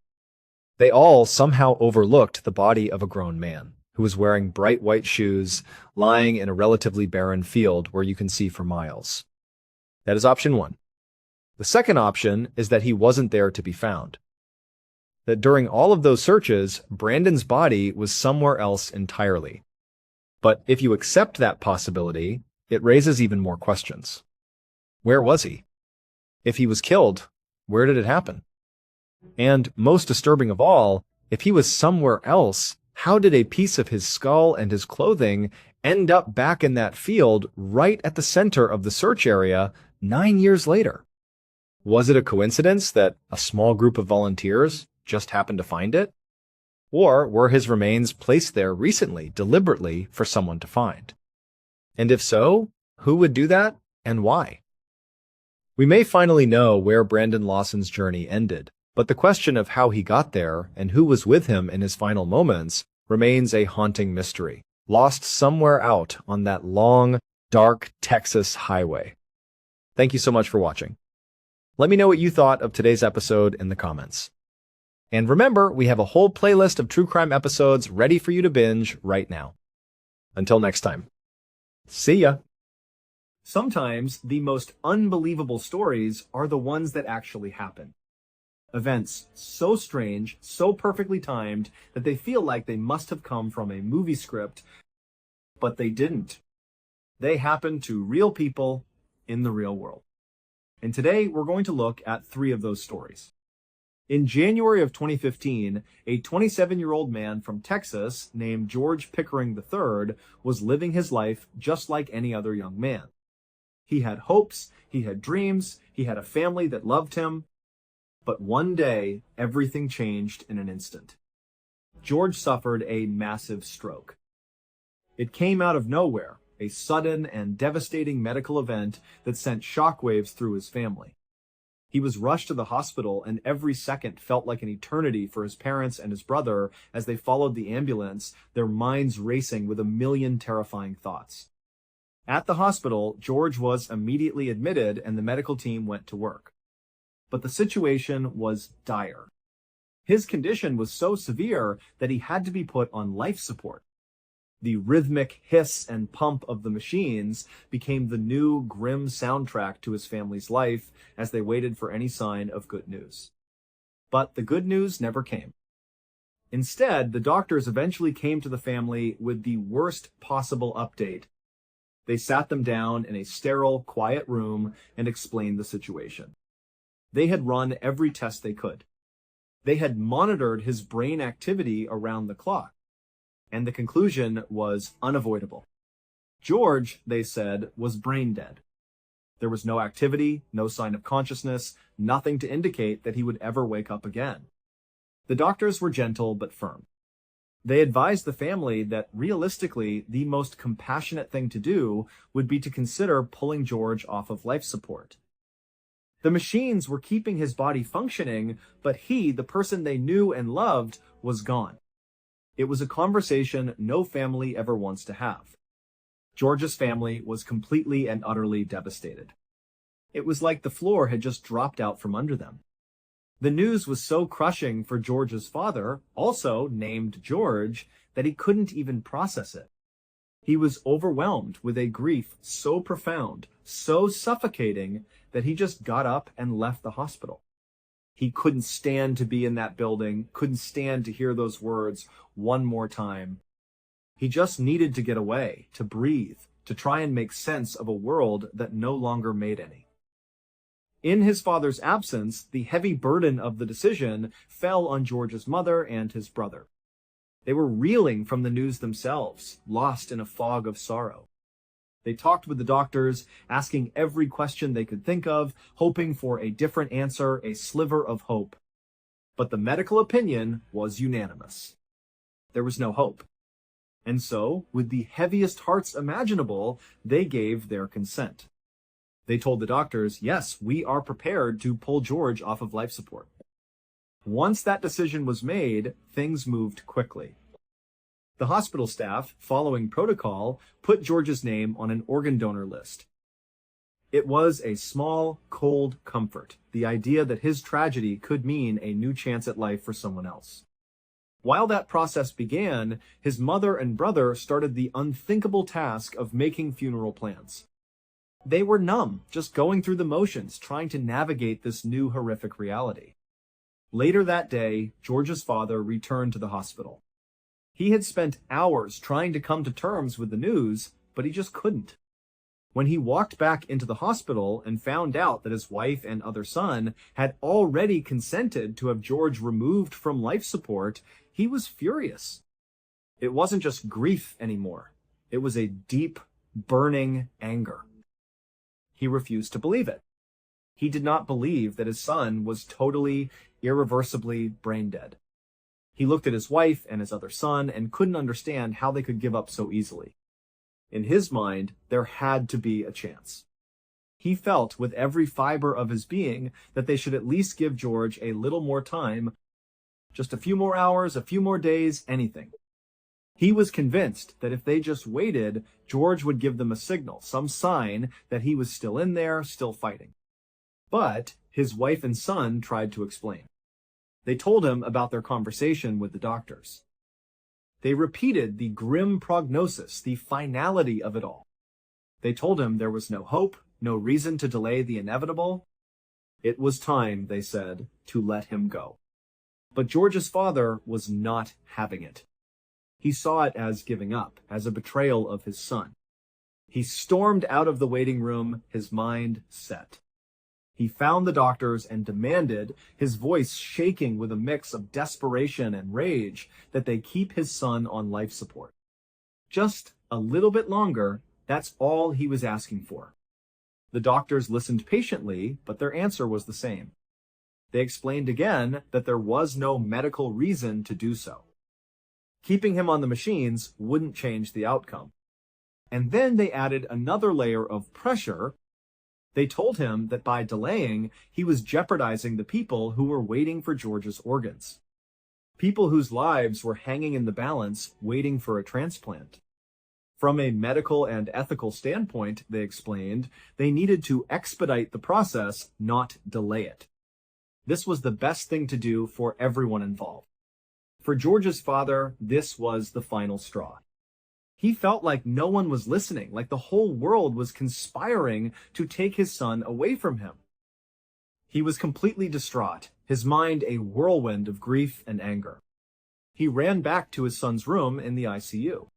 They all somehow overlooked the body of a grown man who was wearing bright white shoes, lying in a relatively barren field where you can see for miles. That is option one. The second option is that he wasn't there to be found. That during all of those searches, Brandon's body was somewhere else entirely. But if you accept that possibility, it raises even more questions. Where was he? If he was killed, where did it happen? And most disturbing of all, if he was somewhere else, how did a piece of his skull and his clothing end up back in that field right at the center of the search area 9 years later? Was it a coincidence that a small group of volunteers just happened to find it? Or were his remains placed there recently, deliberately, for someone to find? And if so, who would do that and why? We may finally know where Brandon Lawson's journey ended, but the question of how he got there and who was with him in his final moments remains a haunting mystery, lost somewhere out on that long, dark Texas highway. Thank you so much for watching. Let me know what you thought of today's episode in the comments. And remember, we have a whole playlist of true crime episodes ready for you to binge right now. Until next time. See ya! Sometimes the most unbelievable stories are the ones that actually happen. Events so strange, so perfectly timed, that they feel like they must have come from a movie script, but they didn't. They happened to real people in the real world. And today we're going to look at 3 of those stories. In January of 2015, a 27-year-old man from Texas named George Pickering III was living his life just like any other young man. He had hopes, he had dreams, he had a family that loved him. But one day, everything changed in an instant. George suffered a massive stroke. It came out of nowhere, a sudden and devastating medical event that sent shockwaves through his family. He was rushed to the hospital, and every second felt like an eternity for his parents and his brother as they followed the ambulance, their minds racing with a million terrifying thoughts. At the hospital, George was immediately admitted and the medical team went to work. But the situation was dire. His condition was so severe that he had to be put on life support. The rhythmic hiss and pump of the machines became the new grim soundtrack to his family's life as they waited for any sign of good news. But the good news never came. Instead, the doctors eventually came to the family with the worst possible update. They sat them down in a sterile, quiet room and explained the situation. They had run every test they could. They had monitored his brain activity around the clock. And the conclusion was unavoidable. George, they said, was brain dead. There was no activity, no sign of consciousness, nothing to indicate that he would ever wake up again. The doctors were gentle but firm. They advised the family that realistically, the most compassionate thing to do would be to consider pulling George off of life support. The machines were keeping his body functioning, but he, the person they knew and loved, was gone. It was a conversation no family ever wants to have. George's family was completely and utterly devastated. It was like the floor had just dropped out from under them. The news was so crushing for George's father, also named George, that he couldn't even process it. He was overwhelmed with a grief so profound, so suffocating, that he just got up and left the hospital. He couldn't stand to be in that building, couldn't stand to hear those words one more time. He just needed to get away, to breathe, to try and make sense of a world that no longer made any. In his father's absence, the heavy burden of the decision fell on George's mother and his brother. They were reeling from the news themselves, lost in a fog of sorrow. They talked with the doctors, asking every question they could think of, hoping for a different answer, a sliver of hope. But the medical opinion was unanimous. There was no hope. And so, with the heaviest hearts imaginable, they gave their consent. They told the doctors, yes, we are prepared to pull George off of life support. Once that decision was made, things moved quickly. The hospital staff, following protocol, put George's name on an organ donor list. It was a small, cold comfort, the idea that his tragedy could mean a new chance at life for someone else. While that process began, his mother and brother started the unthinkable task of making funeral plans. They were numb, just going through the motions, trying to navigate this new horrific reality. Later that day, George's father returned to the hospital. He had spent hours trying to come to terms with the news, but he just couldn't. When he walked back into the hospital and found out that his wife and other son had already consented to have George removed from life support, he was furious. It wasn't just grief anymore. It was a deep, burning anger. He refused to believe it. He did not believe that his son was totally, irreversibly brain dead. He looked at his wife and his other son and couldn't understand how they could give up so easily. In his mind, there had to be a chance. He felt with every fiber of his being that they should at least give George a little more time, just a few more hours, a few more days, anything. He was convinced that if they just waited, George would give them a signal, some sign that he was still in there, still fighting. But his wife and son tried to explain. They told him about their conversation with the doctors. They repeated the grim prognosis, the finality of it all. They told him there was no hope, no reason to delay the inevitable. It was time, they said, to let him go. But George's father was not having it. He saw it as giving up, as a betrayal of his son. He stormed out of the waiting room, his mind set. He found the doctors and demanded, his voice shaking with a mix of desperation and rage, that they keep his son on life support. Just a little bit longer, that's all he was asking for. The doctors listened patiently, but their answer was the same. They explained again that there was no medical reason to do so. Keeping him on the machines wouldn't change the outcome. And then they added another layer of pressure. They told him that by delaying, he was jeopardizing the people who were waiting for George's organs. People whose lives were hanging in the balance, waiting for a transplant. From a medical and ethical standpoint, they explained, they needed to expedite the process, not delay it. This was the best thing to do for everyone involved. For George's father, this was the final straw. He felt like no one was listening, like the whole world was conspiring to take his son away from him. He was completely distraught, his mind a whirlwind of grief and anger. He ran back to his son's room in the ICU.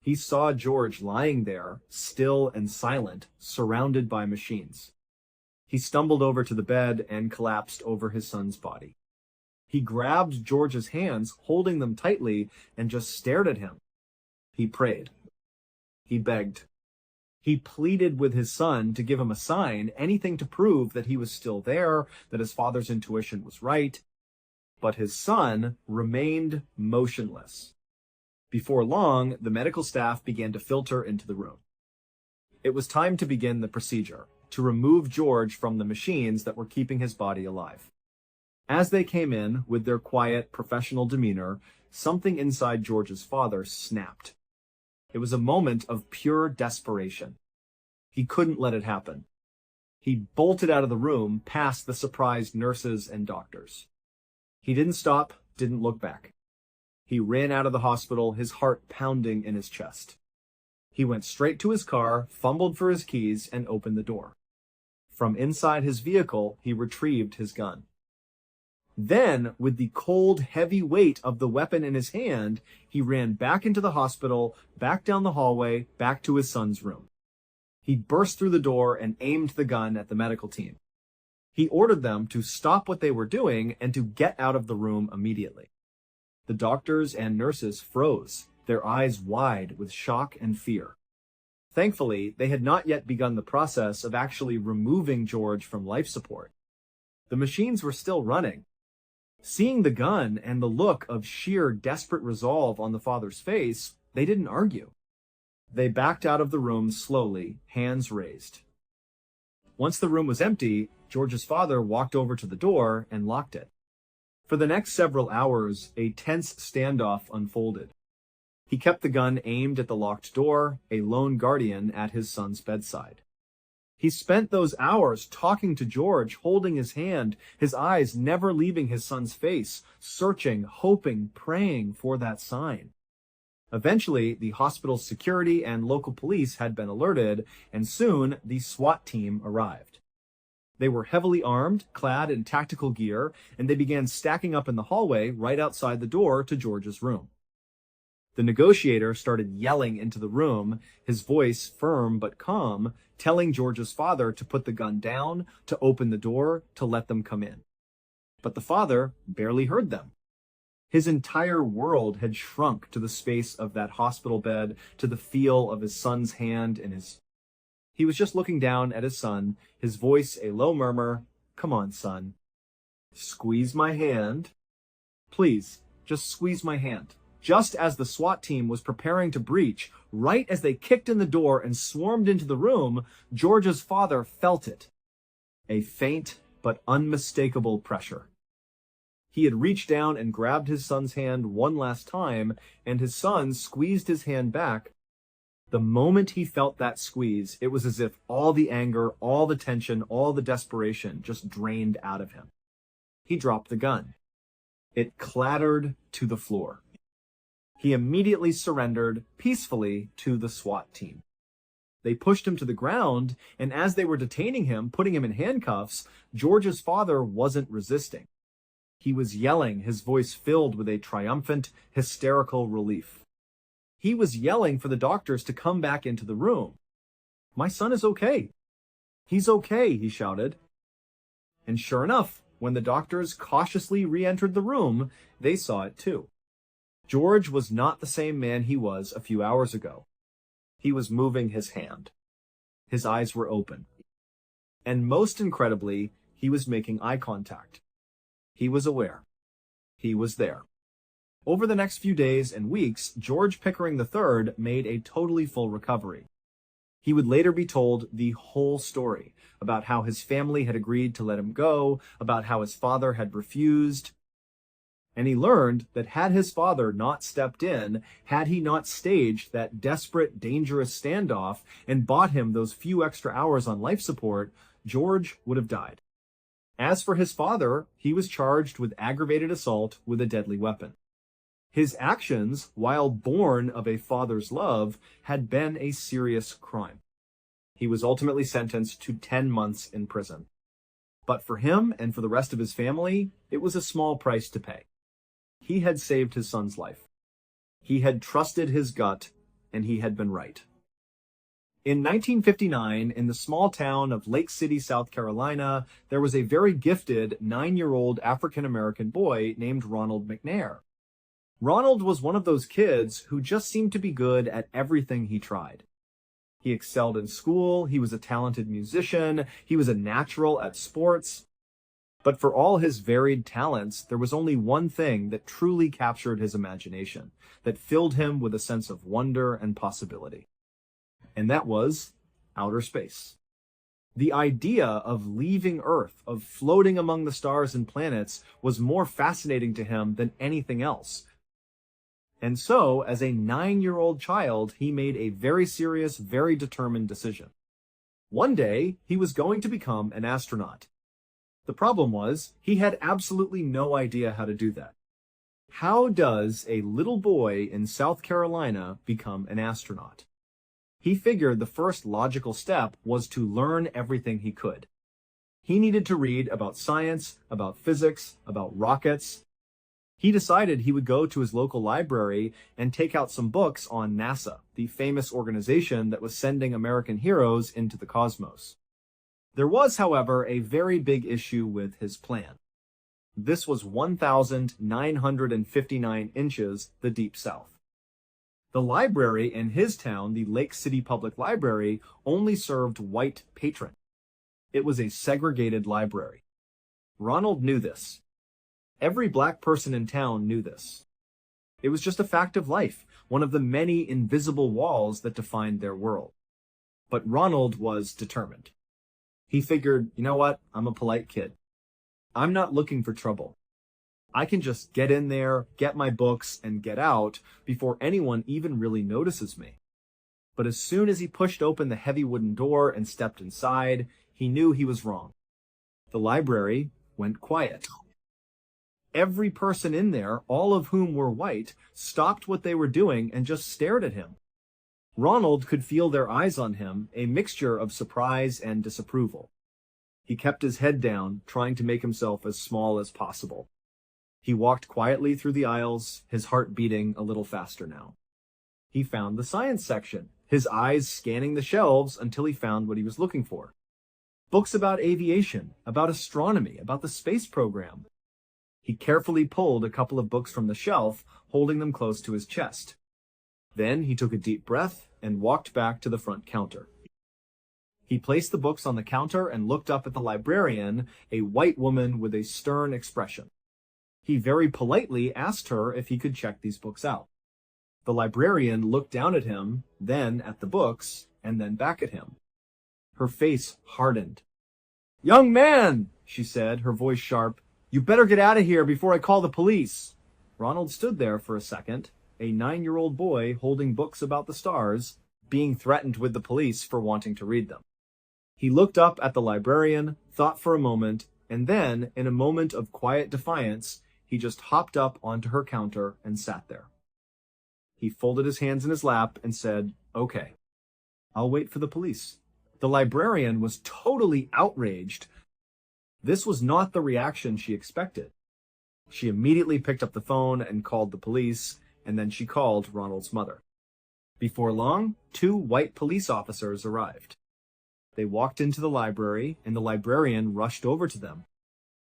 He saw George lying there, still and silent, surrounded by machines. He stumbled over to the bed and collapsed over his son's body. He grabbed George's hands, holding them tightly, and just stared at him. He prayed. He begged. He pleaded with his son to give him a sign, anything to prove that he was still there, that his father's intuition was right. But his son remained motionless. Before long, the medical staff began to filter into the room. It was time to begin the procedure, to remove George from the machines that were keeping his body alive. As they came in, with their quiet, professional demeanor, something inside George's father snapped. It was a moment of pure desperation. He couldn't let it happen. He bolted out of the room, past the surprised nurses and doctors. He didn't stop, didn't look back. He ran out of the hospital, his heart pounding in his chest. He went straight to his car, fumbled for his keys, and opened the door. From inside his vehicle, he retrieved his gun. Then, with the cold, heavy weight of the weapon in his hand, he ran back into the hospital, back down the hallway, back to his son's room. He burst through the door and aimed the gun at the medical team. He ordered them to stop what they were doing and to get out of the room immediately. The doctors and nurses froze, their eyes wide with shock and fear. Thankfully, they had not yet begun the process of actually removing George from life support. The machines were still running. Seeing the gun and the look of sheer desperate resolve on the father's face, they didn't argue. They backed out of the room slowly, hands raised. Once the room was empty, George's father walked over to the door and locked it. For the next several hours, a tense standoff unfolded. He kept the gun aimed at the locked door, a lone guardian at his son's bedside. He spent those hours talking to George, holding his hand, his eyes never leaving his son's face, searching, hoping, praying for that sign. Eventually, the hospital's security and local police had been alerted, and soon the SWAT team arrived. They were heavily armed, clad in tactical gear, and they began stacking up in the hallway right outside the door to George's room. The negotiator started yelling into the room, his voice firm but calm, telling George's father to put the gun down, to open the door, to let them come in. But the father barely heard them. His entire world had shrunk to the space of that hospital bed, to the feel of his son's hand in his... He was just looking down at his son, his voice a low murmur. "Come on, son. Squeeze my hand. Please, just squeeze my hand." Just as the SWAT team was preparing to breach, right as they kicked in the door and swarmed into the room, George's father felt it. A faint but unmistakable pressure. He had reached down and grabbed his son's hand one last time, and his son squeezed his hand back. The moment he felt that squeeze, it was as if all the anger, all the tension, all the desperation just drained out of him. He dropped the gun. It clattered to the floor. He immediately surrendered peacefully to the SWAT team. They pushed him to the ground, and as they were detaining him, putting him in handcuffs, George's father wasn't resisting. He was yelling, his voice filled with a triumphant, hysterical relief. He was yelling for the doctors to come back into the room. "My son is okay. He's okay," he shouted. And sure enough, when the doctors cautiously re-entered the room, they saw it too. George was not the same man he was a few hours ago. He was moving his hand. His eyes were open. And most incredibly, he was making eye contact. He was aware. He was there. Over the next few days and weeks, George Pickering III made a totally full recovery. He would later be told the whole story about how his family had agreed to let him go, about how his father had refused. And he learned that had his father not stepped in, had he not staged that desperate, dangerous standoff and bought him those few extra hours on life support, George would have died. As for his father, he was charged with aggravated assault with a deadly weapon. His actions, while born of a father's love, had been a serious crime. He was ultimately sentenced to 10 months in prison. But for him and for the rest of his family, it was a small price to pay. He had saved his son's life. He had trusted his gut, and he had been right. In 1959, in the small town of Lake City, South Carolina, there was a very gifted 9-year-old African-American boy named Ronald McNair. Ronald was one of those kids who just seemed to be good at everything he tried. He excelled in school, he was a talented musician, he was a natural at sports. But for all his varied talents, there was only one thing that truly captured his imagination, that filled him with a sense of wonder and possibility. And that was outer space. The idea of leaving Earth, of floating among the stars and planets, was more fascinating to him than anything else. And so, as a 9-year-old child, he made a very serious, very determined decision. One day, he was going to become an astronaut. The problem was, he had absolutely no idea how to do that. How does a little boy in South Carolina become an astronaut? He figured the first logical step was to learn everything he could. He needed to read about science, about physics, about rockets. He decided he would go to his local library and take out some books on NASA, the famous organization that was sending American heroes into the cosmos. There was, however, a very big issue with his plan. This was 1,959 inches, the deep south. The library in his town, the Lake City Public Library, only served white patrons. It was a segregated library. Ronald knew this. Every black person in town knew this. It was just a fact of life, one of the many invisible walls that defined their world. But Ronald was determined. He figured, you know what? I'm a polite kid. I'm not looking for trouble. I can just get in there, get my books, and get out before anyone even really notices me. But as soon as he pushed open the heavy wooden door and stepped inside, he knew he was wrong. The library went quiet. Every person in there, all of whom were white, stopped what they were doing and just stared at him. Ronald could feel their eyes on him, a mixture of surprise and disapproval. He kept his head down, trying to make himself as small as possible. He walked quietly through the aisles, his heart beating a little faster now. He found the science section, his eyes scanning the shelves until he found what he was looking for. Books about aviation, about astronomy, about the space program. He carefully pulled a couple of books from the shelf, holding them close to his chest. Then he took a deep breath and walked back to the front counter. He placed the books on the counter and looked up at the librarian, a white woman with a stern expression. He very politely asked her if he could check these books out. The librarian looked down at him, then at the books, and then back at him. Her face hardened. "Young man," she said, her voice sharp, "you better get out of here before I call the police." Ronald stood there for a second, a 9-year-old boy holding books about the stars, being threatened with the police for wanting to read them. He looked up at the librarian, thought for a moment, and then, in a moment of quiet defiance, he just hopped up onto her counter and sat there. He folded his hands in his lap and said, "Okay, I'll wait for the police." The librarian was totally outraged. This was not the reaction she expected. She immediately picked up the phone and called the police, and then she called Ronald's mother. Before long, 2 white police officers arrived. They walked into the library, and the librarian rushed over to them.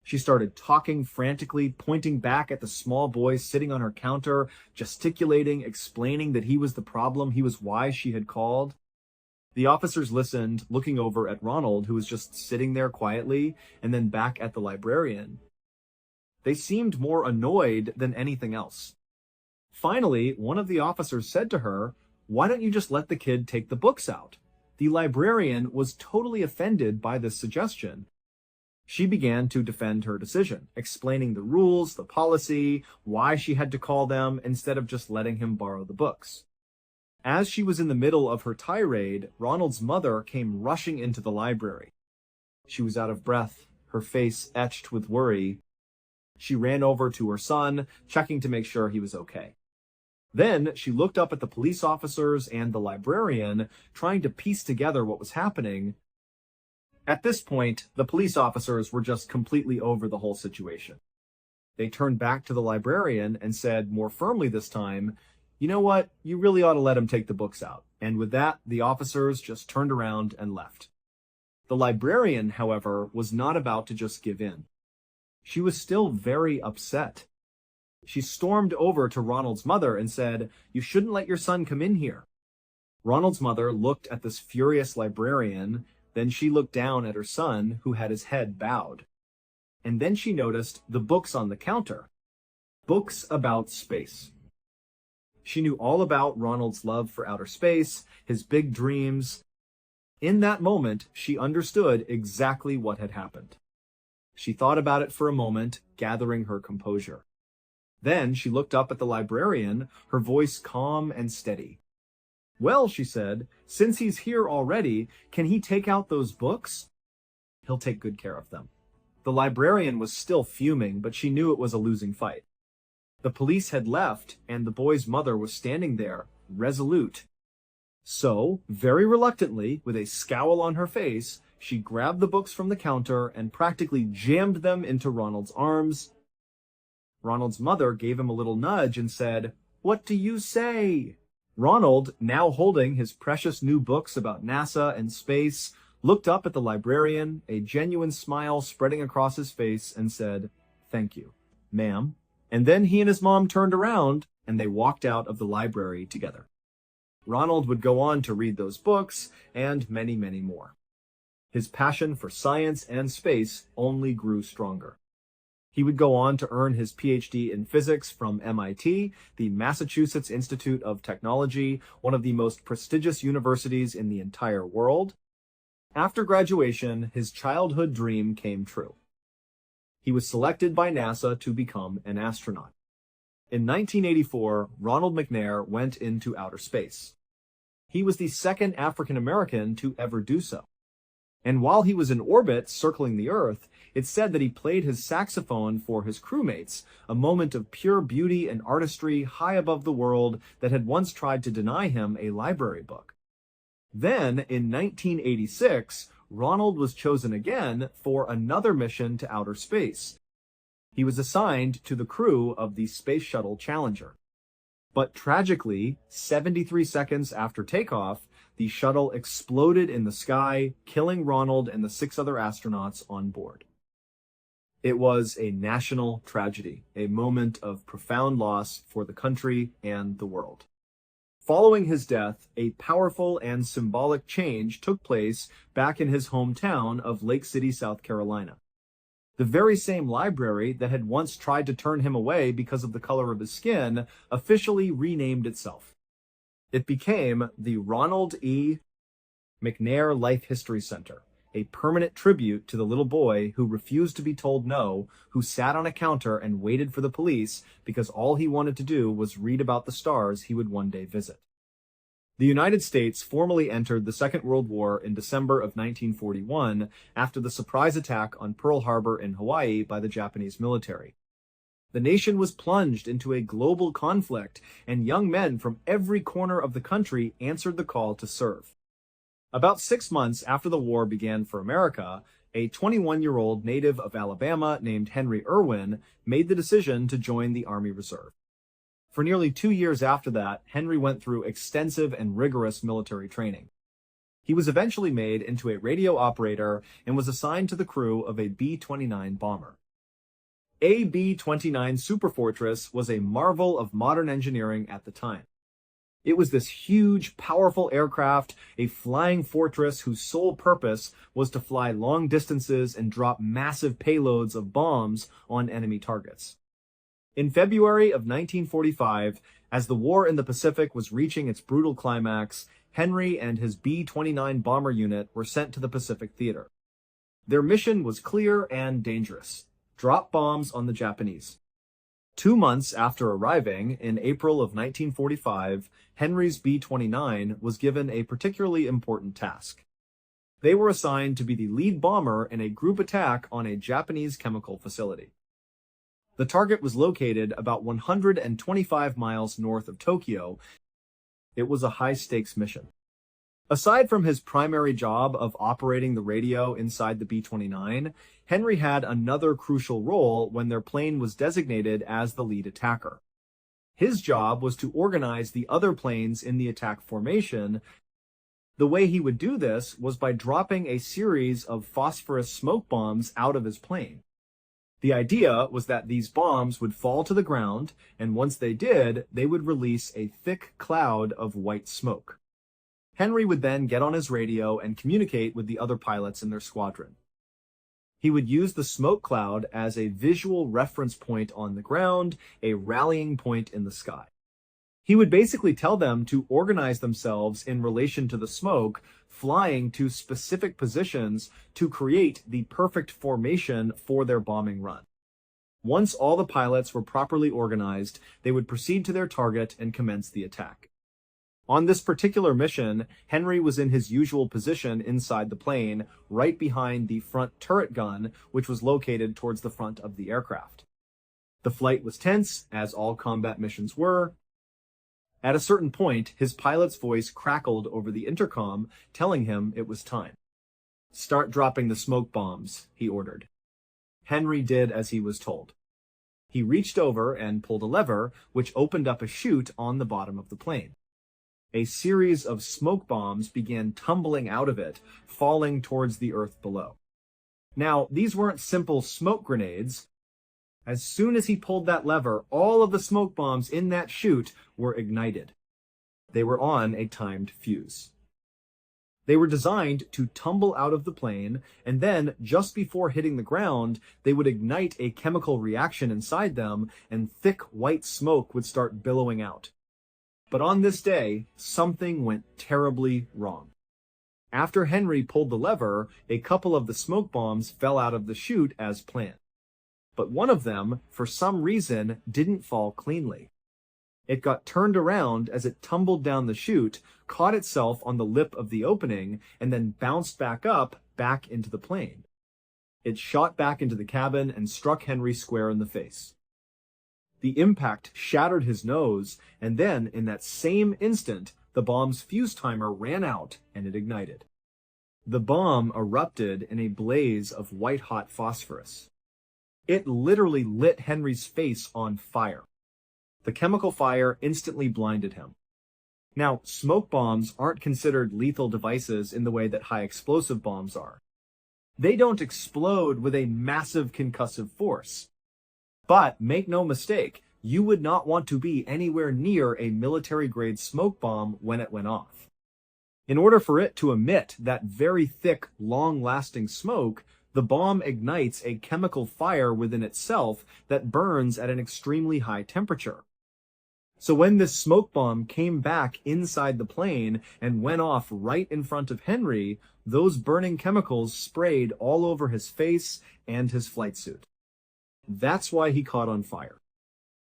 She started talking frantically, pointing back at the small boy sitting on her counter, gesticulating, explaining that he was the problem, he was why she had called. The officers listened, looking over at Ronald, who was just sitting there quietly, and then back at the librarian. They seemed more annoyed than anything else. Finally, one of the officers said to her, "Why don't you just let the kid take the books out?" The librarian was totally offended by this suggestion. She began to defend her decision, explaining the rules, the policy, why she had to call them instead of just letting him borrow the books. As she was in the middle of her tirade, Ronald's mother came rushing into the library. She was out of breath, her face etched with worry. She ran over to her son, checking to make sure he was okay. Then she looked up at the police officers and the librarian, trying to piece together what was happening. At this point, the police officers were just completely over the whole situation. They turned back to the librarian and said, more firmly this time, "You know what? You really ought to let him take the books out." And with that, the officers just turned around and left. The librarian, however, was not about to just give in. She was still very upset. She stormed over to Ronald's mother and said, "You shouldn't let your son come in here." Ronald's mother looked at this furious librarian. Then she looked down at her son, who had his head bowed. And then she noticed the books on the counter. Books about space. She knew all about Ronald's love for outer space, his big dreams. In that moment, she understood exactly what had happened. She thought about it for a moment, gathering her composure. Then she looked up at the librarian, her voice calm and steady. "Well," she said, "since he's here already, can he take out those books?" "He'll take good care of them." The librarian was still fuming, but she knew it was a losing fight. The police had left, and the boy's mother was standing there, resolute. So, very reluctantly, with a scowl on her face, she grabbed the books from the counter and practically jammed them into Ronald's arms. Ronald's mother gave him a little nudge and said, "What do you say?" Ronald, now holding his precious new books about NASA and space, looked up at the librarian, a genuine smile spreading across his face, and said, "Thank you, ma'am." And then he and his mom turned around, and they walked out of the library together. Ronald would go on to read those books and many, many more. His passion for science and space only grew stronger. He would go on to earn his PhD in physics from MIT, the Massachusetts Institute of Technology, one of the most prestigious universities in the entire world. After graduation, his childhood dream came true. He was selected by NASA to become an astronaut. In 1984, Ronald McNair went into outer space. He was the second African American to ever do so. And while he was in orbit circling the Earth, it's said that he played his saxophone for his crewmates, a moment of pure beauty and artistry high above the world that had once tried to deny him a library book. Then, in 1986, Ronald was chosen again for another mission to outer space. He was assigned to the crew of the Space Shuttle Challenger. But tragically, 73 seconds after takeoff, the shuttle exploded in the sky, killing Ronald and the 6 other astronauts on board. It was a national tragedy, a moment of profound loss for the country and the world. Following his death, a powerful and symbolic change took place back in his hometown of Lake City, South Carolina. The very same library that had once tried to turn him away because of the color of his skin officially renamed itself. It became the Ronald E. McNair Life History Center, a permanent tribute to the little boy who refused to be told no, who sat on a counter and waited for the police because all he wanted to do was read about the stars he would one day visit. The United States formally entered the Second World War in December of 1941 after the surprise attack on Pearl Harbor in Hawaii by the Japanese military. The nation was plunged into a global conflict, and young men from every corner of the country answered the call to serve. About 6 months after the war began for America, a 21-year-old native of Alabama named Henry Irwin made the decision to join the Army Reserve. For nearly 2 years after that, Henry went through extensive and rigorous military training. He was eventually made into a radio operator and was assigned to the crew of a B-29 bomber. A B-29 Superfortress was a marvel of modern engineering at the time. It was this huge, powerful aircraft, a flying fortress whose sole purpose was to fly long distances and drop massive payloads of bombs on enemy targets. In February of 1945, as the war in the Pacific was reaching its brutal climax, Henry and his B-29 bomber unit were sent to the Pacific Theater. Their mission was clear and dangerous: drop bombs on the Japanese. 2 months after arriving, in April of 1945, Henry's B-29 was given a particularly important task. They were assigned to be the lead bomber in a group attack on a Japanese chemical facility. The target was located about 125 miles north of Tokyo. It was a high-stakes mission. Aside from his primary job of operating the radio inside the B-29, Henry had another crucial role when their plane was designated as the lead attacker. His job was to organize the other planes in the attack formation. The way he would do this was by dropping a series of phosphorus smoke bombs out of his plane. The idea was that these bombs would fall to the ground, and once they did, they would release a thick cloud of white smoke. Henry would then get on his radio and communicate with the other pilots in their squadron. He would use the smoke cloud as a visual reference point on the ground, a rallying point in the sky. He would basically tell them to organize themselves in relation to the smoke, flying to specific positions to create the perfect formation for their bombing run. Once all the pilots were properly organized, they would proceed to their target and commence the attack. On this particular mission, Henry was in his usual position inside the plane, right behind the front turret gun, which was located towards the front of the aircraft. The flight was tense, as all combat missions were. At a certain point, his pilot's voice crackled over the intercom, telling him it was time. "Start dropping the smoke bombs," he ordered. Henry did as he was told. He reached over and pulled a lever, which opened up a chute on the bottom of the plane. A series of smoke bombs began tumbling out of it, falling towards the earth below. Now, these weren't simple smoke grenades. As soon as he pulled that lever, all of the smoke bombs in that chute were ignited. They were on a timed fuse. They were designed to tumble out of the plane, and then, just before hitting the ground, they would ignite a chemical reaction inside them, and thick white smoke would start billowing out. But on this day, something went terribly wrong. After Henry pulled the lever, a couple of the smoke bombs fell out of the chute as planned. But one of them, for some reason, didn't fall cleanly. It got turned around as it tumbled down the chute, caught itself on the lip of the opening, and then bounced back up, back into the plane. It shot back into the cabin and struck Henry square in the face. The impact shattered his nose, and then, in that same instant, the bomb's fuse timer ran out and it ignited. The bomb erupted in a blaze of white-hot phosphorus. It literally lit Henry's face on fire. The chemical fire instantly blinded him. Now, smoke bombs aren't considered lethal devices in the way that high explosive bombs are. They don't explode with a massive concussive force. But make no mistake, you would not want to be anywhere near a military-grade smoke bomb when it went off. In order for it to emit that very thick, long-lasting smoke, the bomb ignites a chemical fire within itself that burns at an extremely high temperature. So when this smoke bomb came back inside the plane and went off right in front of Henry, those burning chemicals sprayed all over his face and his flight suit. That's why he caught on fire.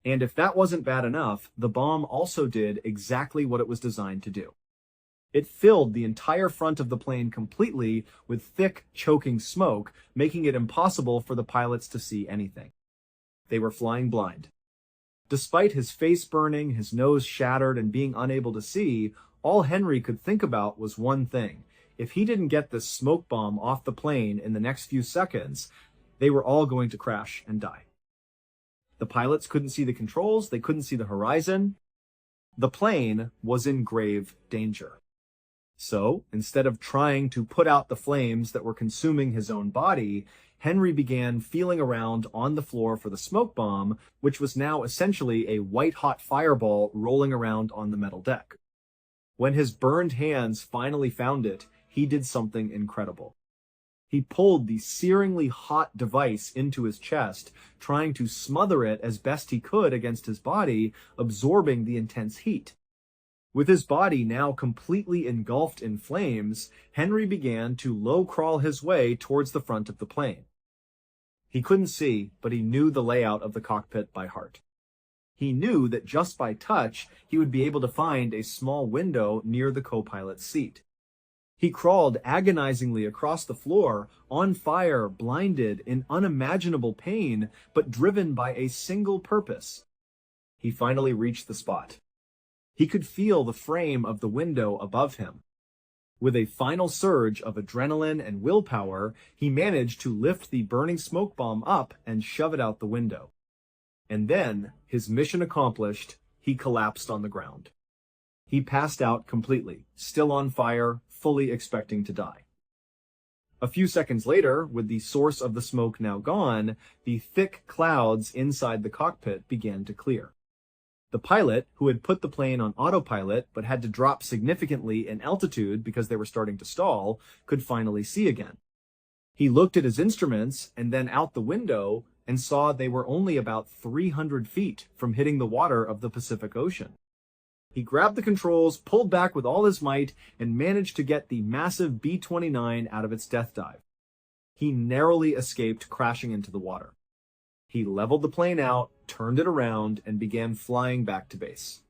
And if that wasn't bad enough, the bomb also did exactly what it was designed to do. It filled the entire front of the plane completely with thick, choking smoke, making it impossible for the pilots to see anything. They were flying blind. Despite his face burning, his nose shattered, and being unable to see, all Henry could think about was one thing. If he didn't get this smoke bomb off the plane in the next few seconds, they were all going to crash and die. The pilots couldn't see the controls, they couldn't see the horizon. The plane was in grave danger. So, instead of trying to put out the flames that were consuming his own body, Henry began feeling around on the floor for the smoke bomb, which was now essentially a white-hot fireball rolling around on the metal deck. When his burned hands finally found it, he did something incredible. He pulled the searingly hot device into his chest, trying to smother it as best he could against his body, absorbing the intense heat. With his body now completely engulfed in flames, Henry began to low-crawl his way towards the front of the plane. He couldn't see, but he knew the layout of the cockpit by heart. He knew that just by touch, he would be able to find a small window near the co-pilot's seat. He crawled agonizingly across the floor, on fire, blinded, in unimaginable pain, but driven by a single purpose. He finally reached the spot. He could feel the frame of the window above him. With a final surge of adrenaline and willpower, he managed to lift the burning smoke bomb up and shove it out the window. And then, his mission accomplished, he collapsed on the ground. He passed out completely, still on fire, fully expecting to die. A few seconds later, with the source of the smoke now gone, the thick clouds inside the cockpit began to clear. The pilot, who had put the plane on autopilot but had to drop significantly in altitude because they were starting to stall, could finally see again. He looked at his instruments and then out the window and saw they were only about 300 feet from hitting the water of the Pacific Ocean. He grabbed the controls, pulled back with all his might, and managed to get the massive B-29 out of its death dive. He narrowly escaped crashing into the water. He leveled the plane out, turned it around, and began flying back to base.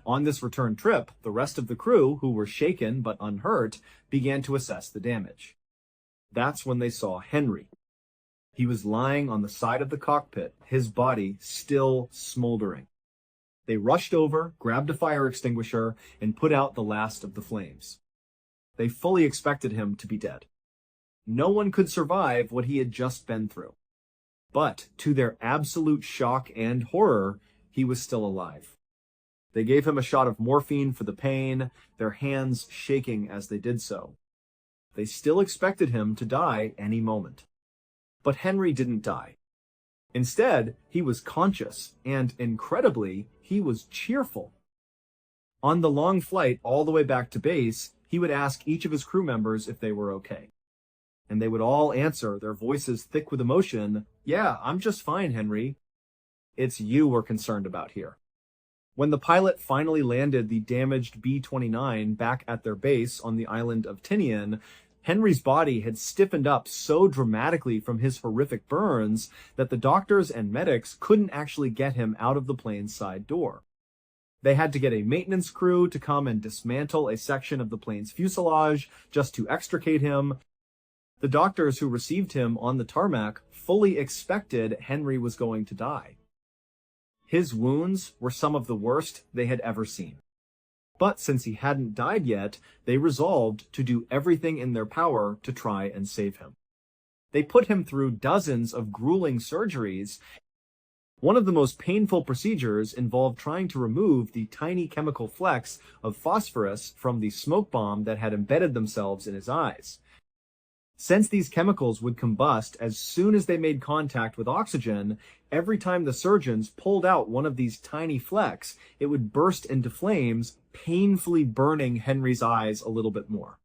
On this return trip, the rest of the crew, who were shaken but unhurt, began to assess the damage. That's when they saw Henry. He was lying on the side of the cockpit, his body still smoldering. They rushed over, grabbed a fire extinguisher, and put out the last of the flames. They fully expected him to be dead. No one could survive what he had just been through. But, to their absolute shock and horror, he was still alive. They gave him a shot of morphine for the pain, their hands shaking as they did so. They still expected him to die any moment. But Henry didn't die. Instead, he was conscious, and incredibly, he was cheerful. On the long flight all the way back to base, he would ask each of his crew members if they were okay. And they would all answer, their voices thick with emotion, "Yeah, I'm just fine, Henry. It's you we're concerned about here." When the pilot finally landed the damaged B-29 back at their base on the island of Tinian, Henry's body had stiffened up so dramatically from his horrific burns that the doctors and medics couldn't actually get him out of the plane's side door. They had to get a maintenance crew to come and dismantle a section of the plane's fuselage just to extricate him. The doctors who received him on the tarmac fully expected Henry was going to die. His wounds were some of the worst they had ever seen. But since he hadn't died yet, they resolved to do everything in their power to try and save him. They put him through dozens of grueling surgeries. One of the most painful procedures involved trying to remove the tiny chemical flecks of phosphorus from the smoke bomb that had embedded themselves in his eyes. Since these chemicals would combust as soon as they made contact with oxygen, every time the surgeons pulled out one of these tiny flecks, it would burst into flames, painfully burning Henry's eyes a little bit more.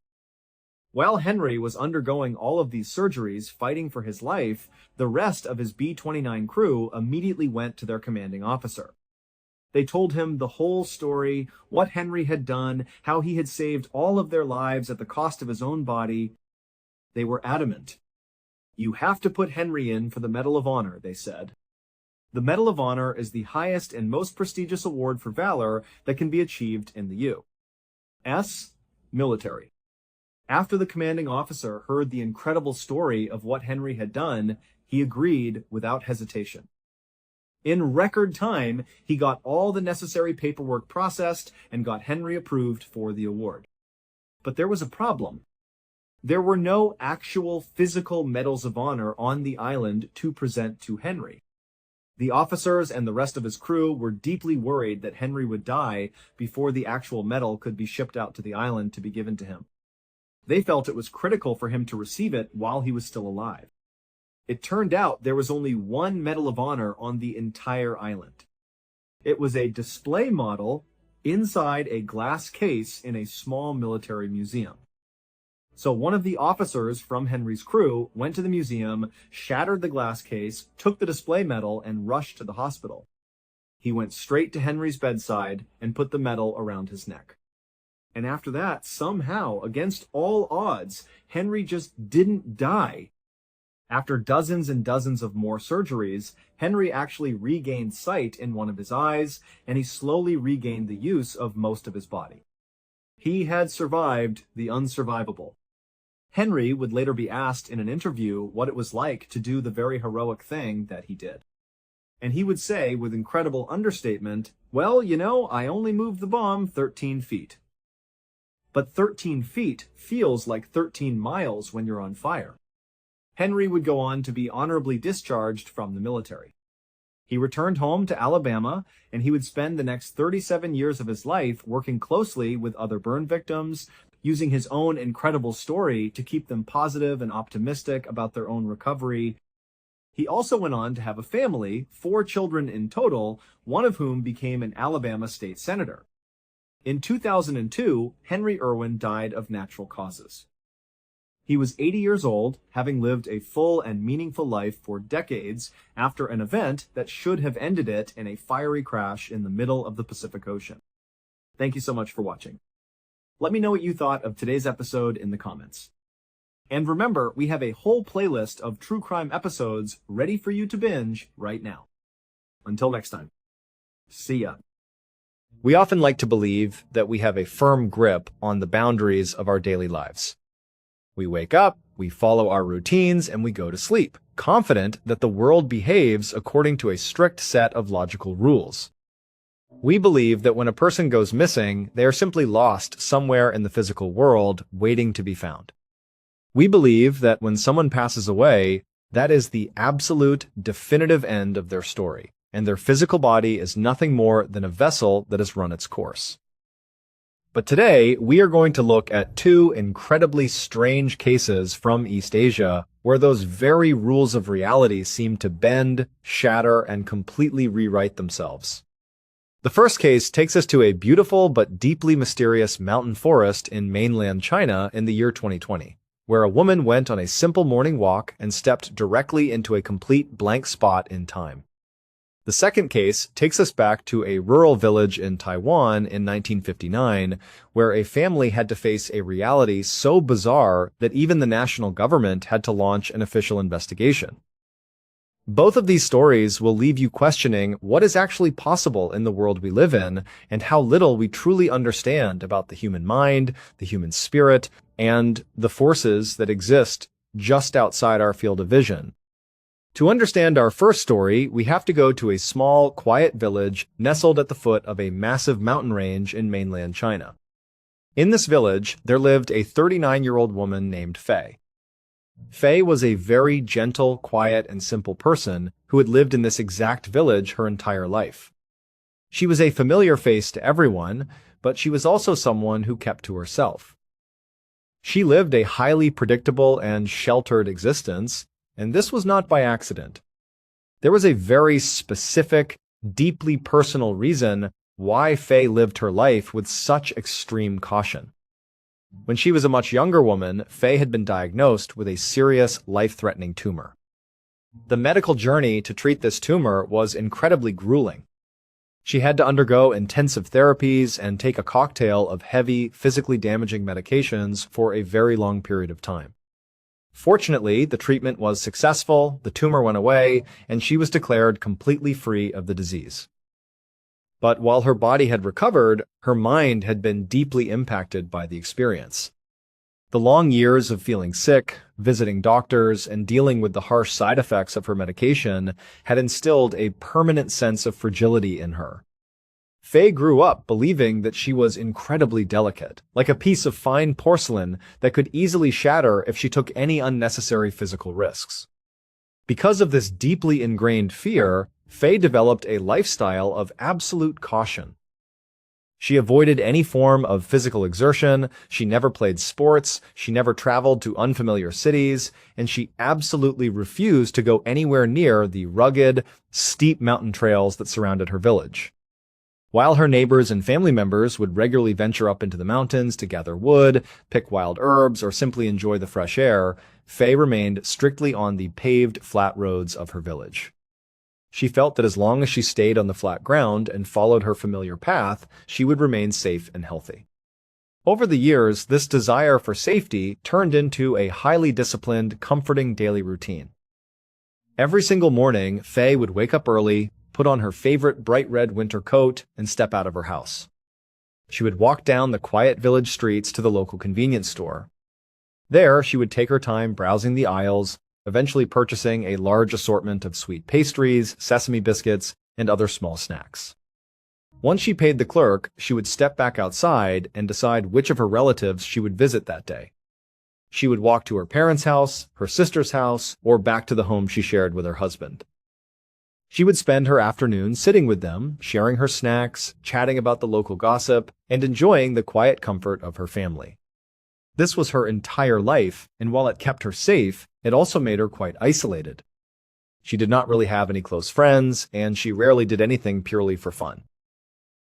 While Henry was undergoing all of these surgeries, fighting for his life, the rest of his B-29 crew immediately went to their commanding officer. They told him the whole story, what Henry had done, how he had saved all of their lives at the cost of his own body. They were adamant. "You have to put Henry in for the Medal of Honor," they said. The Medal of Honor is the highest and most prestigious award for valor that can be achieved in the U.S. military. After the commanding officer heard the incredible story of what Henry had done, he agreed without hesitation. In record time, he got all the necessary paperwork processed and got Henry approved for the award. But there was a problem. There were no actual physical medals of honor on the island to present to Henry. The officers and the rest of his crew were deeply worried that Henry would die before the actual medal could be shipped out to the island to be given to him. They felt it was critical for him to receive it while he was still alive. It turned out there was only one Medal of Honor on the entire island. It was a display model inside a glass case in a small military museum. So one of the officers from Henry's crew went to the museum, shattered the glass case, took the display medal, and rushed to the hospital. He went straight to Henry's bedside and put the medal around his neck. And after that, somehow, against all odds, Henry just didn't die. After dozens and dozens of more surgeries, Henry actually regained sight in one of his eyes, and he slowly regained the use of most of his body. He had survived the unsurvivable. Henry would later be asked in an interview what it was like to do the very heroic thing that he did. And he would say with incredible understatement, "Well, I only moved the bomb 13 feet. But 13 feet feels like 13 miles when you're on fire." Henry would go on to be honorably discharged from the military. He returned home to Alabama, and he would spend the next 37 years of his life working closely with other burn victims, using his own incredible story to keep them positive and optimistic about their own recovery. He also went on to have a family, 4 children in total, one of whom became an Alabama state senator. In 2002, Henry Irwin died of natural causes. He was 80 years old, having lived a full and meaningful life for decades after an event that should have ended it in a fiery crash in the middle of the Pacific Ocean. Thank you so much for watching. Let me know what you thought of today's episode in the comments. And remember, we have a whole playlist of true crime episodes ready for you to binge right now. Until next time, see ya. We often like to believe that we have a firm grip on the boundaries of our daily lives. We wake up, we follow our routines, and we go to sleep, confident that the world behaves according to a strict set of logical rules. We believe that when a person goes missing, they are simply lost somewhere in the physical world, waiting to be found. We believe that when someone passes away, that is the absolute, definitive end of their story, and their physical body is nothing more than a vessel that has run its course. But today, we are going to look at 2 incredibly strange cases from East Asia, where those very rules of reality seem to bend, shatter, and completely rewrite themselves. The first case takes us to a beautiful but deeply mysterious mountain forest in mainland China in the year 2020, where a woman went on a simple morning walk and stepped directly into a complete blank spot in time. The second case takes us back to a rural village in Taiwan in 1959, where a family had to face a reality so bizarre that even the national government had to launch an official investigation. Both of these stories will leave you questioning what is actually possible in the world we live in and how little we truly understand about the human mind, the human spirit, and the forces that exist just outside our field of vision. To understand our first story, we have to go to a small, quiet village nestled at the foot of a massive mountain range in mainland China. In this village, there lived a 39-year-old woman named Fei. Fei was a very gentle, quiet, and simple person who had lived in this exact village her entire life. She was a familiar face to everyone, but she was also someone who kept to herself. She lived a highly predictable and sheltered existence, and this was not by accident. There was a very specific, deeply personal reason why Fei lived her life with such extreme caution. When she was a much younger woman, Fei had been diagnosed with a serious, life-threatening tumor. The medical journey to treat this tumor was incredibly grueling. She had to undergo intensive therapies and take a cocktail of heavy, physically damaging medications for a very long period of time. Fortunately, the treatment was successful, the tumor went away, and she was declared completely free of the disease. But while her body had recovered, her mind had been deeply impacted by the experience. The long years of feeling sick, visiting doctors, and dealing with the harsh side effects of her medication had instilled a permanent sense of fragility in her. Fei grew up believing that she was incredibly delicate, like a piece of fine porcelain that could easily shatter if she took any unnecessary physical risks. Because of this deeply ingrained fear, Fei developed a lifestyle of absolute caution. She avoided any form of physical exertion, she never played sports, she never traveled to unfamiliar cities, and she absolutely refused to go anywhere near the rugged, steep mountain trails that surrounded her village. While her neighbors and family members would regularly venture up into the mountains to gather wood, pick wild herbs, or simply enjoy the fresh air, Fei remained strictly on the paved, flat roads of her village. She felt that as long as she stayed on the flat ground and followed her familiar path, she would remain safe and healthy. Over the years, this desire for safety turned into a highly disciplined, comforting daily routine. Every single morning, Fei would wake up early, put on her favorite bright red winter coat, and step out of her house. She would walk down the quiet village streets to the local convenience store. There, she would take her time browsing the aisles, eventually purchasing a large assortment of sweet pastries, sesame biscuits, and other small snacks. Once she paid the clerk, she would step back outside and decide which of her relatives she would visit that day. She would walk to her parents' house, her sister's house, or back to the home she shared with her husband. She would spend her afternoon sitting with them, sharing her snacks, chatting about the local gossip, and enjoying the quiet comfort of her family. This was her entire life, and while it kept her safe, it also made her quite isolated. She did not really have any close friends, and she rarely did anything purely for fun.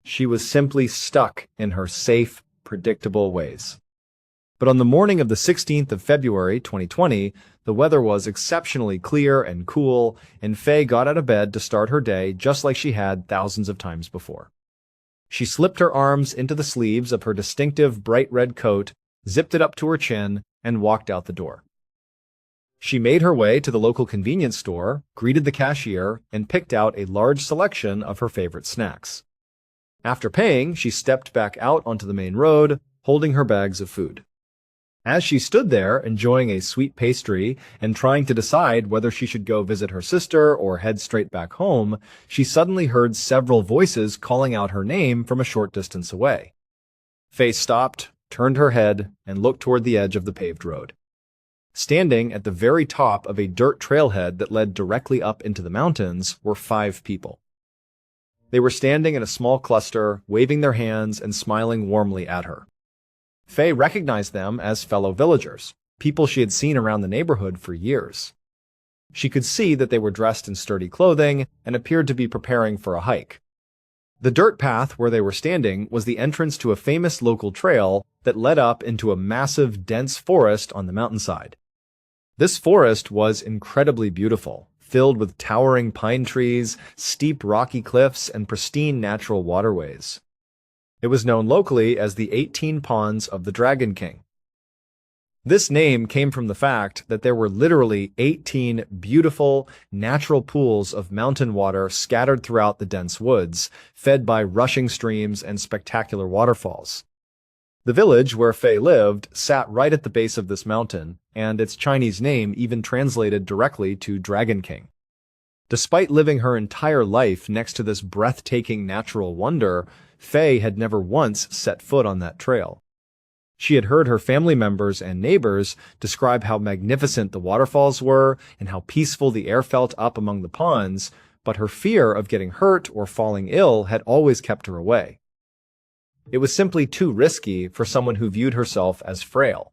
She was simply stuck in her safe, predictable ways. But on the morning of the 16th of February 2020, the weather was exceptionally clear and cool, and Fei got out of bed to start her day just like she had thousands of times before. She slipped her arms into the sleeves of her distinctive bright red coat, zipped it up to her chin, and walked out the door. She made her way to the local convenience store, greeted the cashier, and picked out a large selection of her favorite snacks. After paying, she stepped back out onto the main road, holding her bags of food. As she stood there, enjoying a sweet pastry and trying to decide whether she should go visit her sister or head straight back home, she suddenly heard several voices calling out her name from a short distance away. Fei stopped, turned her head, and looked toward the edge of the paved road. Standing at the very top of a dirt trailhead that led directly up into the mountains were 5 people. They were standing in a small cluster, waving their hands and smiling warmly at her. Fei recognized them as fellow villagers, people she had seen around the neighborhood for years. She could see that they were dressed in sturdy clothing and appeared to be preparing for a hike. The dirt path where they were standing was the entrance to a famous local trail that led up into a massive, dense forest on the mountainside. This forest was incredibly beautiful, filled with towering pine trees, steep rocky cliffs, and pristine natural waterways. It was known locally as the 18 Ponds of the Dragon King. This name came from the fact that there were literally 18 beautiful, natural pools of mountain water scattered throughout the dense woods, fed by rushing streams and spectacular waterfalls. The village where Fei lived sat right at the base of this mountain, and its Chinese name even translated directly to Dragon King. Despite living her entire life next to this breathtaking natural wonder, Fei had never once set foot on that trail. She had heard her family members and neighbors describe how magnificent the waterfalls were and how peaceful the air felt up among the ponds, but her fear of getting hurt or falling ill had always kept her away. It was simply too risky for someone who viewed herself as frail.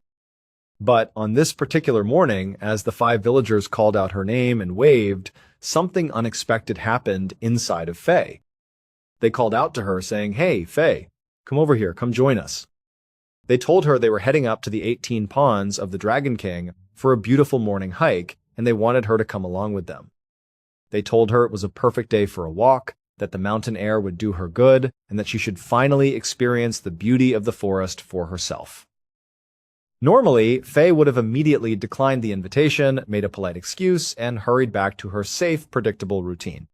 But on this particular morning, as the 5 villagers called out her name and waved, something unexpected happened inside of Fei. They called out to her saying, "Hey, Fei, come over here, come join us." They told her they were heading up to the 18 Ponds of the Dragon King for a beautiful morning hike, and they wanted her to come along with them. They told her it was a perfect day for a walk, that the mountain air would do her good, and that she should finally experience the beauty of the forest for herself. Normally, Fei would have immediately declined the invitation, made a polite excuse, and hurried back to her safe, predictable routine.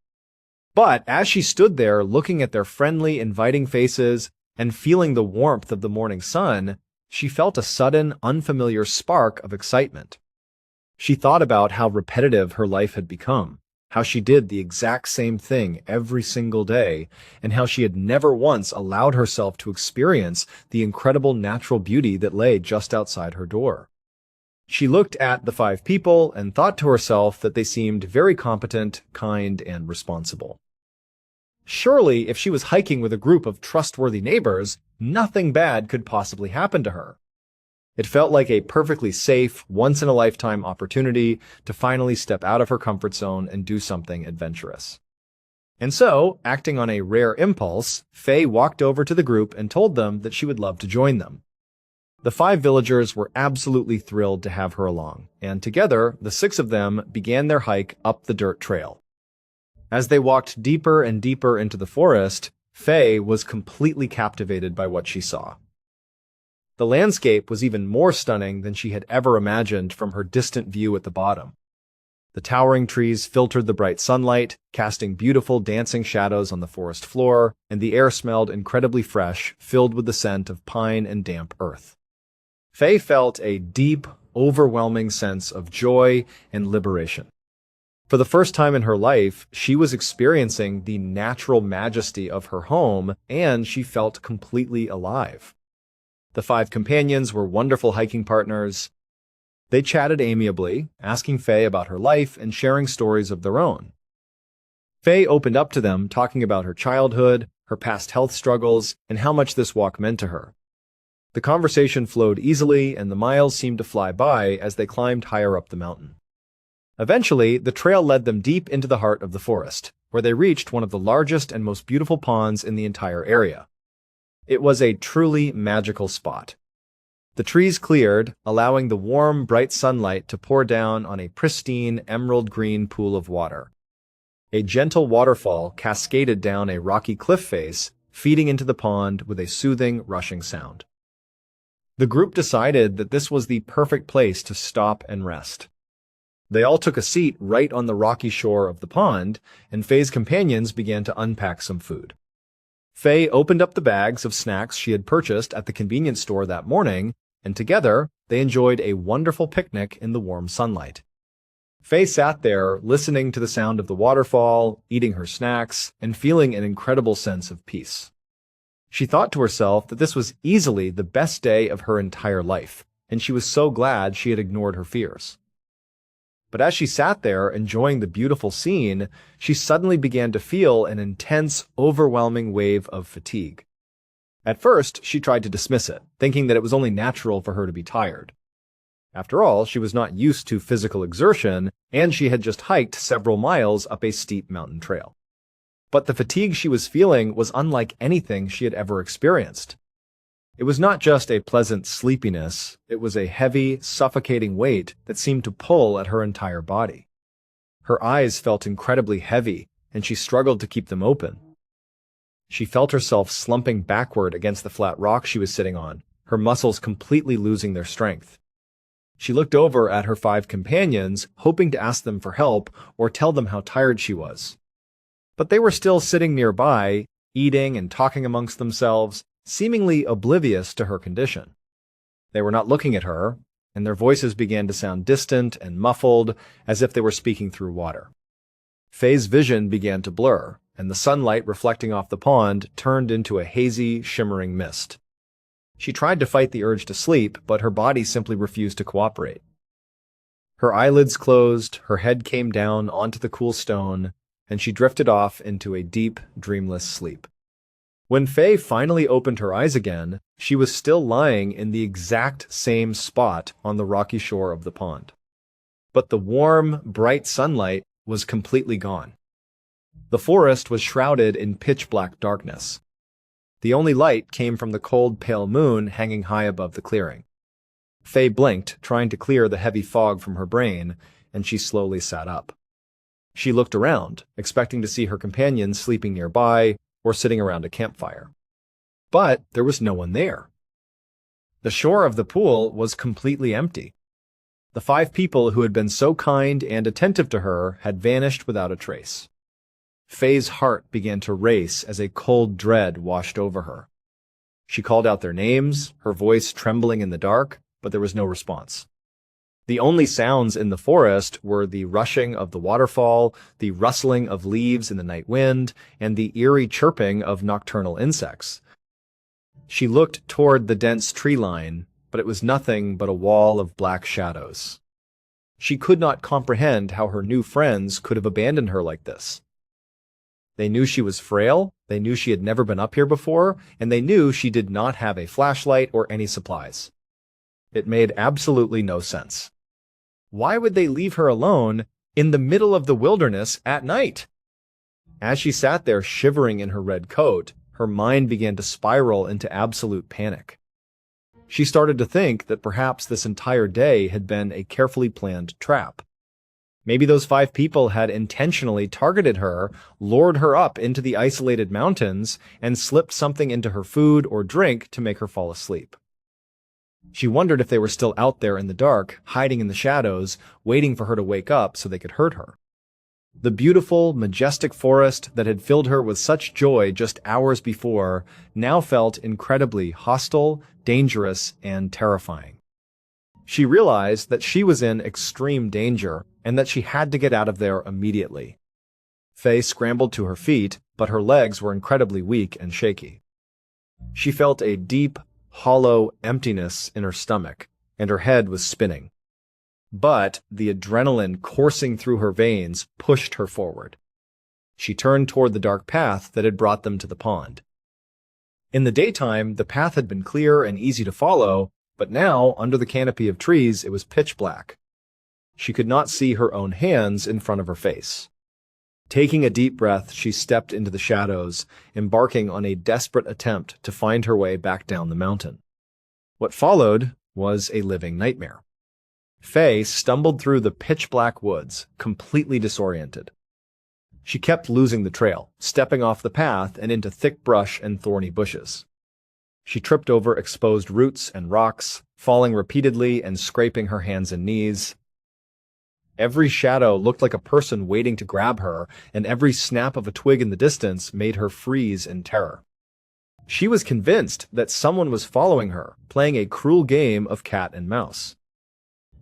But as she stood there looking at their friendly, inviting faces and feeling the warmth of the morning sun, she felt a sudden, unfamiliar spark of excitement. She thought about how repetitive her life had become, how she did the exact same thing every single day, and how she had never once allowed herself to experience the incredible natural beauty that lay just outside her door. She looked at the 5 people and thought to herself that they seemed very competent, kind, and responsible. Surely, if she was hiking with a group of trustworthy neighbors, nothing bad could possibly happen to her. It felt like a perfectly safe, once-in-a-lifetime opportunity to finally step out of her comfort zone and do something adventurous. And so, acting on a rare impulse, Fei walked over to the group and told them that she would love to join them. The 5 villagers were absolutely thrilled to have her along, and together, the 6 of them began their hike up the dirt trail. As they walked deeper and deeper into the forest, Fei was completely captivated by what she saw. The landscape was even more stunning than she had ever imagined from her distant view at the bottom. The towering trees filtered the bright sunlight, casting beautiful dancing shadows on the forest floor, and the air smelled incredibly fresh, filled with the scent of pine and damp earth. Fei felt a deep, overwhelming sense of joy and liberation. For the first time in her life, she was experiencing the natural majesty of her home, and she felt completely alive. The 5 companions were wonderful hiking partners. They chatted amiably, asking Fei about her life and sharing stories of their own. Fei opened up to them, talking about her childhood, her past health struggles, and how much this walk meant to her. The conversation flowed easily, and the miles seemed to fly by as they climbed higher up the mountain. Eventually, the trail led them deep into the heart of the forest, where they reached one of the largest and most beautiful ponds in the entire area. It was a truly magical spot. The trees cleared, allowing the warm, bright sunlight to pour down on a pristine, emerald-green pool of water. A gentle waterfall cascaded down a rocky cliff face, feeding into the pond with a soothing, rushing sound. The group decided that this was the perfect place to stop and rest. They all took a seat right on the rocky shore of the pond, and Fei's companions began to unpack some food. Fei opened up the bags of snacks she had purchased at the convenience store that morning, and together they enjoyed a wonderful picnic in the warm sunlight. Fei sat there, listening to the sound of the waterfall, eating her snacks, and feeling an incredible sense of peace. She thought to herself that this was easily the best day of her entire life, and she was so glad she had ignored her fears. But as she sat there enjoying the beautiful scene, she suddenly began to feel an intense, overwhelming wave of fatigue. At first, she tried to dismiss it, thinking that it was only natural for her to be tired. After all, she was not used to physical exertion, and she had just hiked several miles up a steep mountain trail. But the fatigue she was feeling was unlike anything she had ever experienced. It was not just a pleasant sleepiness, it was a heavy, suffocating weight that seemed to pull at her entire body. Her eyes felt incredibly heavy, and she struggled to keep them open. She felt herself slumping backward against the flat rock she was sitting on, her muscles completely losing their strength. She looked over at her 5 companions, hoping to ask them for help or tell them how tired she was. But they were still sitting nearby, eating and talking amongst themselves, seemingly oblivious to her condition. They were not looking at her, and their voices began to sound distant and muffled, as if they were speaking through water. Faye's vision began to blur, and the sunlight reflecting off the pond turned into a hazy, shimmering mist. She tried to fight the urge to sleep, but her body simply refused to cooperate. Her eyelids closed, her head came down onto the cool stone, and she drifted off into a deep, dreamless sleep. When Faye finally opened her eyes again, she was still lying in the exact same spot on the rocky shore of the pond. But the warm, bright sunlight was completely gone. The forest was shrouded in pitch-black darkness. The only light came from the cold, pale moon hanging high above the clearing. Faye blinked, trying to clear the heavy fog from her brain, and she slowly sat up. She looked around, expecting to see her companions sleeping nearby or sitting around a campfire. But there was no one there. The shore of the pool was completely empty. The 5 people who had been so kind and attentive to her had vanished without a trace. Faye's heart began to race as a cold dread washed over her. She called out their names, her voice trembling in the dark, but there was no response. The only sounds in the forest were the rushing of the waterfall, the rustling of leaves in the night wind, and the eerie chirping of nocturnal insects. She looked toward the dense tree line, but it was nothing but a wall of black shadows. She could not comprehend how her new friends could have abandoned her like this. They knew she was frail, they knew she had never been up here before, and they knew she did not have a flashlight or any supplies. It made absolutely no sense. Why would they leave her alone in the middle of the wilderness at night? As she sat there shivering in her red coat, her mind began to spiral into absolute panic. She started to think that perhaps this entire day had been a carefully planned trap. Maybe those 5 people had intentionally targeted her, lured her up into the isolated mountains, and slipped something into her food or drink to make her fall asleep. She wondered if they were still out there in the dark, hiding in the shadows, waiting for her to wake up so they could hurt her. The beautiful, majestic forest that had filled her with such joy just hours before now felt incredibly hostile, dangerous, and terrifying. She realized that she was in extreme danger and that she had to get out of there immediately. Faye scrambled to her feet, but her legs were incredibly weak and shaky. She felt a deep, hollow emptiness in her stomach, and her head was spinning. But the adrenaline coursing through her veins pushed her forward. She turned toward the dark path that had brought them to the pond. In the daytime, the path had been clear and easy to follow, but now, under the canopy of trees, it was pitch black. She could not see her own hands in front of her face. Taking a deep breath, she stepped into the shadows, embarking on a desperate attempt to find her way back down the mountain. What followed was a living nightmare. Faye stumbled through the pitch-black woods, completely disoriented. She kept losing the trail, stepping off the path and into thick brush and thorny bushes. She tripped over exposed roots and rocks, falling repeatedly and scraping her hands and knees. Every shadow looked like a person waiting to grab her, and every snap of a twig in the distance made her freeze in terror. She was convinced that someone was following her, playing a cruel game of cat and mouse.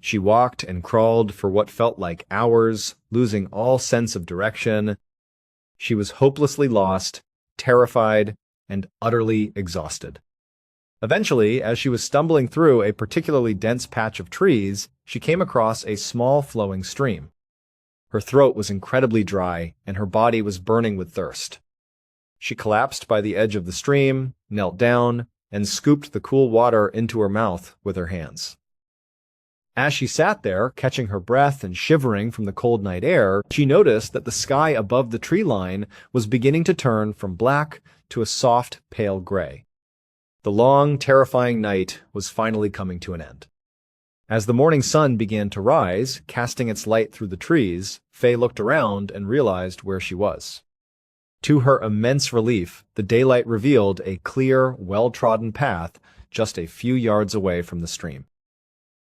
She walked and crawled for what felt like hours, losing all sense of direction. She was hopelessly lost, terrified, and utterly exhausted. Eventually, as she was stumbling through a particularly dense patch of trees, she came across a small flowing stream. Her throat was incredibly dry, and her body was burning with thirst. She collapsed by the edge of the stream, knelt down, and scooped the cool water into her mouth with her hands. As she sat there, catching her breath and shivering from the cold night air, she noticed that the sky above the tree line was beginning to turn from black to a soft, pale gray. The long, terrifying night was finally coming to an end. As the morning sun began to rise, casting its light through the trees, Faye looked around and realized where she was. To her immense relief, the daylight revealed a clear, well-trodden path just a few yards away from the stream.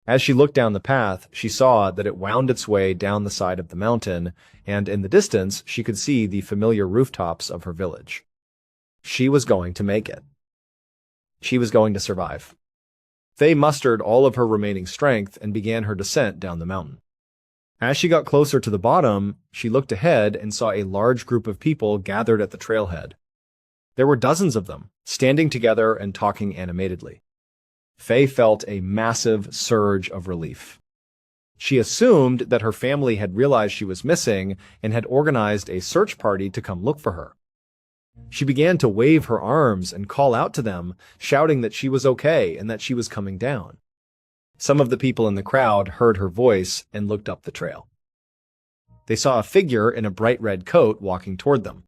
As she looked down the path, she saw that it wound its way down the side of the mountain, and in the distance she could see the familiar rooftops of her village. She was going to make it. She was going to survive. Faye mustered all of her remaining strength and began her descent down the mountain. As she got closer to the bottom, she looked ahead and saw a large group of people gathered at the trailhead. There were dozens of them, standing together and talking animatedly. Faye felt a massive surge of relief. She assumed that her family had realized she was missing and had organized a search party to come look for her. She began to wave her arms and call out to them, shouting that she was okay and that she was coming down. Some of the people in the crowd heard her voice and looked up the trail. They saw a figure in a bright red coat walking toward them.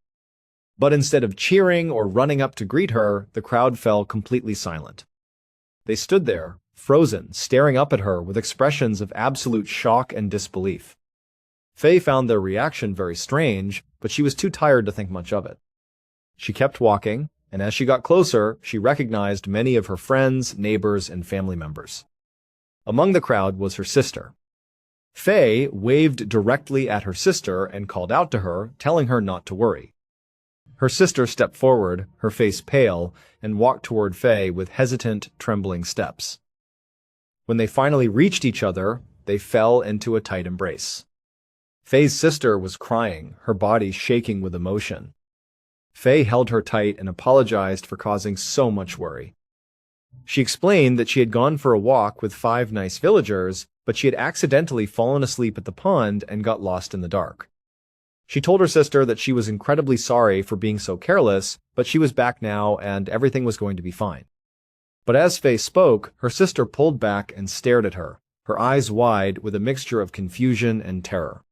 But instead of cheering or running up to greet her, the crowd fell completely silent. They stood there, frozen, staring up at her with expressions of absolute shock and disbelief. Faye found their reaction very strange, but she was too tired to think much of it. She kept walking, and as she got closer, she recognized many of her friends, neighbors, and family members. Among the crowd was her sister. Faye waved directly at her sister and called out to her, telling her not to worry. Her sister stepped forward, her face pale, and walked toward Faye with hesitant, trembling steps. When they finally reached each other, they fell into a tight embrace. Faye's sister was crying, her body shaking with emotion. Faye held her tight and apologized for causing so much worry. She explained that she had gone for a walk with 5 nice villagers, but she had accidentally fallen asleep at the pond and got lost in the dark. She told her sister that she was incredibly sorry for being so careless, but she was back now and everything was going to be fine. But as Faye spoke, her sister pulled back and stared at her, her eyes wide with a mixture of confusion and terror.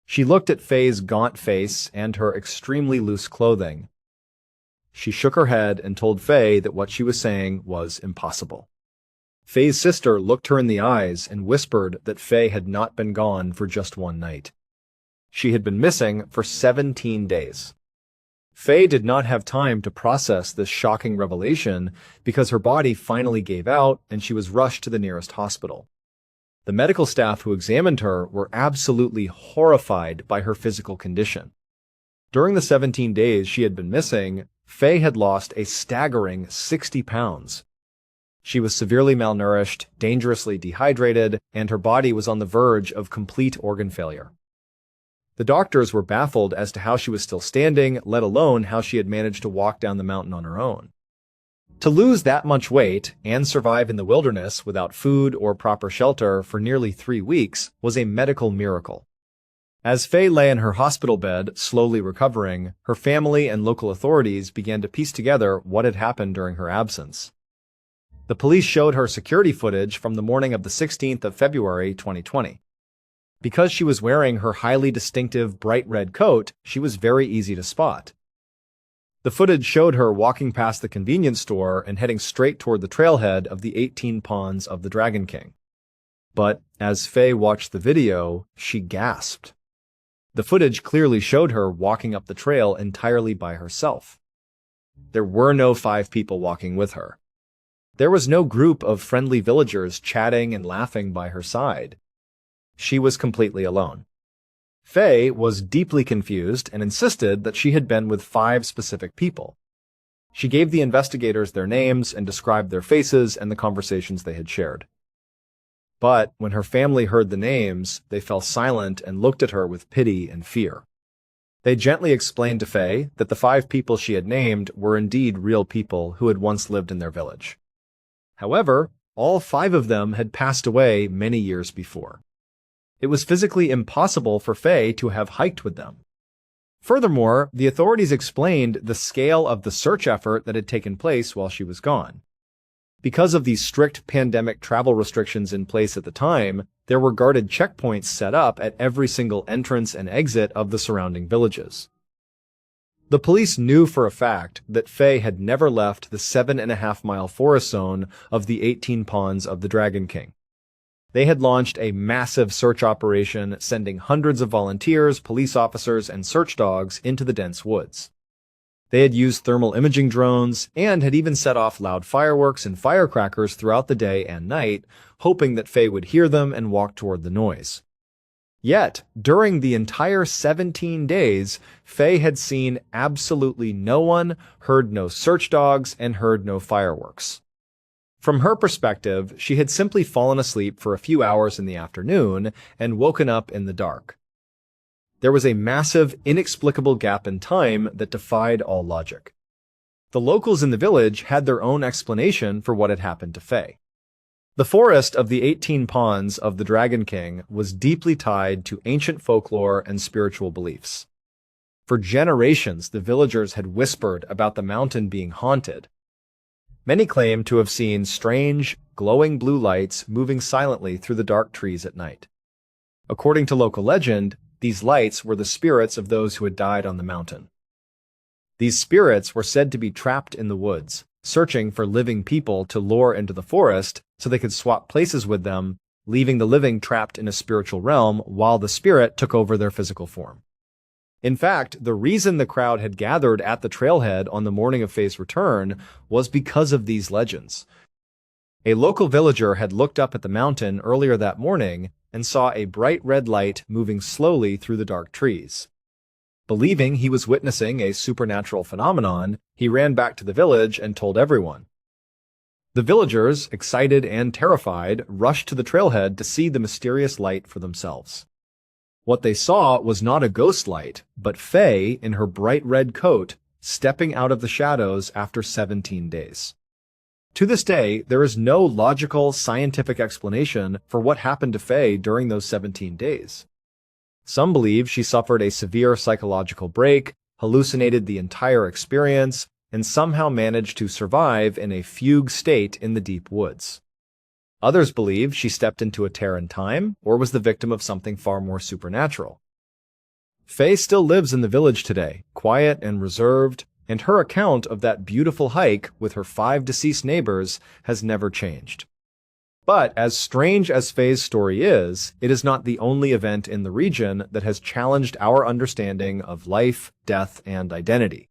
She looked at Faye's gaunt face and her extremely loose clothing. She shook her head and told Faye that what she was saying was impossible. Faye's sister looked her in the eyes and whispered that Faye had not been gone for just one night. She had been missing for 17 days. Faye did not have time to process this shocking revelation because her body finally gave out and she was rushed to the nearest hospital. The medical staff who examined her were absolutely horrified by her physical condition. During the 17 days she had been missing, Faye had lost a staggering 60 pounds. She was severely malnourished, dangerously dehydrated, and her body was on the verge of complete organ failure. The doctors were baffled as to how she was still standing, let alone how she had managed to walk down the mountain on her own. To lose that much weight and survive in the wilderness without food or proper shelter for nearly 3 weeks was a medical miracle. As Faye lay in her hospital bed, slowly recovering, her family and local authorities began to piece together what had happened during her absence. The police showed her security footage from the morning of the 16th of February 2020. Because she was wearing her highly distinctive bright red coat, she was very easy to spot. The footage showed her walking past the convenience store and heading straight toward the trailhead of the 18 ponds of the Dragon King. But as Faye watched the video, she gasped. The footage clearly showed her walking up the trail entirely by herself. There were no 5 people walking with her. There was no group of friendly villagers chatting and laughing by her side. She was completely alone. Faye was deeply confused and insisted that she had been with 5 specific people. She gave the investigators their names and described their faces and the conversations they had shared. But when her family heard the names, they fell silent and looked at her with pity and fear. They gently explained to Faye that the 5 people she had named were indeed real people who had once lived in their village. However, all 5 of them had passed away many years before. It was physically impossible for Faye to have hiked with them. Furthermore, the authorities explained the scale of the search effort that had taken place while she was gone. Because of these strict pandemic travel restrictions in place at the time, there were guarded checkpoints set up at every single entrance and exit of the surrounding villages. The police knew for a fact that Faye had never left the 7.5-mile forest zone of the 18 Ponds of the Dragon King. They had launched a massive search operation, sending hundreds of volunteers, police officers, and search dogs into the dense woods. They had used thermal imaging drones and had even set off loud fireworks and firecrackers throughout the day and night, hoping that Faye would hear them and walk toward the noise. Yet, during the entire 17 days, Faye had seen absolutely no one, heard no search dogs, and heard no fireworks. From her perspective, she had simply fallen asleep for a few hours in the afternoon and woken up in the dark. There was a massive, inexplicable gap in time that defied all logic. The locals in the village had their own explanation for what had happened to Faye. The forest of the 18 Ponds of the Dragon King was deeply tied to ancient folklore and spiritual beliefs. For generations, the villagers had whispered about the mountain being haunted. Many claimed to have seen strange, glowing blue lights moving silently through the dark trees at night. According to local legend, these lights were the spirits of those who had died on the mountain. These spirits were said to be trapped in the woods, searching for living people to lure into the forest so they could swap places with them, leaving the living trapped in a spiritual realm while the spirit took over their physical form. In fact, the reason the crowd had gathered at the trailhead on the morning of Faye's return was because of these legends. A local villager had looked up at the mountain earlier that morning and saw a bright red light moving slowly through the dark trees. Believing he was witnessing a supernatural phenomenon, he ran back to the village and told everyone. The villagers, excited and terrified, rushed to the trailhead to see the mysterious light for themselves. What they saw was not a ghost light, but Faye in her bright red coat, stepping out of the shadows after 17 days. To this day, there is no logical, scientific explanation for what happened to Faye during those 17 days. Some believe she suffered a severe psychological break, hallucinated the entire experience, and somehow managed to survive in a fugue state in the deep woods. Others believe she stepped into a tear in time or was the victim of something far more supernatural. Faye still lives in the village today, quiet and reserved, and her account of that beautiful hike with her 5 deceased neighbors has never changed. But as strange as Faye's story is, it is not the only event in the region that has challenged our understanding of life, death, and identity.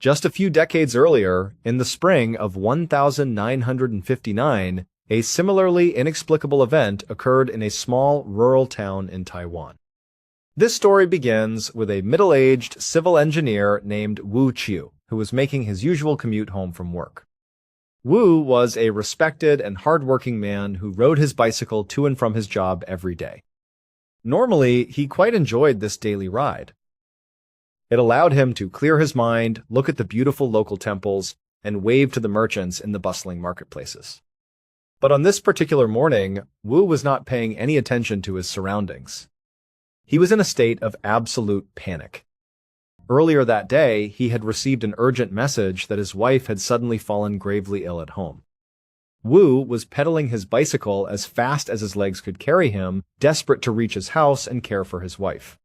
Just a few decades earlier, in the spring of 1959, a similarly inexplicable event occurred in a small rural town in Taiwan. This story begins with a middle-aged civil engineer named Wu Chiu, who was making his usual commute home from work. Wu was a respected and hard-working man who rode his bicycle to and from his job every day. Normally, he quite enjoyed this daily ride. It allowed him to clear his mind, look at the beautiful local temples, and wave to the merchants in the bustling marketplaces. But on this particular morning, Wu was not paying any attention to his surroundings. He was in a state of absolute panic. Earlier that day, he had received an urgent message that his wife had suddenly fallen gravely ill at home. Wu was pedaling his bicycle as fast as his legs could carry him, desperate to reach his house and care for his wife.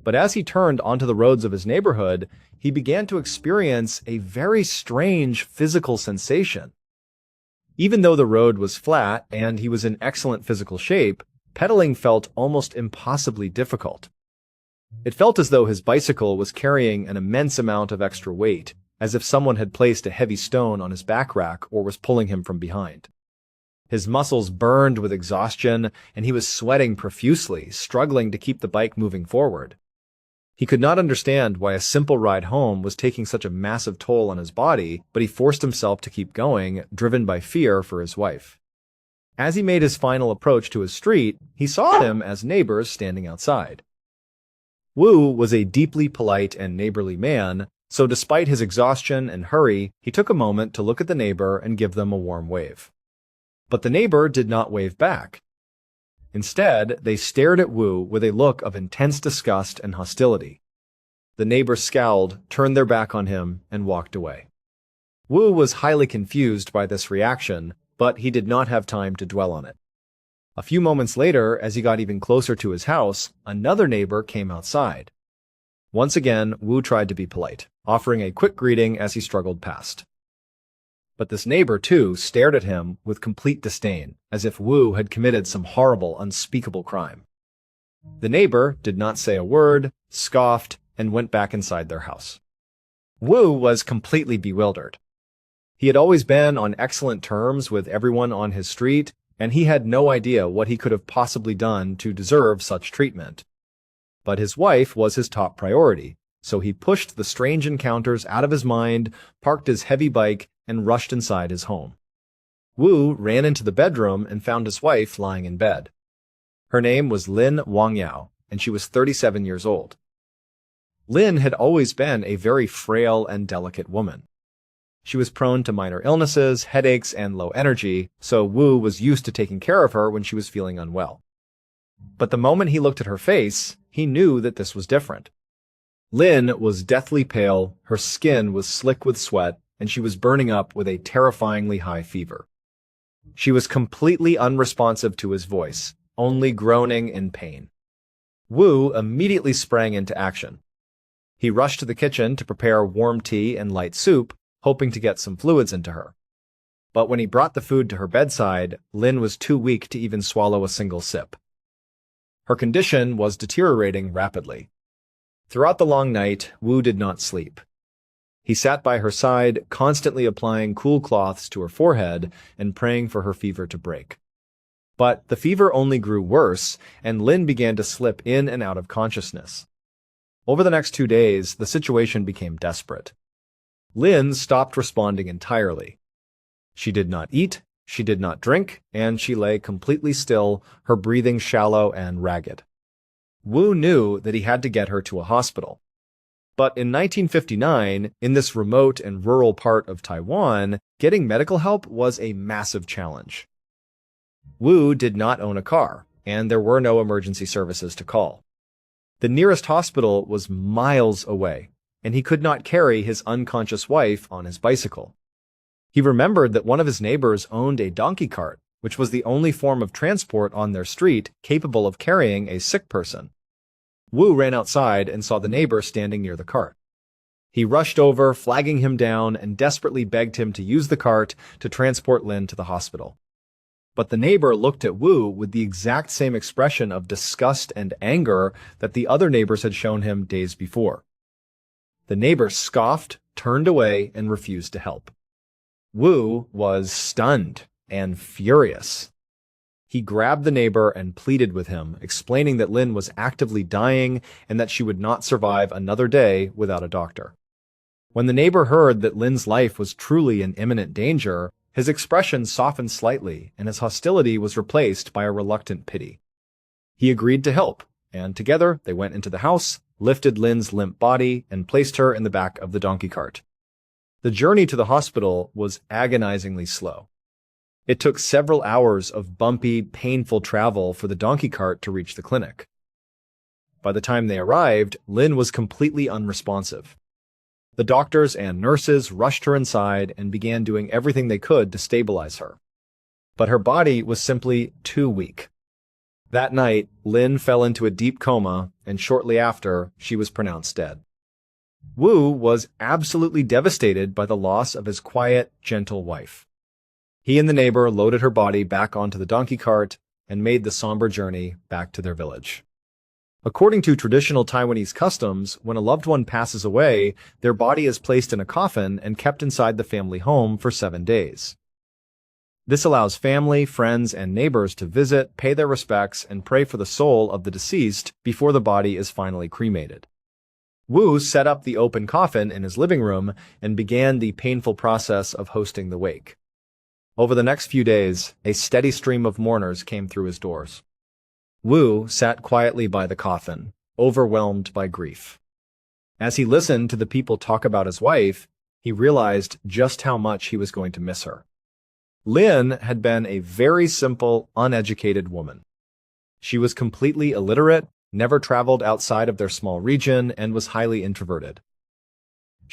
But as he turned onto the roads of his neighborhood, he began to experience a very strange physical sensation. Even though the road was flat and he was in excellent physical shape, pedaling felt almost impossibly difficult. It felt as though his bicycle was carrying an immense amount of extra weight, as if someone had placed a heavy stone on his back rack or was pulling him from behind. His muscles burned with exhaustion, and he was sweating profusely, struggling to keep the bike moving forward. He could not understand why a simple ride home was taking such a massive toll on his body, but he forced himself to keep going, driven by fear for his wife. As he made his final approach to his street, he saw them as neighbors standing outside. Wu was a deeply polite and neighborly man, so despite his exhaustion and hurry, he took a moment to look at the neighbor and give them a warm wave. But the neighbor did not wave back. Instead, they stared at Wu with a look of intense disgust and hostility. The neighbors scowled, turned their back on him, and walked away. Wu was highly confused by this reaction, but he did not have time to dwell on it. A few moments later, as he got even closer to his house, another neighbor came outside. Once again, Wu tried to be polite, offering a quick greeting as he struggled past. But this neighbor, too, stared at him with complete disdain, as if Wu had committed some horrible, unspeakable crime. The neighbor did not say a word, scoffed, and went back inside their house. Wu was completely bewildered. He had always been on excellent terms with everyone on his street, and he had no idea what he could have possibly done to deserve such treatment. But his wife was his top priority, so he pushed the strange encounters out of his mind, parked his heavy bike, and rushed inside his home. Wu ran into the bedroom and found his wife lying in bed. Her name was Lin Wangyao, and she was 37 years old. Lin had always been a very frail and delicate woman. She was prone to minor illnesses, headaches, and low energy, so Wu was used to taking care of her when she was feeling unwell. But the moment he looked at her face, he knew that this was different. Lin was deathly pale, her skin was slick with sweat, and she was burning up with a terrifyingly high fever. She was completely unresponsive to his voice, only groaning in pain. Wu immediately sprang into action. He rushed to the kitchen to prepare warm tea and light soup, hoping to get some fluids into her. But when he brought the food to her bedside, Lin was too weak to even swallow a single sip. Her condition was deteriorating rapidly. Throughout the long night, Wu did not sleep. He sat by her side, constantly applying cool cloths to her forehead and praying for her fever to break. But the fever only grew worse, and Lin began to slip in and out of consciousness. Over the next 2 days, the situation became desperate. Lin stopped responding entirely. She did not eat, she did not drink, and she lay completely still, her breathing shallow and ragged. Wu knew that he had to get her to a hospital. But in 1959, in this remote and rural part of Taiwan, getting medical help was a massive challenge. Wu did not own a car, and there were no emergency services to call. The nearest hospital was miles away, and he could not carry his unconscious wife on his bicycle. He remembered that one of his neighbors owned a donkey cart, which was the only form of transport on their street capable of carrying a sick person. Wu ran outside and saw the neighbor standing near the cart. He rushed over, flagging him down, and desperately begged him to use the cart to transport Lin to the hospital. But the neighbor looked at Wu with the exact same expression of disgust and anger that the other neighbors had shown him days before. The neighbor scoffed, turned away, and refused to help. Wu was stunned and furious. He grabbed the neighbor and pleaded with him, explaining that Lin was actively dying and that she would not survive another day without a doctor. When the neighbor heard that Lin's life was truly in imminent danger, his expression softened slightly and his hostility was replaced by a reluctant pity. He agreed to help, and together they went into the house, lifted Lin's limp body, and placed her in the back of the donkey cart. The journey to the hospital was agonizingly slow. It took several hours of bumpy, painful travel for the donkey cart to reach the clinic. By the time they arrived, Lin was completely unresponsive. The doctors and nurses rushed her inside and began doing everything they could to stabilize her. But her body was simply too weak. That night, Lin fell into a deep coma, and shortly after, she was pronounced dead. Wu was absolutely devastated by the loss of his quiet, gentle wife. He and the neighbor loaded her body back onto the donkey cart and made the somber journey back to their village. According to traditional Taiwanese customs, when a loved one passes away, their body is placed in a coffin and kept inside the family home for 7 days. This allows family, friends, and neighbors to visit, pay their respects, and pray for the soul of the deceased before the body is finally cremated. Wu set up the open coffin in his living room and began the painful process of hosting the wake. Over the next few days, a steady stream of mourners came through his doors. Wu sat quietly by the coffin, overwhelmed by grief. As he listened to the people talk about his wife, he realized just how much he was going to miss her. Lin had been a very simple, uneducated woman. She was completely illiterate, never traveled outside of their small region, and was highly introverted.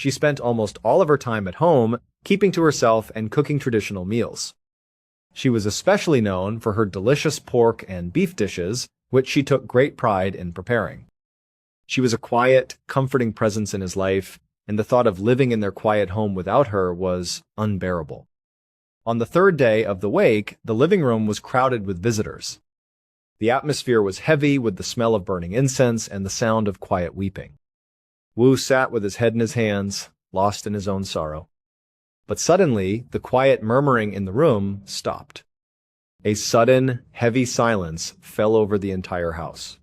she spent almost all of her time at home, keeping to herself and cooking traditional meals. She was especially known for her delicious pork and beef dishes, which she took great pride in preparing. She was a quiet, comforting presence in his life, and the thought of living in their quiet home without her was unbearable. On the third day of the wake, the living room was crowded with visitors. The atmosphere was heavy with the smell of burning incense and the sound of quiet weeping. Wu sat with his head in his hands, lost in his own sorrow. But suddenly, the quiet murmuring in the room stopped. A sudden, heavy silence fell over the entire house.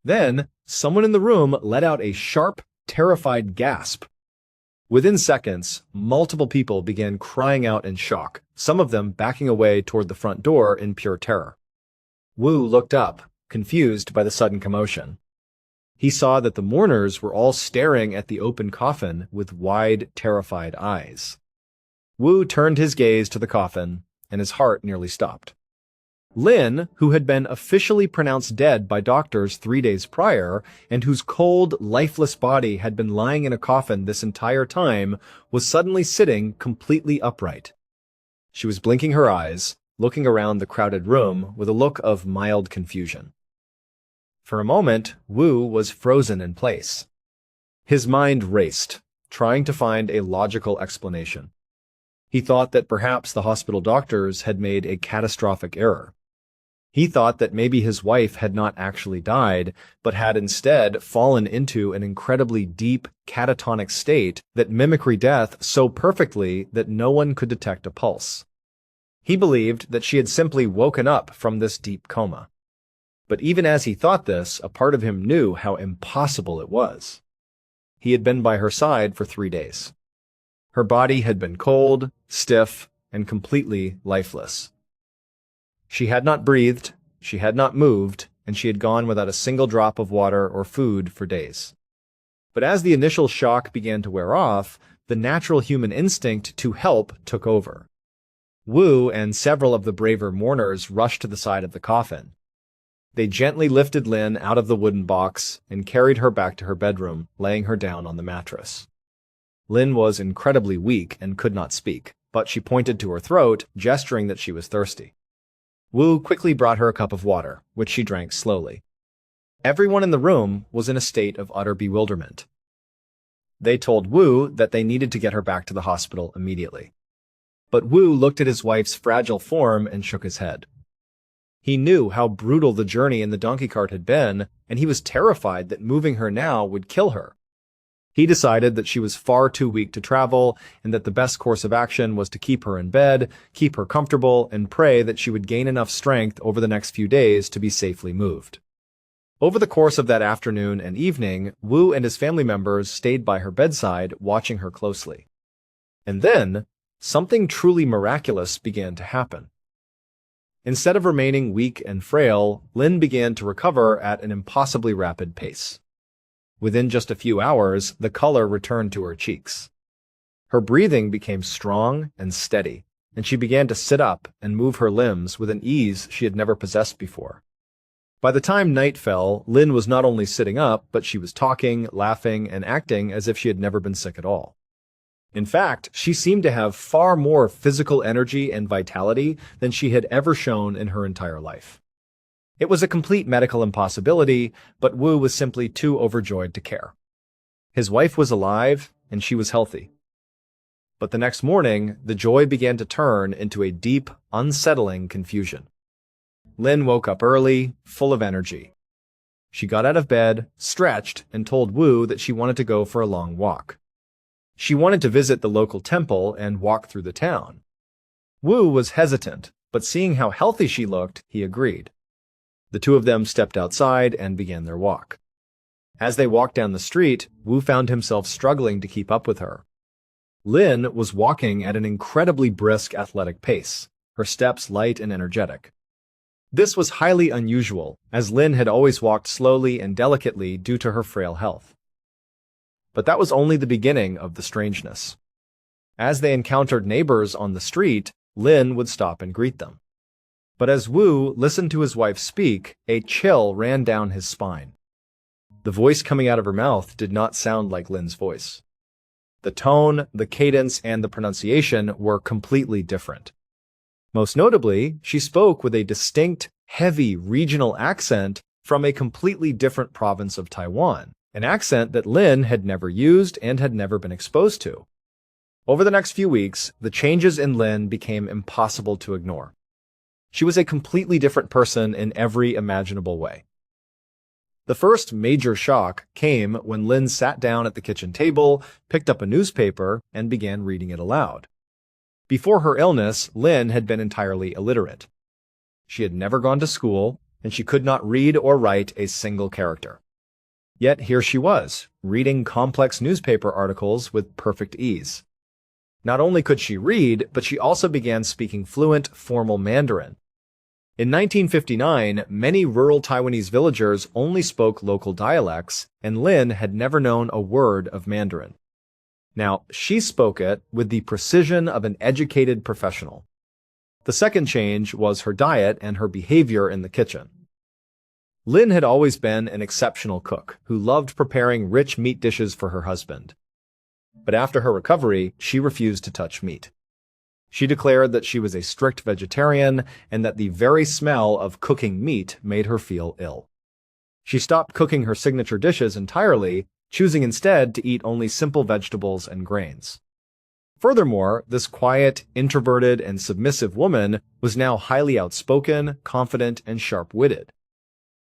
Then, someone in the room let out a sharp, terrified gasp. Within seconds, multiple people began crying out in shock, some of them backing away toward the front door in pure terror. Wu looked up, confused by the sudden commotion. He saw that the mourners were all staring at the open coffin with wide, terrified eyes. Wu turned his gaze to the coffin, and his heart nearly stopped. Lin, who had been officially pronounced dead by doctors 3 days prior, and whose cold, lifeless body had been lying in a coffin this entire time, was suddenly sitting completely upright. She was blinking her eyes, looking around the crowded room with a look of mild confusion. For a moment, Wu was frozen in place. His mind raced, trying to find a logical explanation. He thought that perhaps the hospital doctors had made a catastrophic error. He thought that maybe his wife had not actually died, but had instead fallen into an incredibly deep, catatonic state that mimicry death so perfectly that no one could detect a pulse. He believed that she had simply woken up from this deep coma. But even as he thought this, a part of him knew how impossible it was. He had been by her side for 3 days. Her body had been cold, stiff, and completely lifeless. She had not breathed, she had not moved, and she had gone without a single drop of water or food for days. But as the initial shock began to wear off, the natural human instinct to help took over. Wu and several of the braver mourners rushed to the side of the coffin. They gently lifted Lin out of the wooden box and carried her back to her bedroom, laying her down on the mattress. Lin was incredibly weak and could not speak, but she pointed to her throat, gesturing that she was thirsty. Wu quickly brought her a cup of water, which she drank slowly. Everyone in the room was in a state of utter bewilderment. They told Wu that they needed to get her back to the hospital immediately. But Wu looked at his wife's fragile form and shook his head. He knew how brutal the journey in the donkey cart had been, and he was terrified that moving her now would kill her. He decided that she was far too weak to travel, and that the best course of action was to keep her in bed, keep her comfortable, and pray that she would gain enough strength over the next few days to be safely moved. Over the course of that afternoon and evening, Wu and his family members stayed by her bedside, watching her closely. And then, something truly miraculous began to happen. Instead of remaining weak and frail, Lin began to recover at an impossibly rapid pace. Within just a few hours, the color returned to her cheeks. Her breathing became strong and steady, and she began to sit up and move her limbs with an ease she had never possessed before. By the time night fell, Lin was not only sitting up, but she was talking, laughing, and acting as if she had never been sick at all. In fact, she seemed to have far more physical energy and vitality than she had ever shown in her entire life. It was a complete medical impossibility, but Wu was simply too overjoyed to care. His wife was alive, and she was healthy. But the next morning, the joy began to turn into a deep, unsettling confusion. Lin woke up early, full of energy. She got out of bed, stretched, and told Wu that she wanted to go for a long walk. She wanted to visit the local temple and walk through the town. Wu was hesitant, but seeing how healthy she looked, he agreed. The two of them stepped outside and began their walk. As they walked down the street, Wu found himself struggling to keep up with her. Lin was walking at an incredibly brisk, athletic pace, her steps light and energetic. This was highly unusual, as Lin had always walked slowly and delicately due to her frail health. But that was only the beginning of the strangeness. As they encountered neighbors on the street, Lin would stop and greet them. But as Wu listened to his wife speak, a chill ran down his spine. The voice coming out of her mouth did not sound like Lin's voice. The tone, the cadence, and the pronunciation were completely different. Most notably, she spoke with a distinct, heavy regional accent from a completely different province of Taiwan, an accent that Lin had never used and had never been exposed to. Over the next few weeks, the changes in Lin became impossible to ignore. She was a completely different person in every imaginable way. The first major shock came when Lin sat down at the kitchen table, picked up a newspaper, and began reading it aloud. Before her illness, Lin had been entirely illiterate. She had never gone to school, and she could not read or write a single character. Yet here she was, reading complex newspaper articles with perfect ease. Not only could she read, but she also began speaking fluent, formal Mandarin. In 1959, many rural Taiwanese villagers only spoke local dialects, and Lin had never known a word of Mandarin. Now, she spoke it with the precision of an educated professional. The second change was her diet and her behavior in the kitchen. Lin had always been an exceptional cook who loved preparing rich meat dishes for her husband. But after her recovery, she refused to touch meat. She declared that she was a strict vegetarian and that the very smell of cooking meat made her feel ill. She stopped cooking her signature dishes entirely, choosing instead to eat only simple vegetables and grains. Furthermore, this quiet, introverted, and submissive woman was now highly outspoken, confident, and sharp-witted.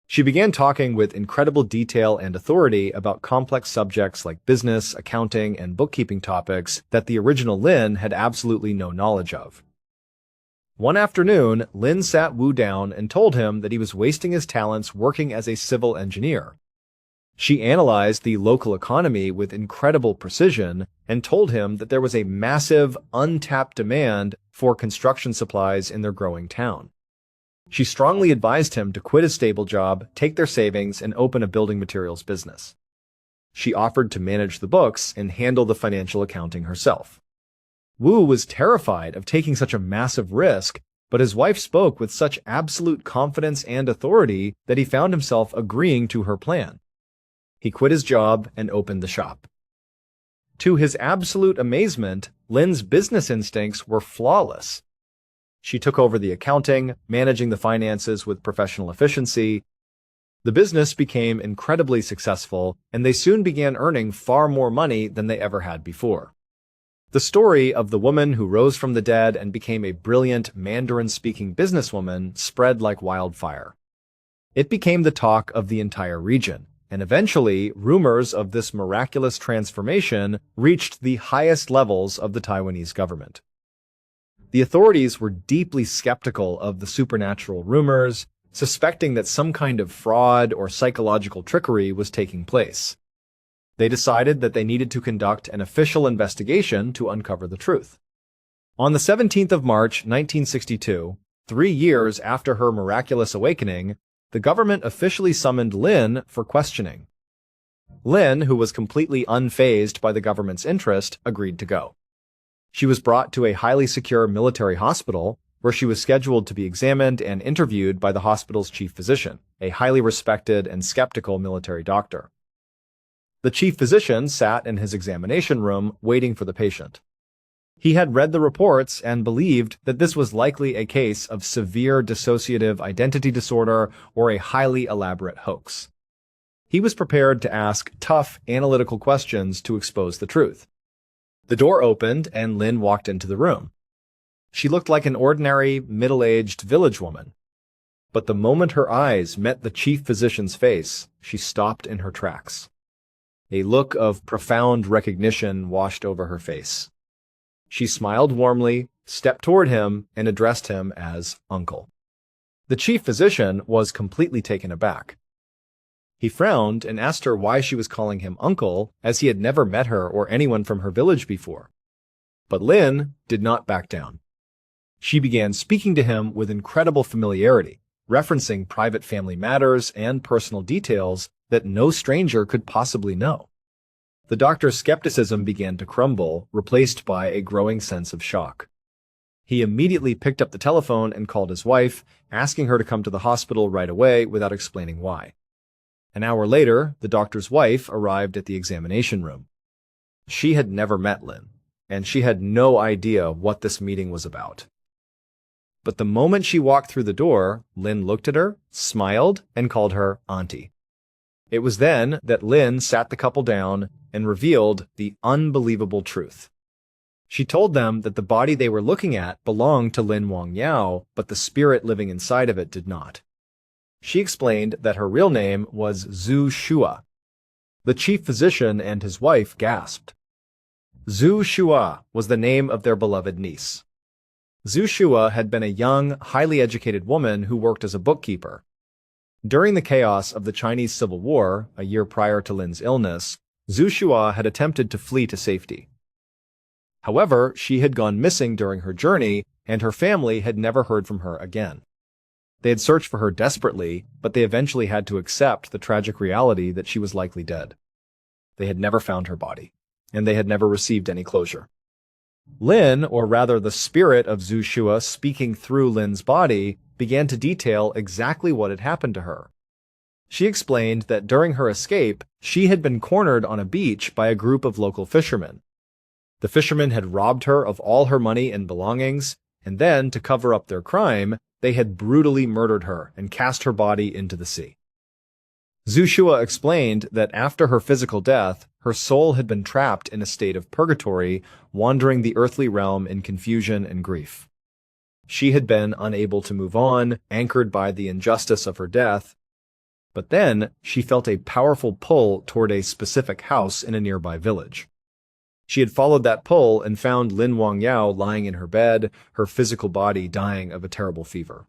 She began talking with incredible detail and authority about complex subjects like business, accounting, and bookkeeping topics that the original Lin had absolutely no knowledge of. One afternoon, Lin sat Wu down and told him that he was wasting his talents working as a civil engineer. She analyzed the local economy with incredible precision and told him that there was a massive, untapped demand for construction supplies in their growing town. She strongly advised him to quit his stable job, take their savings, and open a building materials business. She offered to manage the books and handle the financial accounting herself. Wu was terrified of taking such a massive risk, but his wife spoke with such absolute confidence and authority that he found himself agreeing to her plan. He quit his job and opened the shop. To his absolute amazement, Lin's business instincts were flawless. She took over the accounting, managing the finances with professional efficiency. The business became incredibly successful, and they soon began earning far more money than they ever had before. The story of the woman who rose from the dead and became a brilliant Mandarin-speaking businesswoman spread like wildfire. It became the talk of the entire region, and eventually rumors of this miraculous transformation reached the highest levels of the Taiwanese government. The authorities were deeply skeptical of the supernatural rumors, suspecting that some kind of fraud or psychological trickery was taking place. They decided that they needed to conduct an official investigation to uncover the truth. On the 17th of March, 1962, 3 years after her miraculous awakening, the government officially summoned Lin for questioning. Lin, who was completely unfazed by the government's interest, agreed to go. She was brought to a highly secure military hospital, where she was scheduled to be examined and interviewed by the hospital's chief physician, a highly respected and skeptical military doctor. The chief physician sat in his examination room waiting for the patient. He had read the reports and believed that this was likely a case of severe dissociative identity disorder or a highly elaborate hoax. He was prepared to ask tough, analytical questions to expose the truth. The door opened and Lin walked into the room. She looked like an ordinary, middle-aged village woman. But the moment her eyes met the chief physician's face, she stopped in her tracks. A look of profound recognition washed over her face. She smiled warmly, stepped toward him, and addressed him as Uncle. The chief physician was completely taken aback. He frowned and asked her why she was calling him Uncle, as he had never met her or anyone from her village before. But Lin did not back down. She began speaking to him with incredible familiarity, referencing private family matters and personal details that no stranger could possibly know. The doctor's skepticism began to crumble, replaced by a growing sense of shock. He immediately picked up the telephone and called his wife, asking her to come to the hospital right away without explaining why. An hour later, the doctor's wife arrived at the examination room. She had never met Lin, and she had no idea what this meeting was about. But the moment she walked through the door, Lin looked at her, smiled, and called her Auntie. It was then that Lin sat the couple down and revealed the unbelievable truth. She told them that the body they were looking at belonged to Lin Wangyao, but the spirit living inside of it did not. She explained that her real name was Zhu Shua. The chief physician and his wife gasped. Zhu Shua was the name of their beloved niece. Zhu Shua had been a young, highly educated woman who worked as a bookkeeper. During the chaos of the Chinese Civil War, a year prior to Lin's illness, Zhu Shua had attempted to flee to safety. However, she had gone missing during her journey, and her family had never heard from her again. They had searched for her desperately, but they eventually had to accept the tragic reality that she was likely dead. They had never found her body, and they had never received any closure. Lin, or rather the spirit of Zhu Shua speaking through Lin's body, began to detail exactly what had happened to her. She explained that during her escape, she had been cornered on a beach by a group of local fishermen. The fishermen had robbed her of all her money and belongings, and then, to cover up their crime, they had brutally murdered her and cast her body into the sea. Zhu Shua explained that after her physical death, her soul had been trapped in a state of purgatory, wandering the earthly realm in confusion and grief. She had been unable to move on, anchored by the injustice of her death, but then she felt a powerful pull toward a specific house in a nearby village. She had followed that pull and found Lin Wangyao lying in her bed, her physical body dying of a terrible fever.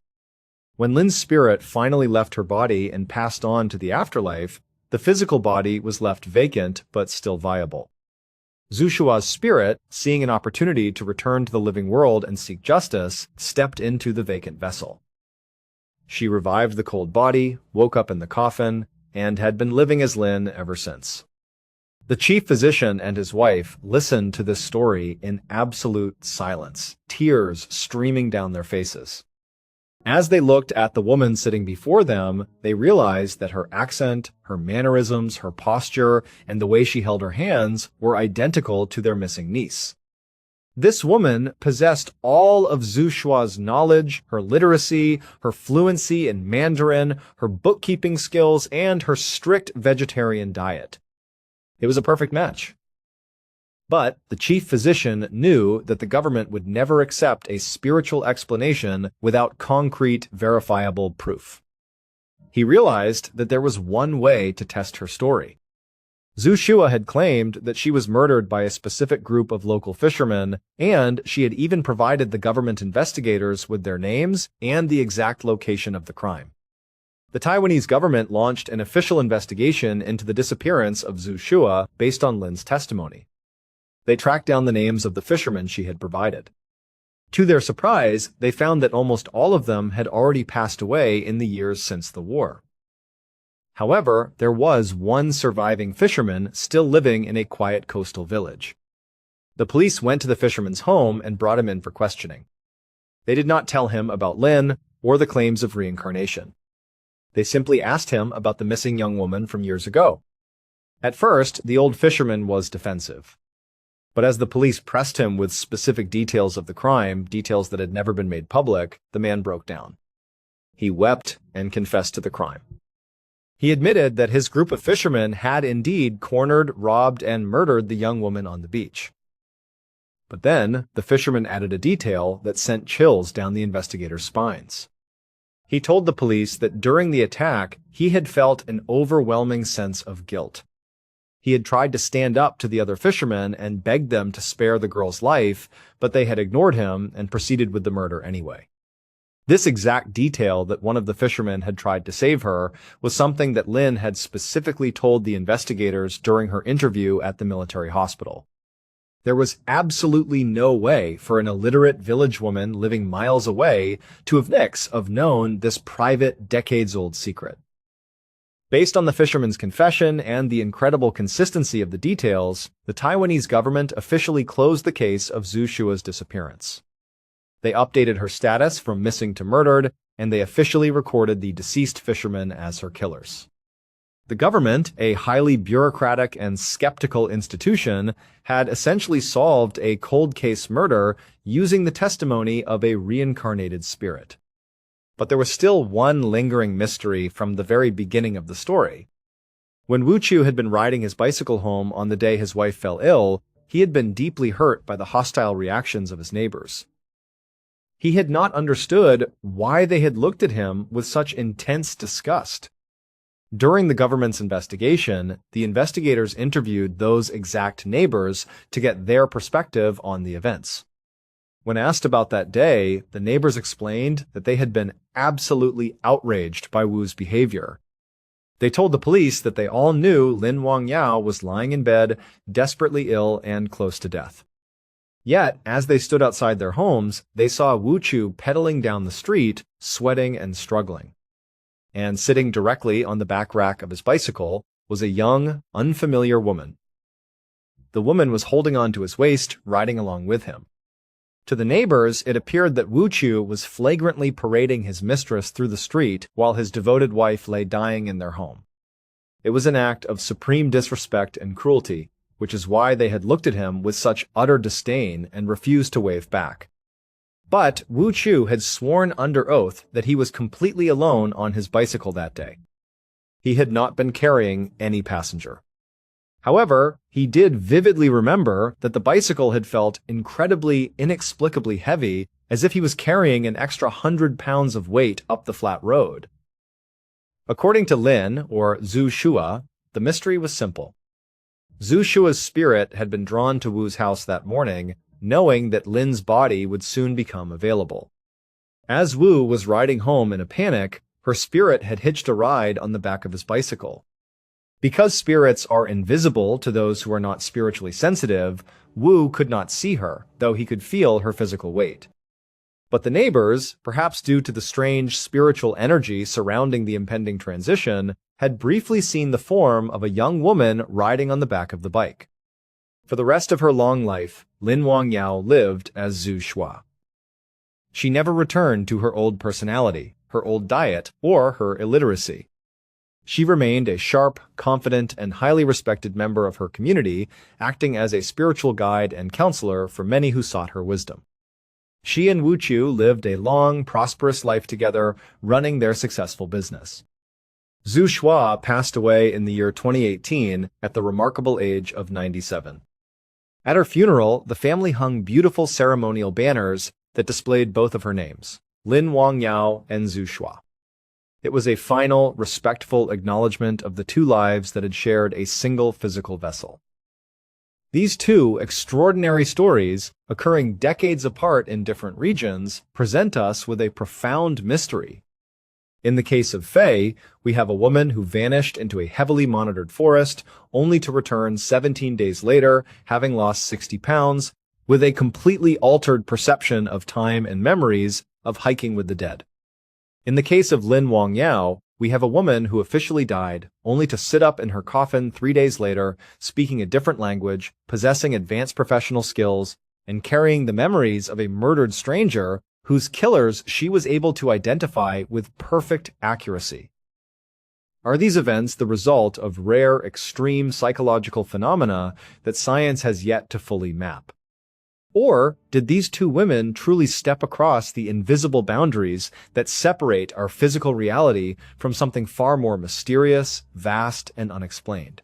When Lin's spirit finally left her body and passed on to the afterlife, the physical body was left vacant but still viable. Zhu Shua's spirit, seeing an opportunity to return to the living world and seek justice, stepped into the vacant vessel. She revived the cold body, woke up in the coffin, and had been living as Lin ever since. The chief physician and his wife listened to this story in absolute silence, tears streaming down their faces. As they looked at the woman sitting before them, they realized that her accent, her mannerisms, her posture, and the way she held her hands were identical to their missing niece. This woman possessed all of Zhu Shua's knowledge, her literacy, her fluency in Mandarin, her bookkeeping skills, and her strict vegetarian diet. It was a perfect match. But the chief physician knew that the government would never accept a spiritual explanation without concrete, verifiable proof. He realized that there was one way to test her story. Zhu Shua had claimed that she was murdered by a specific group of local fishermen, and she had even provided the government investigators with their names and the exact location of the crime. The Taiwanese government launched an official investigation into the disappearance of Zhu Shua based on Lin's testimony. They tracked down the names of the fishermen she had provided. To their surprise, they found that almost all of them had already passed away in the years since the war. However, there was one surviving fisherman still living in a quiet coastal village. The police went to the fisherman's home and brought him in for questioning. They did not tell him about Lin or the claims of reincarnation. They simply asked him about the missing young woman from years ago. At first, the old fisherman was defensive. But as the police pressed him with specific details of the crime, details that had never been made public, the man broke down. He wept and confessed to the crime. He admitted that his group of fishermen had indeed cornered, robbed, and murdered the young woman on the beach. But then, the fisherman added a detail that sent chills down the investigators' spines. He told the police that during the attack, he had felt an overwhelming sense of guilt. He had tried to stand up to the other fishermen and begged them to spare the girl's life, but they had ignored him and proceeded with the murder anyway. This exact detail that one of the fishermen had tried to save her was something that Lin had specifically told the investigators during her interview at the military hospital. There was absolutely no way for an illiterate village woman living miles away to have known this private, decades-old secret. Based on the fisherman's confession and the incredible consistency of the details, the Taiwanese government officially closed the case of Zhu Shua's disappearance. They updated her status from missing to murdered, and they officially recorded the deceased fishermen as her killers. The The government, a highly bureaucratic and skeptical institution, had essentially solved a cold case murder using the testimony of a reincarnated spirit. But there was still one lingering mystery from the very beginning of the story. When Wu Chu had been riding his bicycle home on the day his wife fell ill, he had been deeply hurt by the hostile reactions of his neighbors. He had not understood why they had looked at him with such intense disgust. During the government's investigation, the investigators interviewed those exact neighbors to get their perspective on the events. When asked about that day, the neighbors explained that they had been absolutely outraged by Wu's behavior. They told the police that they all knew Lin Wangyao was lying in bed, desperately ill and close to death. Yet, as they stood outside their homes, they saw Wu Chu pedaling down the street, sweating and struggling. And sitting directly on the back rack of his bicycle was a young, unfamiliar woman. The woman was holding on to his waist, riding along with him. To the neighbors, it appeared that Wu Chu was flagrantly parading his mistress through the street while his devoted wife lay dying in their home. It was an act of supreme disrespect and cruelty, which is why they had looked at him with such utter disdain and refused to wave back. But Wu Chu had sworn under oath that he was completely alone on his bicycle that day. He had not been carrying any passenger. However, he did vividly remember that the bicycle had felt incredibly, inexplicably heavy, as if he was carrying an extra 100 pounds of weight up the flat road. According to Lin, or Zhu Shua, the mystery was simple. Zhu Shua's spirit had been drawn to Wu's house that morning, knowing that Lin's body would soon become available. As Wu was riding home in a panic, her spirit had hitched a ride on the back of his bicycle. Because spirits are invisible to those who are not spiritually sensitive, Wu could not see her, though he could feel her physical weight. But the neighbors, perhaps due to the strange spiritual energy surrounding the impending transition, had briefly seen the form of a young woman riding on the back of the bike. For the rest of her long life, Lin Wangyao lived as Zhu Shua. She never returned to her old personality, her old diet, or her illiteracy. She remained a sharp, confident, and highly respected member of her community, acting as a spiritual guide and counselor for many who sought her wisdom. She and Wu Chu lived a long, prosperous life together, running their successful business. Zhu Shua passed away in the year 2018 at the remarkable age of 97. At her funeral, the family hung beautiful ceremonial banners that displayed both of her names, Lin Wangyao and Zhu Shua. It was a final, respectful acknowledgement of the two lives that had shared a single physical vessel. These two extraordinary stories, occurring decades apart in different regions, present us with a profound mystery. In the case of Faye, we have a woman who vanished into a heavily monitored forest, only to return 17 days later, having lost 60 pounds, with a completely altered perception of time and memories of hiking with the dead. In the case of Lin Wangyao, we have a woman who officially died, only to sit up in her coffin 3 days later, speaking a different language, possessing advanced professional skills, and carrying the memories of a murdered stranger whose killers she was able to identify with perfect accuracy. Are these events the result of rare, extreme psychological phenomena that science has yet to fully map? Or did these two women truly step across the invisible boundaries that separate our physical reality from something far more mysterious, vast, and unexplained?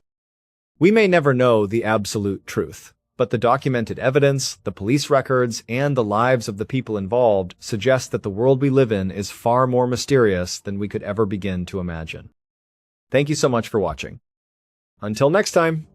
We may never know the absolute truth, but the documented evidence, the police records, and the lives of the people involved suggest that the world we live in is far more mysterious than we could ever begin to imagine. Thank you so much for watching. Until next time.